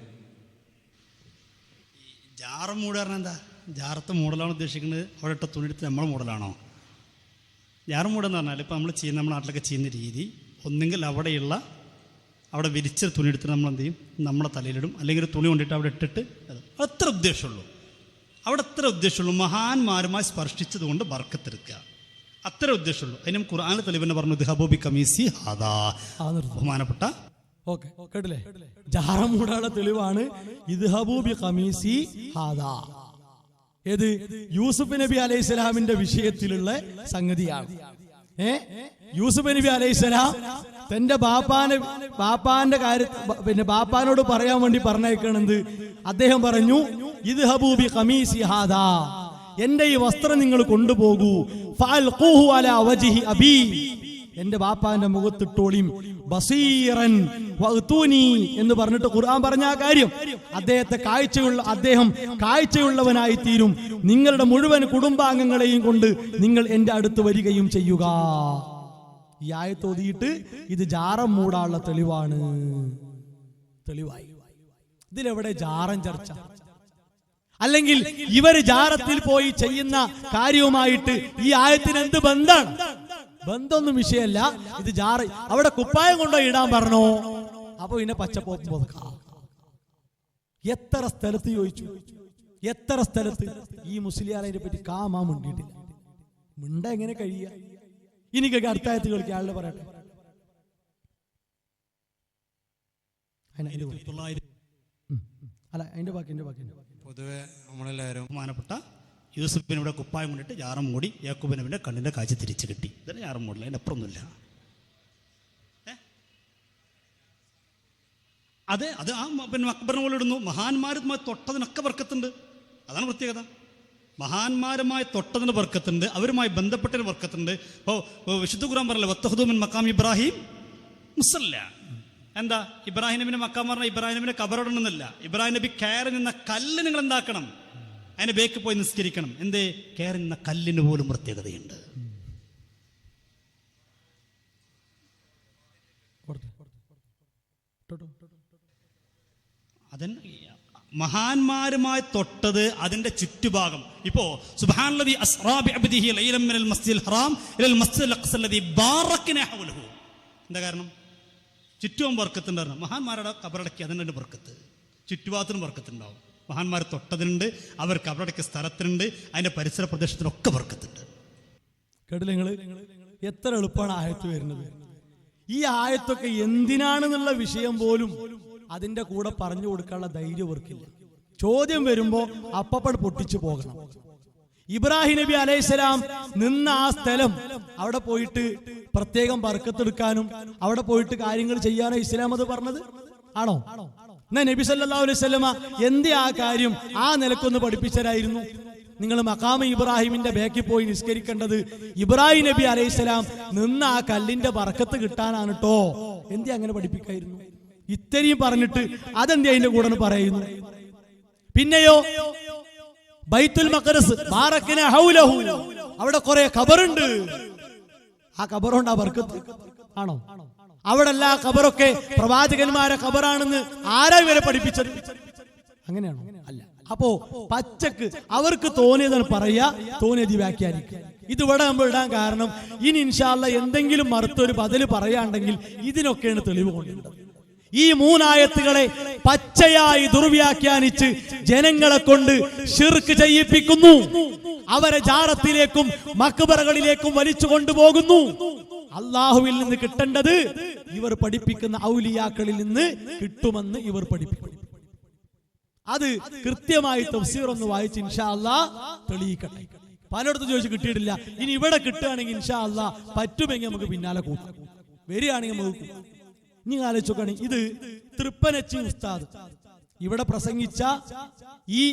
ജാറം മൂടുക പറഞ്ഞാൽ എന്താ? ജാറത്ത് മൂടലാണോ ഉദ്ദേശിക്കുന്നത്? അവിടെ ഇട്ട തുണിയെടുത്ത് നമ്മൾ മൂടലാണോ? ജാറം മൂടെന്ന് പറഞ്ഞാൽ ഇപ്പം നമ്മുടെ നാട്ടിലൊക്കെ ചെയ്യുന്ന രീതി, ഒന്നെങ്കിൽ അവിടെ വിരിച്ച തുണി എടുത്തിട്ട് നമ്മൾ എന്ത് ചെയ്യും? നമ്മുടെ തലയിലിടും, അല്ലെങ്കിൽ ഒരു തുണി കൊണ്ടിട്ട് അവിടെ ഇട്ടിട്ട് അത്ര ഉദ്ദേശമുള്ളൂ. അവിടെ അത്ര ഉദ്ദേശമുള്ളൂ. മഹാന്മാരുമായി സ്പർശിച്ചത് കൊണ്ട് ബർക്കത്തെടുക്കുക, അത്ര ഉദ്ദേശമുള്ളൂ. അതിനും ഖുർആനിലെ തെളിവെന്ന് പറഞ്ഞു, ദിഹബൂബി കമീസി ഹാദാ. ബഹുമാനപ്പെട്ട കേട്ടില്ലേ? ജാറം മൂടാനുള്ള തെളിവാണ് ഇദ്ഹബൂബി ഖമീസി ഹാദാ. ഏത്? യൂസുഫ് നബി അലൈഹിസ്സലാമിന്റെ വിഷയത്തിലുള്ള സംഗതിയാണ്. യൂസുഫ് നബി അലൈഹിസ്സലാം തന്റെ ബാപ്പാന്റെ പിന്നെ ബാപ്പാനോട് പറയാൻ വേണ്ടി പറഞ്ഞേക്കണത്, അദ്ദേഹം പറഞ്ഞു ഇദ്ഹബൂബി ഖമീസി ഹാദാ, എന്റെ ഈ വസ്ത്രം നിങ്ങൾ കൊണ്ടുപോകൂ, ഫഅൽഖൂഹു അലാ വജ്ഹി അബീ, എന്റെ ബാപ്പാന്റെ മുഖത്തിട്ടോളിയും, ബസീറൻ വഅ്തൂനി എന്ന് പറഞ്ഞിട്ട് ഖുർആൻ പറഞ്ഞ ആ കാര്യം അദ്ദേഹം കാഴ്ചയുള്ളവനായി തീരും, നിങ്ങളുടെ മുഴുവൻ കുടുംബാംഗങ്ങളെയും കൊണ്ട് നിങ്ങൾ എന്റെ അടുത്ത് വരികയും ചെയ്യുക. ഈ ആയത്ത് ഓതിയിട്ട് ഇത് ജാറം മൂടാനുള്ള തെളിവായി. ഇതിലെവിടെ ജാറം ചർച്ച? അല്ലെങ്കിൽ ഇവര് ജാറത്തിൽ പോയി ചെയ്യുന്ന കാര്യവുമായിട്ട് ഈ ആയത്തിന് എന്ത് ബന്ധമാണ്? ബന്ധമൊന്നും വിഷയമല്ല. ഇത് അവിടെ കുപ്പായം കൊണ്ടോ ഇടാൻ പറഞ്ഞോ? അപ്പൊ പിന്നെ പച്ചപ്പോക്കും പുതക്കാം. എത്ര സ്ഥലത്ത് ചോദിച്ചു, എത്ര സ്ഥലത്ത് ഈ മുസ്ലിയാരെ പറ്റി കാമാ മിണ്ടിയിട്ടില്ല. മിണ്ട എങ്ങനെ കഴിയുക? എനിക്കൊക്കെ അടുത്തായത്ത് കളിക്കുക ആളുടെ പറയട്ടെ. അല്ല അതിന്റെ ബാക്കി പൊതുവെ നമ്മളെല്ലാവരും ബഹുമാനപ്പെട്ട യൂസുഫിനിവിടെ കുപ്പായം കൊണ്ടിട്ട് ജാറം മൂടി യാക്കൂബിനെ കണ്ണിന്റെ കാഴ്ച തിരിച്ചു കിട്ടി. ഇതിന് ജാറം മൂടില്ല, അതിൻ്റെ അപ്പുറമൊന്നുമില്ല. അതെ, അത് ആ പിന്നെ അക്ബറിനെ പോലെ ഇടുന്നു. മഹാന്മാരുമായി തൊട്ടതിനൊക്കെ ബർക്കത്തുണ്ട്. അതാണ് പ്രത്യേകത. മഹാന്മാരുമായി തൊട്ടതിന് ബർക്കത്തുണ്ട്, അവരുമായി ബന്ധപ്പെട്ടതിന് ബർക്കത്തുണ്ട്. ഇപ്പോൾ വിശുദ്ധ ഖുർആൻ പറയല്ലേ, വത്തഖ്ദു മിൻ മഖാം ഇബ്രാഹിം മുസല്ല. എന്താ ഇബ്രാഹിം നബിന്റെ മക്കാം പറഞ്ഞാൽ ഇബ്രാഹിം നബിന്റെ കബറോടണമെന്നല്ല. ഇബ്രാഹിം നബി കയറി നിന്ന കല്ല് നിങ്ങൾ എന്താക്കണം, അതിന്റെ ബേക്ക് പോയി നിസ്കരിക്കണം. എന്തേ? കയറി നിന്ന കല്ലിന് പോലും പ്രത്യേകതയുണ്ട്. അതന്നെ മഹാന്മാരുമായി തൊട്ടത്, അതിന്റെ ചുറ്റുഭാഗം. ഇപ്പോ സുബ്ഹാനല്ലദീ അസ്റാ ബിഅബ്ദിഹി ലൈലൻ മിനൽ മസ്ജിദിൽ ഹറാം ഇലൽ മസ്ജിദിൽ അഖ്സ അല്ലദീ ബാറക്നാ ഹൗലഹു. എന്താ കാരണം? ചുറ്റും ബർക്കത്തുണ്ടായിരുന്നു. മഹാന്മാരുടെ കബറടക്കി അതിൻ്റെ ബർക്കത്ത്, ചുറ്റുഭാഗത്തിനും ബർക്കത്തുണ്ടാവും. മഹാന്മാർ തൊട്ടതിനുണ്ട്, അവർ കബറടക്കിയ സ്ഥലത്തിനുണ്ട്, അതിന്റെ പരിസര പ്രദേശത്തിനൊക്കെ ബർക്കത്തുണ്ട്. കേട്ടില്ല നിങ്ങൾ? എത്ര എളുപ്പമാണ് ആയത്ത് വരുന്നത്. ഈ ആയത്തൊക്കെ എന്തിനാണെന്നുള്ള വിഷയം പോലും അതിന്റെ കൂടെ പറഞ്ഞു കൊടുക്കാനുള്ള ധൈര്യം ഇവർക്കില്ല. ചോദ്യം വരുമ്പോ അപ്പപ്പട് പൊട്ടിച്ചു പോകണം. ഇബ്രാഹിം നബി അലൈഹിസ്സലാം നിന്ന ആ സ്ഥലം, അവിടെ പോയിട്ട് പ്രത്യേകം ബർക്കത്തെടുക്കാനും അവിടെ പോയിട്ട് കാര്യങ്ങൾ ചെയ്യാനോ ഇസ്ലാം അത് പറഞ്ഞത് ആണോ? എന്നാ നബി സല്ലല്ലാഹു അലൈഹി വസല്ലമ എന്തേ ആ കാര്യം ആ നിലക്കൊന്ന് പഠിപ്പിച്ചരായിരുന്നു? നിങ്ങൾ മഖാമ ഇബ്രാഹിമിന്റെ ബേക്കിൽ പോയി നിസ്കരിക്കേണ്ടത് ഇബ്രാഹിം നബി അലൈഹിസ്സലാം നിന്ന ആ കല്ലിന്റെ ബർക്കത്ത് കിട്ടാനാണ് കേട്ടോ. എന്തേ അങ്ങനെ പഠിപ്പിക്കായിരുന്നു? ഇത്രയും പറഞ്ഞിട്ട് അതെന്തേ അതിന്റെ കൂടെ പറയുന്നു? പിന്നെയോ ബൈത്തുൽ മഖ്ദസ് ബാറക്നാ ഹൗലഹു, അവിടെ കുറെ ഖബറുണ്ട്. ആ ഖബറുണ്ട് ആ ബർക്കത്ത് ആണോ? അവിടെ എല്ലാ ഖബറൊക്കെ പ്രവാചകന്മാരെ ഖബറാണെന്ന് ആരാ ഇവരെ പഠിപ്പിച്ചത്? അങ്ങനെയാണോ? അല്ല. അപ്പോ പച്ചക്ക് അവർക്ക് തോന്നിയതാണ് പറയാ, തോന്നിയത് വ്യാഖ്യാനിക്കുക. ഇതിവിടെ നമ്മൾ ഇടാൻ കാരണം ഇനി ഇൻഷാ അല്ലാഹ് എന്തെങ്കിലും മറുത്തൊരു ബദല് പറയാണ്ടെങ്കിൽ ഇതിനൊക്കെയാണ് തെളിവ് കൊണ്ടുള്ളത്. ഈ മൂന്നായത്തുകളെ പച്ചയായി ദുർവ്യാഖ്യാനിച്ച് ജനങ്ങളെ കൊണ്ട് ശിർക്ക് ചെയ്യിപ്പിക്കുന്നു. അവരെ ജാറത്തിലേക്കും മക്ബറകളിലേക്കും വലിച്ചു കൊണ്ടുപോകുന്നു. അള്ളാഹുവിൽ നിന്ന് കിട്ടേണ്ടത് ഇവർ പഠിപ്പിക്കുന്ന ഔലിയാക്കളിൽ നിന്ന് കിട്ടുമെന്ന് ഇവർ പഠിപ്പിക്കും. അത് കൃത്യമായി തഫ്സീർ ഒന്ന് വായിച്ച് ഇൻഷാ അല്ലാഹ് തെളിയിക്കട്ടെ. പലയിടത്തും ചോദിച്ച് കിട്ടിയിട്ടില്ല. ഇനി ഇവിടെ കിട്ടുകയാണെങ്കിൽ ഇൻഷാ അല്ലാഹ് പറ്റുമെങ്കിൽ നമുക്ക് പിന്നാലെ കൂട്ടാം, വരികയാണെങ്കിൽ നമുക്ക്. ഇനി ആലോചിച്ചോക്കാണ്, ഇത് തൃപ്പനച്ചി ഉസ്താദ് ഇവിടെ പ്രസംഗിച്ച ഈ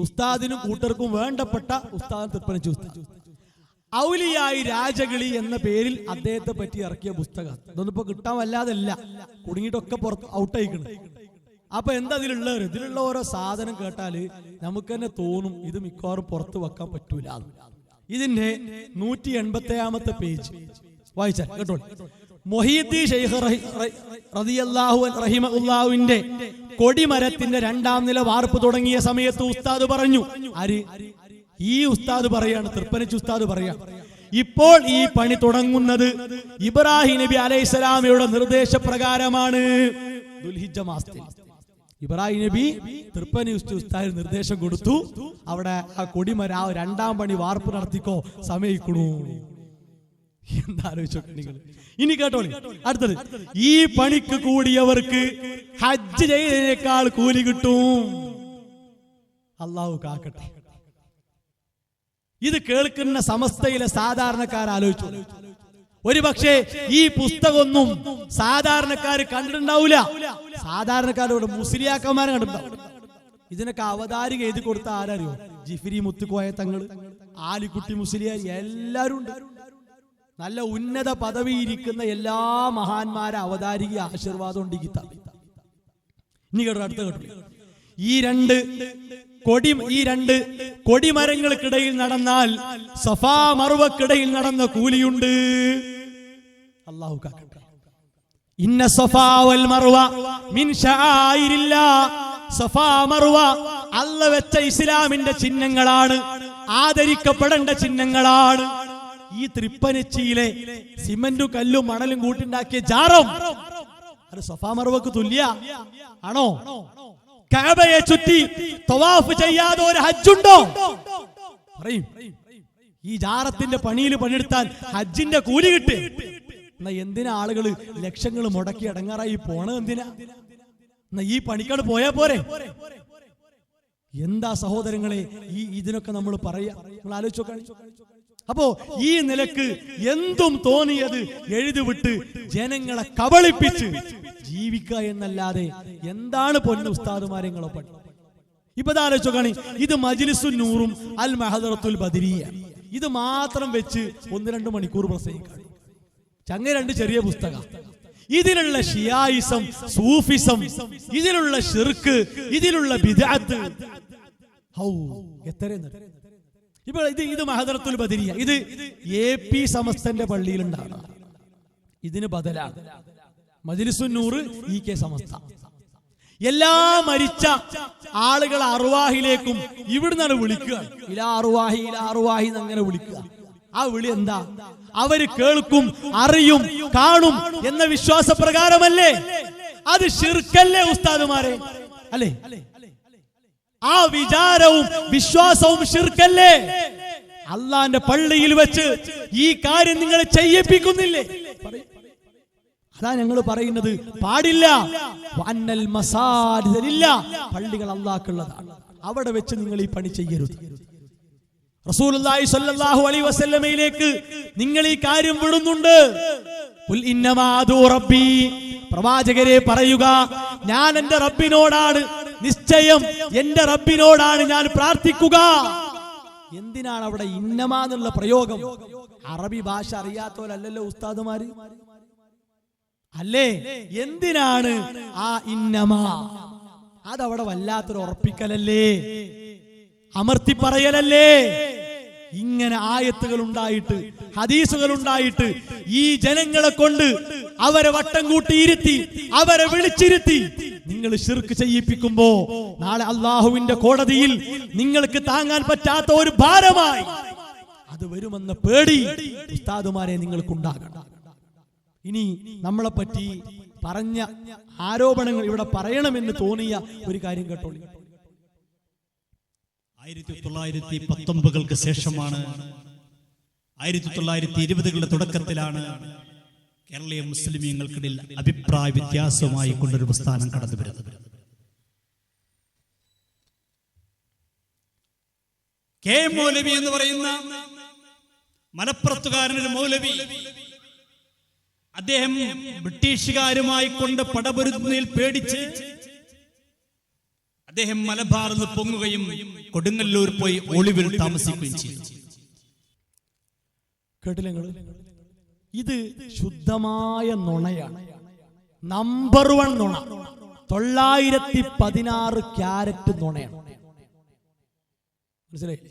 ഉസ്താദിനും കൂട്ടർക്കും വേണ്ടപ്പെട്ട ഉസ്താദ് തൃപ്പനച്ചി ഉസ്താദ് ഔലിയായി രാജകിളി എന്ന പേരിൽ അദ്ദേഹത്തെ പറ്റി ഇറക്കിയ പുസ്തകം. ഇതൊന്നും ഇപ്പൊ കിട്ടാൻ വല്ലാതല്ല, കുടുങ്ങിയിട്ടൊക്കെ പുറത്ത് ഔട്ടായിക്കണം. അപ്പൊ എന്താ ഇതിലുള്ളവർ? ഇതിലുള്ള ഓരോ സാധനം കേട്ടാല് നമുക്ക് തന്നെ തോന്നും ഇത് മിക്കവാറും പുറത്ത് വെക്കാൻ പറ്റൂല. ഇതിന്റെ 187 പേജ് വായിച്ചാൽ കേട്ടോ. മൊഹീദ്ദീൻ ശൈഖ് റളിയല്ലാഹു റഹിമഹുല്ലാഹുവിന്റെ കൊടിമരത്തിന്റെ 2ാം നില വാർപ്പ് തുടങ്ങിയ സമയത്ത് ഉസ്താദ് പറഞ്ഞു. ആര്? ഈ ഉസ്താദ് പറയാണ്, തൃപ്പനച്ചി ഉസ്താദ് പറയാ, ഇപ്പോൾ ഈ പണി തുടങ്ങുന്നത് ഇബ്രാഹിം നബി അലൈഹിസ്സലാമയുടെ നിർദ്ദേശപ്രകാരമാണ്. ദുൽഹിജ്ജ മാസത്തിൽ ഇബ്രാഹിം നബി തൃപ്പനച്ചി ഉസ്താദിന് നിർദ്ദേശം കൊടുത്തു, അവിടെ ആ കൊടിമര 2ാം പണി വാർപ്പ് നടത്തിക്കോ, സമയിക്കണു. എന്താലോചിച്ചോ നിങ്ങൾ. ഇനി കേട്ടോളി അടുത്തത്, ഈ പണിക്ക് കൂടിയവർക്ക് ഹജ്ജ് ചെയ്തതിനേക്കാൾ കൂലി കിട്ടും. അള്ളാഹു കാക്കട്ടെ. ഇത് കേൾക്കുന്ന സമസ്തയിലെ സാധാരണക്കാർ ആലോചിച്ചു. ഒരു പക്ഷേ ഈ പുസ്തകമൊന്നും സാധാരണക്കാർ കണ്ടിട്ടുണ്ടാവില്ല. സാധാരണക്കാരോട് മുസ്ലിയാക്കന്മാരെ കണ്ടിട്ടുണ്ടാവും. ഇതിനൊക്കെ അവതാരിക എഴുതി കൊടുത്ത ആരറിയോ? ജിഫ്രി മുത്തുക്കോയ തങ്ങൾ, ആലിക്കുട്ടി മുസ്ലിയാർ, എല്ലാവരും ഉണ്ട്. നല്ല ഉന്നത പദവി ഇരിക്കുന്ന എല്ലാ മഹാന്മാരെ അവതാരിക ആശീർവാദം ഉണ്ട് ഈ കിതാബ്. ഇനി കേട്ടോ, അടുത്ത കേട്ടോ. ഈ രണ്ട് കൊടിമരങ്ങൾക്കിടയിൽ നടന്നാൽ സഫാ മർവക്കിടയിൽ നടന്ന കൂലിയുണ്ട്. അല്ലാഹു കാക്കട്ടെ. ഇന്ന സഫാ വൽ മർവ മിൻ ശആയിരില്ലാഹ്. സഫാ മർവ അല്ലാഹു വെച്ച ഇസ്ലാമിന്റെ ചിഹ്നങ്ങളാണ്, ആദരിക്കപ്പെടേണ്ട ചിഹ്നങ്ങളാണ്. ഈ തൃപ്പനച്ചിയിലെ സിമന്റും കല്ലും മണലും കൂട്ടിണ്ടാക്കിയ ജാറം അത് സഫാ മർവക്ക് തുല്യ ആണോ? കഅബയെ ചുറ്റി തവാഫ് ചെയ്യാതെ ഒരു ഹജ്ജുണ്ടോ? പറയും. ഈ ജാറത്തിന്റെ പണിയിൽ പണിയെടുത്താൽ ഹജ്ജിന്റെ കൂലി കിട്ടി. എന്നാ എന്തിനാ ആളുകൾ ലക്ഷങ്ങൾ മുടക്കി അടങ്ങാറായി പോണത്? എന്തിനാ? എന്നാ ഈ പണിക്കാട് പോയാ പോരെ? എന്താ സഹോദരങ്ങളെ ഇതിനൊക്കെ നമ്മൾ പറയാ? നിങ്ങൾ ആലോചിച്ച് നോക്കാൻ. അപ്പോ ഈ നിലക്ക് എന്തും തോന്നിയത് എഴുതിവിട്ട് ജനങ്ങളെ കബളിപ്പിച്ച് ജീവിക്കുക എന്നല്ലാതെ എന്താണ് പൊന്നു ഉസ്താദുമാരെ നിങ്ങളെ പണി? ഇപ്പൊ ആലോചിച്ച് നോക്കാണ്. ഇത് മജ്ലിസുൻ നൂറും അൽ മഹദറത്തുൽ ബദരിയ ഇത് മാത്രം വെച്ച് 1-2 മണിക്കൂർ പ്രസംഗിക്കാണ്. ചങ്ങ 2 ചെറിയ പുസ്തകം. ഇതിലുള്ള ഷിയായിസം, സൂഫിസം, ഇതിലുള്ള ശിർക്ക്, ഇതിലുള്ള ബിദ്അത്ത്, ഇപ്പൊ ഇത് മഹദറത്തുൽ ബദരിയ ഇത് AP സമസ്തന്റെ പള്ളിയിലുണ്ടാണ്. ഇതിന് ബദലാണ് മജ്ലിസുൻ നൂർ EK സമസ്ത. എല്ലാ മരിച്ച ആളുകളെ അർവാഹിലേക്കും ഇവിടുന്നാണ് വിളിക്കുക. ഇലാ അർവാഹി ഇലാ അർവാഹി എന്നങ്ങനെ വിളിക്കുക. ആ വിളി എന്താ? അവര് കേൾക്കും, അറിയും, കാണും എന്ന വിശ്വാസപ്രകാരമല്ലേ? അത് ശിർക്കല്ലേ ഉസ്താദുമാരെ? അല്ലേ? ആ വിചാരവും വിശ്വാസവും ശിർക്കല്ലേ? അള്ളാന്റെ പള്ളിയിൽ വെച്ച് ഈ കാര്യം നിങ്ങൾ ചെയ്യിപ്പിക്കുന്നില്ലേ? അതാ ഞങ്ങൾ പറയുന്നത് പാടില്ല. വഅന്നൽ മസാജിദ ലില്ലാഹ്, പള്ളികൾ അല്ലാഹുക്കുള്ളതാണ്. അവിടെ വെച്ച് നിങ്ങൾ ഈ പണി ചെയ്യരുത്. റസൂലുള്ളാഹി സ്വല്ലല്ലാഹു അലൈഹി വസല്ലമയിലേക്ക് നിങ്ങൾ ഈ കാര്യം വിടുന്നുണ്ട്. ഖുൽ ഇന്നമാ അദൂ റബ്ബി, പ്രവാചകരെ പറയുക, ഞാൻ എന്റെ റബ്ബിനോടാണ്, നിശ്ചയം എന്റെ റബ്ബിനോടാണ് ഞാൻ പ്രാർത്ഥിക്കുക. എന്തിനാണ് അവിടെ ഇന്നമാ എന്നുള്ള പ്രയോഗം? അറബി ഭാഷ അറിയാത്തവരല്ലല്ലോ ഉസ്താദുമാര്, അല്ലേ? എന്തിനാണ് ആ ഇന്നമാ? അതവിടെ വല്ലാത്തൊരു ഉറപ്പിക്കലല്ലേ, അമർത്തി പറയലല്ലേ? ഇങ്ങനെ ആയത്തുകൾ ഉണ്ടായിട്ട്, ഹദീസുകൾ ഉണ്ടായിട്ട് ഈ ജനങ്ങളെ കൊണ്ട് അവരെ വട്ടം കൂട്ടിയിരുത്തി, അവരെ വിളിച്ചിരുത്തി നിങ്ങൾ ശിർക്ക് ചെയ്യിപ്പിക്കുമ്പോ നാളെ അള്ളാഹുവിന്റെ കോടതിയിൽ നിങ്ങൾക്ക് താങ്ങാൻ പറ്റാത്ത ഒരു ഭാരമായി അത് വരുമെന്ന പേടി ഉസ്താദുമാരെ നിങ്ങൾക്കുണ്ടാകണം. ഇനി നമ്മളെ പറ്റി പറഞ്ഞ ആരോപണങ്ങൾ ഇവിടെ പറയണമെന്ന് തോന്നിയ ഒരു കാര്യം കേട്ടോളൂ. 1919 ശേഷമാണ്, 1920കളുടെ തുടക്കത്തിലാണ് കേരളീയ മുസ്ലിമീങ്ങൾക്കിടയിൽ അഭിപ്രായ വ്യത്യാസവുമായി കൊണ്ടൊരു പ്രസ്ഥാനം കടന്നു വരുന്നത്. കെ മൗലവി എന്ന് പറയുന്ന മലപ്പുറത്തുകാരനൊരു മൗലവി, അദ്ദേഹം ബ്രിട്ടീഷുകാരുമായി കൊണ്ട് പടപൊരുതുന്നതിൽ പേടിച്ച് അദ്ദേഹം മലബാറിൽ നിന്ന് പൊങ്ങുകയും കൊടുങ്ങല്ലൂർ പോയി ഒളിവിൽ താമസിക്കുകയും ചെയ്തു. കേട്ടില്ല? ഇത് ശുദ്ധമായ നുണയാണ്. നമ്പർ 1 നുണ. 916 ക്യാരറ്റ് നുണയാണ്. മനസ്സിലായി?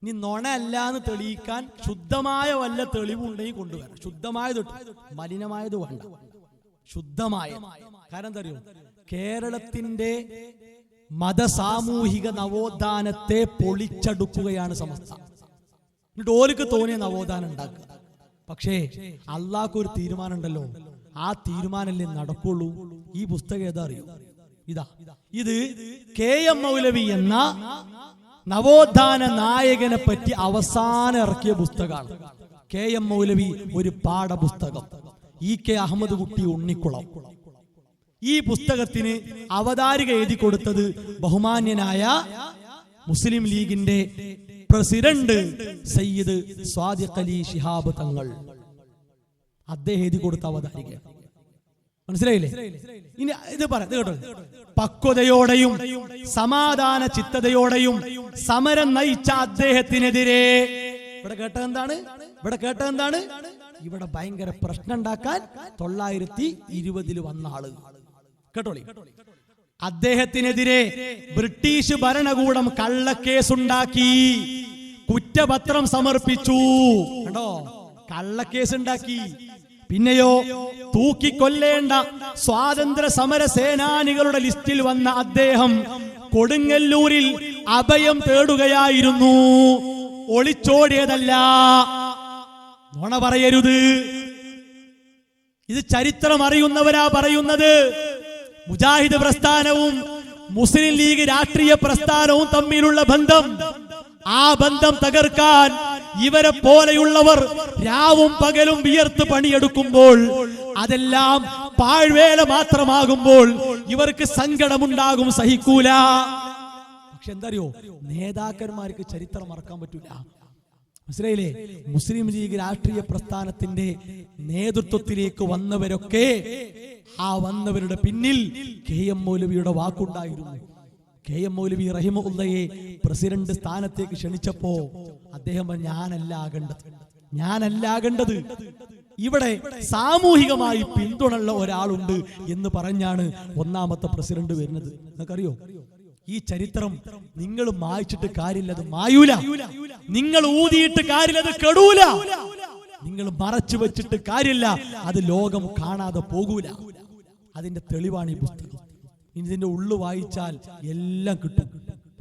ഇനി നുണ അല്ലാന്ന് തെളിയിക്കാൻ ശുദ്ധമായ വല്ല തെളിവുണ്ടെങ്കിൽ കൊണ്ടുവരാം. ശുദ്ധമായത്, മലിനമായത് വേണ്ട, ശുദ്ധമായ. കാരണം എന്താ അറിയോ? കേരളത്തിന്റെ മതസാമൂഹിക നവോത്ഥാനത്തെ പൊളിച്ചടുക്കുകയാണ് സമസ്ത. എന്നിട്ട് ഓർക്ക് തോന്നിയ നവോത്ഥാനം ഉണ്ടാക്കുക. പക്ഷേ അള്ളാഹ്ക്ക് ഒരു തീരുമാനം ഉണ്ടല്ലോ, ആ തീരുമാനമല്ലേ നടക്കുള്ളൂ. ഈ പുസ്തകം ഏതാ അറിയോ? ഇത് KM മൗലവി എന്ന നവോത്ഥാന നായകനെ പറ്റി അവസാനം ഇറക്കിയ പുസ്തകമാണ്. KM മൗലവി ഒരു പാഠപുസ്തകം. EK അഹമ്മദ് കുട്ടി ഉണ്ണിക്കുളം. ഈ പുസ്തകത്തിന് അവതാരിക എഴുതി കൊടുത്തത് ബഹുമാന്യനായ മുസ്ലിം ലീഗിന്റെ പ്രസിഡന്റ് സയ്യിദ് സ്വാദിഖ് അലി ശിഹാബ് തങ്ങൾ. അദ്ദേഹം എഴുതി കൊടുത്ത അവതാരിക. മനസ്സിലായില്ലേ? ഇനി ഇത് കേട്ടോ. പക്വതയോടെയും സമാധാന ചിത്തതയോടെയും സമരം നയിച്ച അദ്ദേഹത്തിനെതിരെ ഇവിടെ കേട്ടതെന്താണ്? ഇവിടെ ഭയങ്കര പ്രശ്നം ഉണ്ടാക്കാൻ 920 വന്ന ആള് കേട്ടോളി. അദ്ദേഹത്തിനെതിരെ ബ്രിട്ടീഷ് ഭരണകൂടം കള്ളക്കേസുണ്ടാക്കി, കുറ്റപത്രം സമർപ്പിച്ചു. കണ്ടോ? കള്ളക്കേസ് ഉണ്ടാക്കി. പിന്നെയോ തൂക്കിക്കൊല്ലേണ്ട സ്വാതന്ത്ര്യ സമര സേനാനികളുടെ ലിസ്റ്റിൽ വന്ന അദ്ദേഹം കൊടുങ്ങല്ലൂരിൽ അഭയം തേടുകയായിരുന്നു. ഒളിച്ചോടിയതല്ല. നുണ പറയരുത്. ഇത് ചരിത്രം അറിയുന്നവരാ പറയുന്നത്. മുജാഹിദ് പ്രസ്ഥാനവും മുസ്ലിം ലീഗ് രാഷ്ട്രീയ പ്രസ്ഥാനവും തമ്മിലുള്ള ബന്ധം, ആ ബന്ധം തകർക്കാൻ ഇവരെ പോലെയുള്ളവർ രാവും പകലും വിയർത്ത് പണിയെടുക്കുമ്പോൾ, അതെല്ലാം പാഴ്വേല മാത്രമാകുമ്പോൾ ഇവർക്ക് സങ്കടമുണ്ടാകും, സഹിക്കൂല. പക്ഷെ എന്തറിയോ, നേതാക്കന്മാർക്ക് ചരിത്രം മറക്കാൻ പറ്റൂല. മനസ്സിലായില്ലേ? മുസ്ലിം ലീഗ് രാഷ്ട്രീയ പ്രസ്ഥാനത്തിന്റെ നേതൃത്വത്തിലേക്ക് വന്നവരൊക്കെ, ആ വന്നവരുടെ പിന്നിൽ KM മൗലവിയുടെ വാക്കുണ്ടായിരുന്നു. KM മൗലവി റഹിമഹുല്ലയെ പ്രസിഡന്റ് സ്ഥാനത്തേക്ക് ക്ഷണിച്ചപ്പോ അദ്ദേഹം ഞാനല്ല ആകേണ്ടത്, ഇവിടെ സാമൂഹികമായി പിന്തുണയുള്ള ഒരാളുണ്ട് എന്ന് പറഞ്ഞാണ് ഒന്നാമത്തെ പ്രസിഡന്റ് വരുന്നത്. നിങ്ങൾക്കറിയോ, ഈ ചരിത്രം നിങ്ങൾ മായ്ച്ചിട്ട് കാര്യമില്ല, അത് മായൂല. നിങ്ങൾ ഊതിയിട്ട് കാര്യമില്ല, അത് കെടൂല. നിങ്ങൾ മറച്ചു വെച്ചിട്ട് കാര്യമില്ല, അത് ലോകം കാണാതെ പോകൂല. അതിന്റെ തെളിവാണ് ഈ പുസ്തകം. ഇതിന്റെ ഉള്ളു വായിച്ചാൽ എല്ലാം കിട്ടും.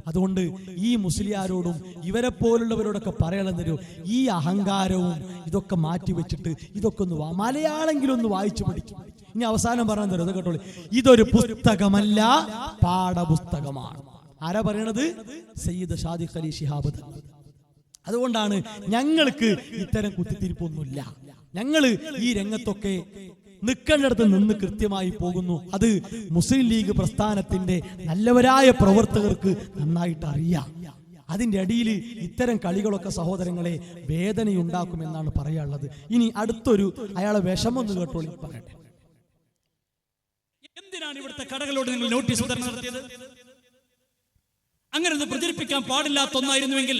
അതുകൊണ്ട് ഈ മുസ്ലിയാരോടും ഇവരെ പോലുള്ളവരോടൊക്കെ പറയണമെന്നൊരു ഈ അഹങ്കാരവും ഇതൊക്കെ മാറ്റി വെച്ചിട്ട് ഇതൊക്കെ ഒന്ന് മലയാളെങ്കിലും ഒന്ന് വായിച്ചു പഠിക്കും. ഇനി അവസാനം പറയാൻ തരും, ഇത് കേട്ടോളൂ, ഇതൊരു പുസ്തകമല്ല, പാഠപുസ്തകമാണ്. ആരാ പറയണത്? സയ്യിദ് സാദിഖ് അലി ശിഹാബ് തങ്ങൾ. അതുകൊണ്ടാണ് ഞങ്ങൾക്ക് ഇത്തരം കുത്തിത്തിരിപ്പൊന്നുമില്ല. ഞങ്ങൾ ഈ രംഗത്തൊക്കെ നിൽക്കേണ്ടടുത്ത് നിന്ന് കൃത്യമായി പോകുന്നു. അത് മുസ്ലിം ലീഗ് പ്രസ്ഥാനത്തിന്റെ നല്ലവരായ പ്രവർത്തകർക്ക് നന്നായിട്ട് അറിയാം. അതിന്റെ അടിയിൽ ഇത്തരം കളികളൊക്കെ സഹോദരങ്ങളെ വേദനയുണ്ടാക്കുമെന്നാണ് പറയാനുള്ളത്. ഇനി അടുത്തൊരു അയാളെ വിഷമൊന്ന് കേട്ടോളി പറയട്ടെ. എന്തിനാണ് ഇവിടുത്തെ കടകളോട് നിങ്ങൾ നോട്ടീസ് വിതരണം നടത്തിയത്? അങ്ങനെ ഒന്ന് പ്രചരിപ്പിക്കാൻ പാടില്ലാത്ത ഒന്നായിരുന്നുവെങ്കിൽ,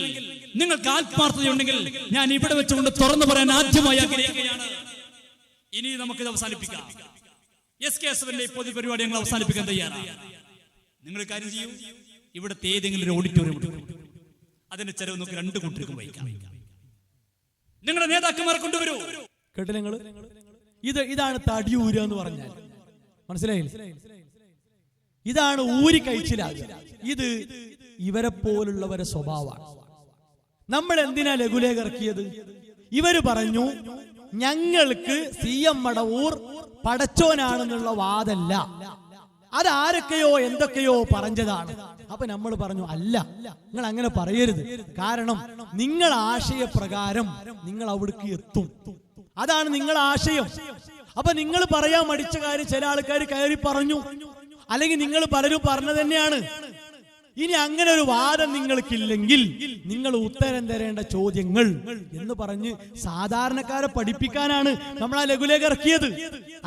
നിങ്ങൾക്ക് ആത്മാർത്ഥതയുണ്ടെങ്കിൽ ഞാൻ ഇവിടെ വെച്ചുകൊണ്ട് തുറന്നു പറയാൻ ആദ്യമായി ആഗ്രഹിക്കുകയാണ്. ഇനി നമുക്കിത് അവസാനിപ്പിക്കാം. SKSFന്റെ പൊതുപരിപാടി ഞങ്ങൾ അവസാനിപ്പിക്കാൻ തയ്യാറാണ്. നിങ്ങൾ കാര്യം ചെയ്യൂ, ഇവിടുത്തെ ഏതെങ്കിലും ഒരു ഓഡിറ്റോറിയം എടുക്കും, അതിന്റെ ചെലവ് നമുക്ക് 2 കൂട്ടർക്കും വഹിക്കാം. നിങ്ങളുടെ നേതാക്കന്മാരെ കൊണ്ടുവരൂ. കേട്ടില്ല നിങ്ങൾ? ഇതാണ് തടിയൂര എന്ന് പറഞ്ഞാൽ, മനസ്സിലായില്ലേ? ഇതാണ് ഊരി കഴിച്ചിലാകുക. ഇത് ഇവരെ പോലുള്ളവരെ സ്വഭാവമാണ്. നമ്മൾ എന്തിനാ ലഘുലേഖ ഇറക്കിയത്? ഇവര് പറഞ്ഞു ഞങ്ങൾക്ക് CM മടവൂർ പടച്ചോനാണെന്നുള്ള വാദല്ല, അതാരൊക്കെയോ എന്തൊക്കെയോ പറഞ്ഞതാണ്. അപ്പൊ നമ്മൾ പറഞ്ഞു അല്ല, നിങ്ങൾ അങ്ങനെ പറയരുത്. കാരണം നിങ്ങൾ ആശയപ്രകാരം നിങ്ങൾ അവിടേക്ക് എത്തും, അതാണ് നിങ്ങളുടെ ആശയം. അപ്പൊ നിങ്ങൾ പറയാൻ മടിച്ച കാര്യം ചില ആൾക്കാർ കയറി പറഞ്ഞു, അല്ലെങ്കിൽ നിങ്ങൾ പലരും പറഞ്ഞു തന്നെയാണ്. ഇനി അങ്ങനെ ഒരു വാദം നിങ്ങൾക്കില്ലെങ്കിൽ നിങ്ങൾ ഉത്തരം തരേണ്ട ചോദ്യങ്ങൾ എന്ന് പറഞ്ഞ് സാധാരണക്കാരെ പഠിപ്പിക്കാനാണ് നമ്മൾ ആ ലഘുലേഖ ഇറക്കിയത്.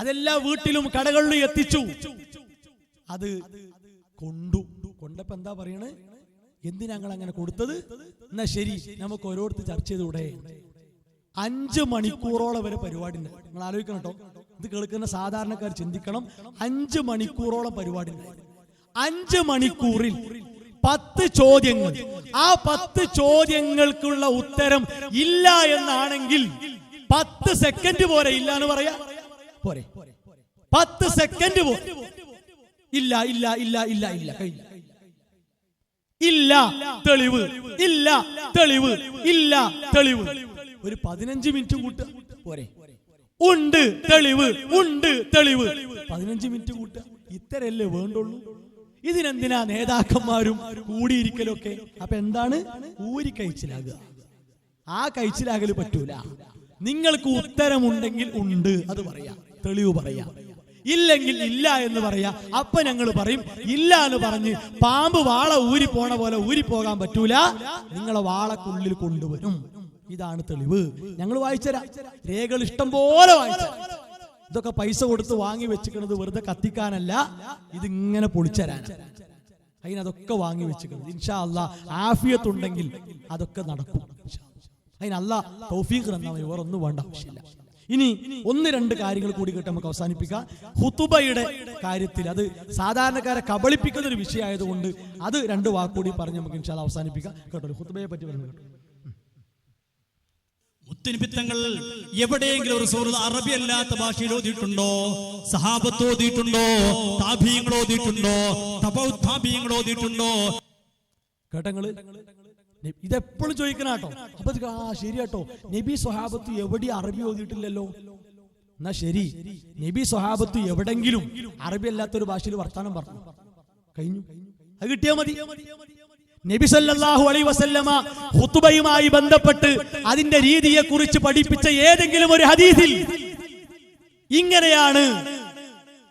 അതെല്ലാ വീട്ടിലും കടകളിലും എത്തിച്ചു. അത് കൊണ്ടപ്പോ എന്താ പറയണേ? എന്തിനാ ഞങ്ങൾ അങ്ങനെ കൊടുത്തത്? എന്നാ ശരി, നമുക്ക് ഓരോരുത്തർ ചർച്ച ചെയ്തൂടെ? 5 മണിക്കൂറോളം വരെ പരിപാടി ഉണ്ട്. നിങ്ങൾ ആലോചിക്കണം കേട്ടോ, ഇത് കേൾക്കുന്ന സാധാരണക്കാർ ചിന്തിക്കണം. 5 മണിക്കൂറോളം പരിപാടി ഉണ്ട്. 5 മണിക്കൂറിൽ 10 ചോദ്യങ്ങൾ. ആ 10 ചോദ്യങ്ങൾക്കുള്ള ഉത്തരം ഇല്ല എന്നാണെങ്കിൽ 10 സെക്കൻഡ് പോരെ ഇല്ല എന്ന് പറയാ പോരെ? 10 സെക്കൻഡ് പോരെ ഇല്ല ഇല്ല ഇല്ല ഇല്ല ഇല്ല കഴിഞ്ഞ ഇല്ല തെളിവ്, ഇല്ല തെളിവ്, ഇല്ല തെളിവ്. ഒരു 15 മിനിറ്റ് കൂട്ടുക പോരെ? ഉണ്ട് തെളിവ്, ഉണ്ട് തെളിവ്, 15 മിനിറ്റ് കൂട്ടുക. ഇത്രയല്ലേ വേണ്ടുള്ളൂ. ഇതിനെന്തിനാ നേതാക്കന്മാരും കൂടിയിരിക്കലൊക്കെ? അപ്പൊ എന്താണ്? ഊരി കഴിച്ചിലാകുക. ആ കഴിച്ചിലാകല് പറ്റൂല. നിങ്ങൾക്ക് ഉത്തരമുണ്ടെങ്കിൽ ഉണ്ട് അത് പറയാ, തെളിവ് പറയാ. ഇല്ലെങ്കിൽ ഇല്ല എന്ന് പറയാ. അപ്പൊ ഞങ്ങൾ പറയും ഇല്ല എന്ന് പറഞ്ഞ് പാമ്പ് വാള ഊരി പോണ പോലെ ഊരി പോകാൻ പറ്റൂല, നിങ്ങളെ വാളക്കുള്ളിൽ കൊണ്ടുവരും. ഇതാണ് തെളിവ്. ഞങ്ങൾ വായിച്ചരാ, രേഖകൾ ഇഷ്ടം പോലെ വായിച്ച. ഇതൊക്കെ പൈസ കൊടുത്ത് വാങ്ങി വെച്ചിരിക്കുന്നത് വെറുതെ കത്തിക്കാനല്ല, ഇതിങ്ങനെ പൊളിച്ചരാനാണ്. അതിനതൊക്കെ വാങ്ങി വെച്ചിരിക്കുന്നത്. ഇൻഷാ അല്ലാഹ് ആഫിയത്തുണ്ടെങ്കിൽ അതൊക്കെ നടക്കും. അതിന് അല്ലാഹ് തൗഫീഖ് തന്നാൽ വേറെ ഒന്നും വേണ്ട ആവശ്യമില്ല. ഇനി 1-2 കാര്യങ്ങൾ കൂടി കേട്ട് നമുക്ക് അവസാനിപ്പിക്കാം. ഖുതുബയുടെ കാര്യത്തിൽ അത് സാധാരണക്കാരെ കബളിപ്പിക്കുന്ന ഒരു വിഷയമായതുകൊണ്ട് അത് 2 വാക്കുകൂടി പറഞ്ഞ് നമുക്ക് ഇൻഷാ അല്ലാഹ് അവസാനിപ്പിക്കാം. കേട്ടോ, ഖുതുബയെ പറ്റി പറഞ്ഞു കേട്ടോ. മുത്തനിപ്പിത്തങ്ങൾ എവിടെയെങ്കിലും ഒരു സൂറത്ത് അറബി അല്ലാത്ത ഭാഷയിൽ ഓതിയിട്ടുണ്ടോ? സഹാബത്ത് ഓതിയിട്ടുണ്ടോ? താബീങ്ങൾ ഓതിയിട്ടുണ്ടോ? തബഉ താബീങ്ങൾ ഓതിയിട്ടുണ്ടോ? കേട്ടങ്ങള് ഇതെപ്പോഴും ചോദിക്കണ കേട്ടോ. അപ്പൊ ശരി കേട്ടോ, നബി സ്വഹാബത്ത് എവിടെ അറബി ഓതിയിട്ടില്ലല്ലോ. എന്നാ ശരി, നബി സ്വഹാബത്ത് എവിടെങ്കിലും അറബി അല്ലാത്തൊരു ഭാഷയിൽ വർത്താനം പറഞ്ഞു കഴിഞ്ഞു, അത് കിട്ടിയാ മതി. നബി സല്ലല്ലാഹു അലൈഹി വസല്ലമ ഖുതുബയുമായി ബന്ധപ്പെട്ട് അതിന്റെ രീതിയെ കുറിച്ച് പഠിപ്പിച്ച ഏതെങ്കിലും ഒരു ഹദീസിൽ ഇങ്ങനെയാണ്,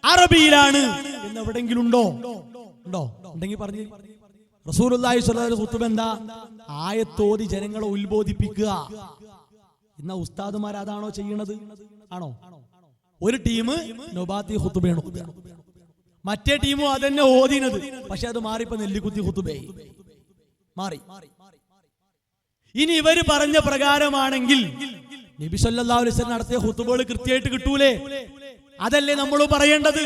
അറബിയിലാണ് എന്ന് എവിടെങ്കിലും ഉണ്ടോ? ഉണ്ടെങ്കിൽ പറഞ്ഞു. റസൂലുള്ളാഹി സ്വല്ലല്ലാഹു അലൈഹി വസല്ലം ഖുതുബ എന്താ? ആയത്തോതി ജനങ്ങളെ ഉത്ബോധിപ്പിക്കുക. ഇന്ന ഉസ്താദുമാർ അതാണോ ചെയ്യണത്? ആണോ? ഒരു ടീം നൊബാത്തി ഖുതുബയാണ്, മറ്റേ ടീമും അതന്നെ ഓതിനത്. പക്ഷെ അത് മാറിപ്പോ നെല്ലിക്കുത്തി ഖുതുബയായി മാറി. ഇനി ഇവര് പറഞ്ഞ പ്രകാരമാണെങ്കിൽ നബി സല്ലല്ലാഹു അലൈഹി വസല്ലം നടത്തിയ ഖുതുബകൾ കൃത്യമായിട്ട് കിട്ടൂലേ? അതല്ലേ നമ്മൾ പറയേണ്ടത്?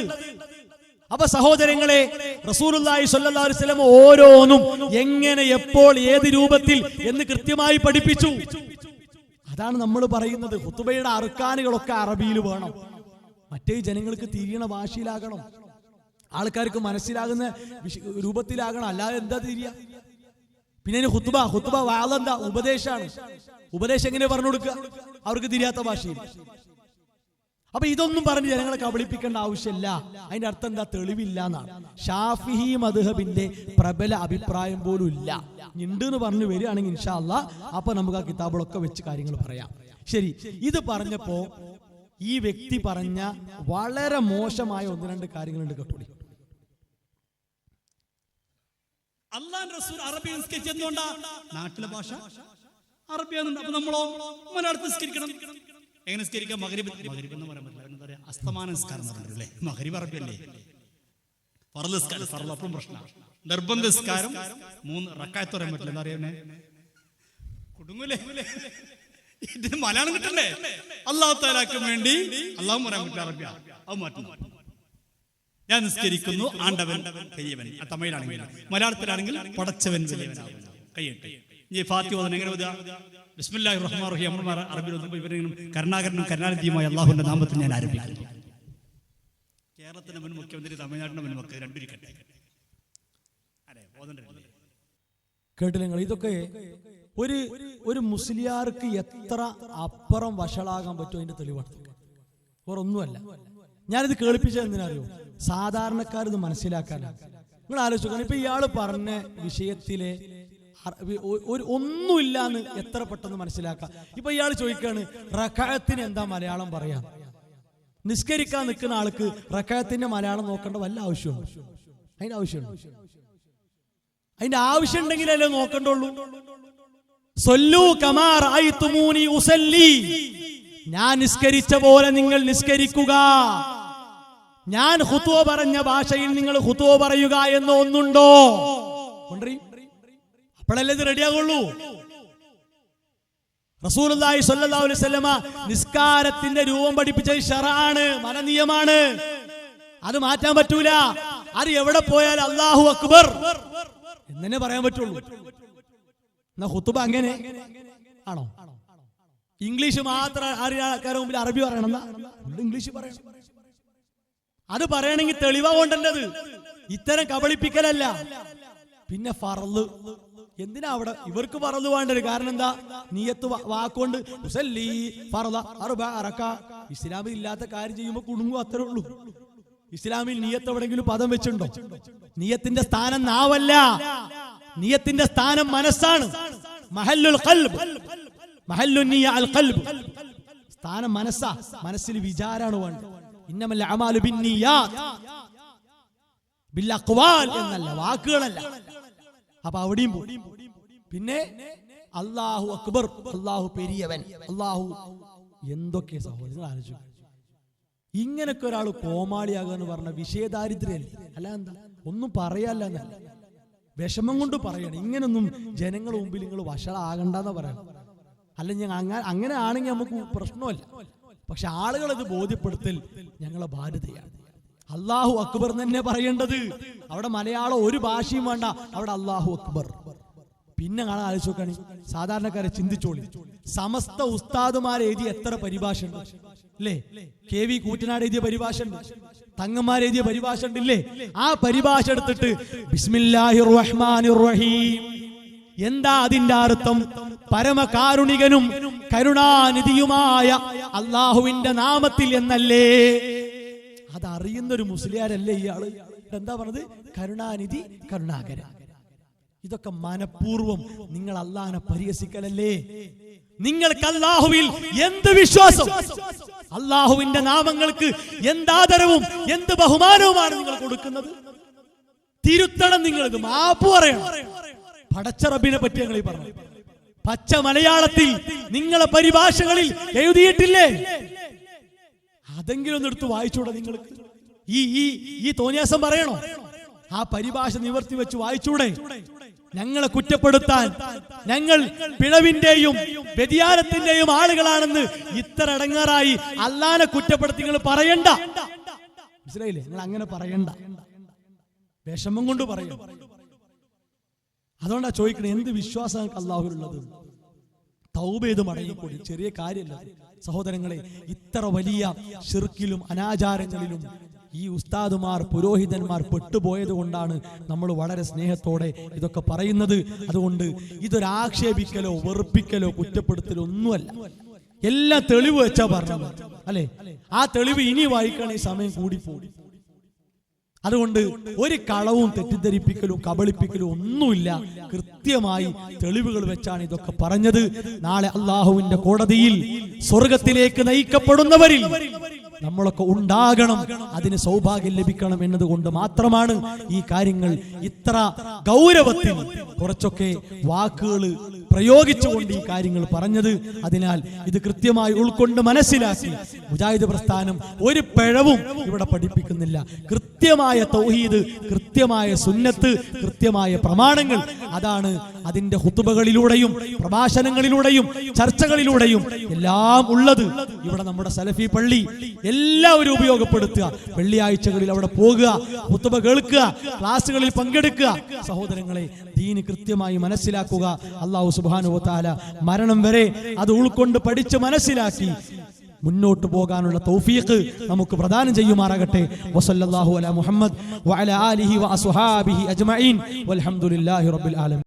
അപ്പൊ സഹോദരങ്ങളെ, റസൂലുള്ളാഹി സ്വല്ലല്ലാഹു അലൈഹി വസല്ലം ഓരോന്നും എങ്ങനെ, എപ്പോൾ, ഏത് രൂപത്തിൽ എന്ന് കൃത്യമായി പഠിപ്പിച്ചു. അതാണ് നമ്മൾ പറയുന്നത്. ഖുതുബയുടെ അർക്കാനുകളൊക്കെ അറബിയിൽ വേണം, മറ്റേ ജനങ്ങൾക്ക് തിരിയണ ഭാഷയിലാകണം, ആൾക്കാർക്ക് മനസ്സിലാകുന്ന രൂപത്തിലാകണം. അല്ലാതെ എന്താ തിരിയ? പിന്നെ ഖുതുബ വാളെന്താ? ഉപദേശമാണ്. ഉപദേശം എങ്ങനെ പറഞ്ഞു കൊടുക്കുക? അവർക്ക് തിരിയാത്ത ഭാഷയിൽ. അപ്പൊ ഇതൊന്നും പറഞ്ഞ് ജനങ്ങളെ കബളിപ്പിക്കേണ്ട ആവശ്യമില്ല. അതിന്റെ അർത്ഥം എന്താ? തെളിവില്ല എന്നാണ്. ഷാഫിഈ മദ്ഹബിന്റെ പ്രബല അഭിപ്രായം പോലും ഇല്ല. ഉണ്ട് എന്ന് പറഞ്ഞു വരികയാണെങ്കിൽ ഇൻഷാ അല്ലാഹ് അപ്പൊ നമുക്ക് ആ കിതാബുകളൊക്കെ വെച്ച് കാര്യങ്ങൾ പറയാം. ശരി, ഇത് പറഞ്ഞപ്പോ ഈ വ്യക്തി പറഞ്ഞ വളരെ മോശമായ ഒന്ന് രണ്ട് കാര്യങ്ങളുണ്ട് കേട്ടോളി. അല്ലാഹുവിന്റെ റസൂൽ അറബി നിസ്കരിച്ചെന്നുകൊണ്ടാ? നാട്ടിലെ ഭാഷ അറബിയാണ്. അപ്പൊ നമ്മളോ മലയാളത്തിൽ നിസ്കരിക്കണം. എങ്ങനെ നിസ്കരിക്കാം? മഗ്രിബ് എന്ന് പറയാൻ പറ്റില്ല, എന്താ പറയാ, അസ്തമാന നിസ്കാരം എന്ന് പറഞ്ഞില്ലേ? മഗ്രിബ് അറബി അല്ലേ? ഫർള് നിസ്കാരം, ഫർള് അപ്പഴും പ്രശ്നമാണ്. നിർബന്ധ നിസ്കാരം 3 റക്അത്ത് പറയാൻ പറ്റില്ല, എന്താ അറിയാ? കുടുങ്ങൂലേ? ഇതിന് മലയാളം കിട്ടണ്ടേ? അല്ലാഹു തആലക്ക് വേണ്ടി അല്ലാഹു പറയാൻ പറ്റില്ല, അറബിയാ, അത് മാറ്റണം. ഞാൻ നിസ്കരിക്കുന്നു ആണ്ടവൻ കയ്യവൻ, തമിഴിലാണെങ്കിൽ. മലയാളത്തിലാണെങ്കിൽ പടച്ചവൻ വലിയവനാകുന്നു, കയ്യട്ടെ. ഈ ഫാത്തിഹ ഓതുന്നത് എങ്ങനെ ഓതുക? ബിസ്മില്ലാഹിർ റഹ്മാനിർ റഹീം. നമ്മൾ അറബിയിൽ ഇവരെങ്കിലും കരുണാകരനും കരുണാനിധിയുമായ അല്ലാഹുവിന്റെ നാമത്തിൽ ഞാൻ ആരംഭിക്കുന്നു. കേരളത്തിന്റെ മുൻ മുഖ്യമന്ത്രി, തമിഴ്നാടിന്റെ മുൻ മുഖ്യമന്ത്രി, രണ്ടും ഇരിക്കട്ടെ. കേട്ടില്ല നിങ്ങൾ? ഇതൊക്കെ ഒരു മുസ്ലിയാർക്ക് എത്ര അപ്പുറം വഷളാകാൻ പറ്റുമോ അതിന്റെ തെളിവാണ്. വേറൊന്നുമല്ല. ഞാനിത് കേൾപ്പിച്ചത് എന്തിനറിയോ? സാധാരണക്കാർ ഇത് മനസ്സിലാക്കാനാണ്. നിങ്ങൾ ആലോചിക്കണം, ഇപ്പൊ ഇയാള് പറഞ്ഞ വിഷയത്തിലെ ഒന്നുമില്ലാന്ന് എത്ര പെട്ടെന്ന് മനസ്സിലാക്കാം. ഇപ്പൊ ഇയാൾ ചോദിക്കാണ് റക്അത്തിന് എന്താ മലയാളം പറയാം? നിസ്കരിക്കാൻ നിൽക്കുന്ന ആൾക്ക് റക്അത്തിന്റെ മലയാളം നോക്കേണ്ട വല്ല ആവശ്യമുണ്ട്? അതിന്റെ ആവശ്യമുണ്ട്? അതിന്റെ ആവശ്യം ഉണ്ടെങ്കിലല്ലേ നോക്കണ്ടുള്ളൂ. സല്ലൂ കമാ റഅയ്തുമൂനി ഉസല്ലി, ഞാൻ നിസ്കരിച്ച പോലെ നിങ്ങൾ നിസ്കരിക്കുക. ഞാൻ ഖുതുബ പറഞ്ഞ ഭാഷയിൽ നിങ്ങൾ ഖുതുബ പറയുക എന്ന് ഒന്നുണ്ടോ? അപ്പോഴല്ലേ ഇത് റെഡിയാകുള്ളൂ. റസൂലുള്ളാഹി സ്വല്ലല്ലാഹു അലൈഹി വസല്ലമ നിസ്കാരത്തിന്റെ രൂപം പഠിപ്പിച്ചത് ശറഅാണ്, മനനിയമാണ്. അത് മാറ്റാൻ പറ്റൂല. അത് എവിടെ പോയാൽ അല്ലാഹു അക്ബർ എന്നെ പറയാൻ പറ്റുള്ളൂ. എന്നാ ഖുതുബ അങ്ങനെ ആണോ? ഇംഗ്ലീഷ് മാത്രം അറിയാൻ ആൾക്കാരുടെ മുമ്പിൽ അറബി പറയണം, ഇംഗ്ലീഷ് പറയണം. അത് പറയണമെങ്കിൽ തെളിവാ കൊണ്ടത്, ഇത്തരം കബളിപ്പിക്കലല്ല. പിന്നെ ഫർള് എന്തിനാ അവിടെ? ഇവർക്ക് ഫർള് വേണ്ടത്. കാരണം എന്താ? നിയത്ത് വാക്കുകൊണ്ട് ഇസ്ലാമിൽ ഇല്ലാത്ത കാര്യം ചെയ്യുമ്പോൾ കുടുങ്ങും, അത്രേ ഉള്ളൂ. ഇസ്ലാമിൽ നിയത്ത് എവിടെങ്കിലും പദം വെച്ചിട്ടുണ്ടോ? നിയത്തിന്റെ സ്ഥാനം നാവല്ല, നിയത്തിന്റെ സ്ഥാനം മനസ്സാണ്. മഹല്ലുൽ ഖൽബ്, മഹല്ലു നിയ അൽ ഖൽബ്, സ്ഥാനം മനസ്സാ. മനസ്സിൽ വിചാരാണ് വേണ്ടത്. ഇന്നമൽ അമാലു ബിന്നിയാത്ത് ബിൽ അഖ്വാൽ എന്നല്ല, വാക്കുകളല്ല. അപ്പൊ അവിടെയും പോയി. പിന്നെ അല്ലാഹു അക്ബർ, അല്ലാഹു പെരിയവൻ, അല്ലാഹു എന്തൊക്കെ സഹോദരങ്ങൾ ആലോചിച്ചു. ഇങ്ങനൊക്കെ ഒരാൾ കോമാളിയാകുക എന്ന് പറഞ്ഞ വിഷയദാരിദ്ര്യല്ലേ? അല്ല എന്താ? ഒന്നും പറയാല്ല എന്നല്ല, വിഷമം കൊണ്ട് പറയണം. ഇങ്ങനൊന്നും ജനങ്ങളുടെ മുമ്പിൽ നിങ്ങൾ വഷളാകണ്ടെന്ന് പറയണം. അല്ല, അങ്ങനെ ആണെങ്കിൽ നമുക്ക് പ്രശ്നമല്ല. പക്ഷെ ആളുകളത് ബോധ്യപ്പെടുത്തൽ ഞങ്ങളെ ബാധ്യതയാണ്. അല്ലാഹു അക്ബർ തന്നെ പറയേണ്ടത്. അവിടെ മലയാളം ഒരു ഭാഷയും വേണ്ട, അവിടെ അല്ലാഹു അക്ബർ. പിന്നെ കാണാൻ ആലോചിച്ച് നോക്കാണ്. സാധാരണക്കാരെ ചിന്തിച്ചോളി. സമസ്ത ഉസ്താദുമാരെ എഴുതിയ എത്ര പരിഭാഷ ഉണ്ട് അല്ലേ? KV കൂറ്റനാട് എഴുതിയ പരിഭാഷ ഉണ്ട്, തങ്ങന്മാർ എഴുതിയ പരിഭാഷ ഉണ്ട് ഇല്ലേ? ആ പരിഭാഷ എടുത്തിട്ട് ബിസ്മില്ലാഹിർ റഹ്മാനിർ റഹീം എന്താ അതിന്റെ അർത്ഥം? പരമകാരുണികനും കരുണാനിധിയുമായ അള്ളാഹുവിന്റെ നാമത്തിൽ എന്നല്ലേ? അതറിയുന്നൊരു മുസ്ലിയാരല്ലേ ഇയാള്? എന്താ പറഞ്ഞത്? കരുണാനിധി, കരുണാകര. ഇതൊക്കെ മനഃപൂർവ്വം നിങ്ങൾ അള്ളാഹിനെ പരിഹസിക്കലല്ലേ? നിങ്ങൾക്ക് അള്ളാഹുവിൽ എന്ത് വിശ്വാസം? അള്ളാഹുവിന്റെ നാമങ്ങൾക്ക് എന്താദരവും എന്ത് ബഹുമാനവുമാണ് നിങ്ങൾ കൊടുക്കുന്നത്? തിരുത്തണം, നിങ്ങൾക്ക് മാപ്പ് പറയണം. പടച്ച റബ്ബിനെ പറ്റി ഞങ്ങൾ ഈ പറഞ്ഞു. പച്ച മലയാളത്തിൽ നിങ്ങളെ പരിഭാഷകളിൽ എഴുതിയിട്ടില്ലേ? അതെങ്കിലും ഒന്ന് എടുത്ത് വായിച്ചൂടെ നിങ്ങൾക്ക്? ഈ തോന്നിയാസം പറയണോ? ആ പരിഭാഷ നിവർത്തി വെച്ച് വായിച്ചൂടെ? ഞങ്ങളെ കുറ്റപ്പെടുത്താൻ ഞങ്ങൾ പിഴവിന്റെയും വ്യതിയാനത്തിന്റെയും ആളുകളാണെന്ന് ഇത്ര ഇടങ്ങാറായി അള്ളാനെ കുറ്റപ്പെടുത്തി നിങ്ങൾ പറയണ്ട. മനസ്സിലായില്ലേ? നിങ്ങൾ അങ്ങനെ പറയണ്ട, വിഷമം കൊണ്ട് പറയും. അതുകൊണ്ടാ ചോദിക്കണേ, എന്ത് വിശ്വാസമാണ് അള്ളാഹുവിലുള്ളത്? തൗബ ചെയ്ത് മടങ്ങിക്കൂടി. ചെറിയ കാര്യമല്ല സഹോദരങ്ങളെ. ഇത്ര വലിയ ശിർക്കിലും അനാചാരങ്ങളിലും ഈ ഉസ്താദുമാർ, പുരോഹിതന്മാർ പെട്ടുപോയത് കൊണ്ടാണ് നമ്മൾ വളരെ സ്നേഹത്തോടെ ഇതൊക്കെ പറയുന്നത്. അതുകൊണ്ട് ഇതൊരാക്ഷേപിക്കലോ വെറുപ്പിക്കലോ കുറ്റപ്പെടുത്തലോ ഒന്നുമല്ല. എല്ലാ തെളിവ് വെച്ചാ പറഞ്ഞത് അല്ലെ? ആ തെളിവ് ഇനി വായിക്കണേ സമയം കൂടിപ്പോയി. അതുകൊണ്ട് ഒരു കളവും തെറ്റിദ്ധരിപ്പിക്കലും കബളിപ്പിക്കലും ഒന്നുമില്ല. കൃത്യമായി തെളിവുകൾ വെച്ചാണ് ഇതൊക്കെ പറഞ്ഞത്. നാളെ അള്ളാഹുവിന്റെ കോടതിയിൽ സ്വർഗത്തിലേക്ക് നയിക്കപ്പെടുന്നവരിൽ നമ്മളൊക്കെ ഉണ്ടാകണം. അതിന് സൗഭാഗ്യം ലഭിക്കണം എന്നതുകൊണ്ട് മാത്രമാണ് ഈ കാര്യങ്ങൾ ഇത്ര ഗൗരവത്തിൽ കുറച്ചൊക്കെ വാക്കുകൾ പ്രയോഗിച്ചുകൊണ്ട് ഈ കാര്യങ്ങൾ പറഞ്ഞത്. അതിനാൽ ഇത് കൃത്യമായി ഉൾക്കൊണ്ട് മനസ്സിലാക്കി മുജാഹിദ് പ്രസ്ഥാനം ഒരു പിഴവും ഇവിടെ പഠിപ്പിക്കുന്നില്ല. കൃത്യമായ തൗഹീദ്, കൃത്യമായ സുന്നത്ത്, കൃത്യമായ പ്രമാണങ്ങൾ, അതാണ് അതിന്റെ ഹുതുബകളിലൂടെയും പ്രഭാഷണങ്ങളിലൂടെയും ചർച്ചകളിലൂടെയും എല്ലാം ഉള്ളത്. ഇവിടെ നമ്മുടെ സലഫി പള്ളി എല്ലാവരും ഉപയോഗപ്പെടുത്തുക. വെള്ളിയാഴ്ചകളിൽ അവിടെ പോകുക, ഹുതുബ കേൾക്കുക, ക്ലാസ്സുകളിൽ പങ്കെടുക്കുക. സഹോദരങ്ങളെ, ദീന് കൃത്യമായി മനസ്സിലാക്കുക. അല്ലാഹു സുബ്ഹാനഹു വ തആല മരണം വരെ അത് ഉൾക്കൊണ്ട് പഠിച്ച് മനസ്സിലാക്കി മുന്നോട്ട് പോകാനുള്ള തൗഫീഖ് നമുക്ക് പ്രദാനം ചെയ്യുമാറാകട്ടെ. വസല്ലല്ലാഹു അലാ മുഹമ്മദ് വഅലാ ആലിഹി വഅസ്ഹാബിഹി അജ്മഈൻ വൽഹംദുലില്ലാഹി റബ്ബിൽ ആലമീൻ.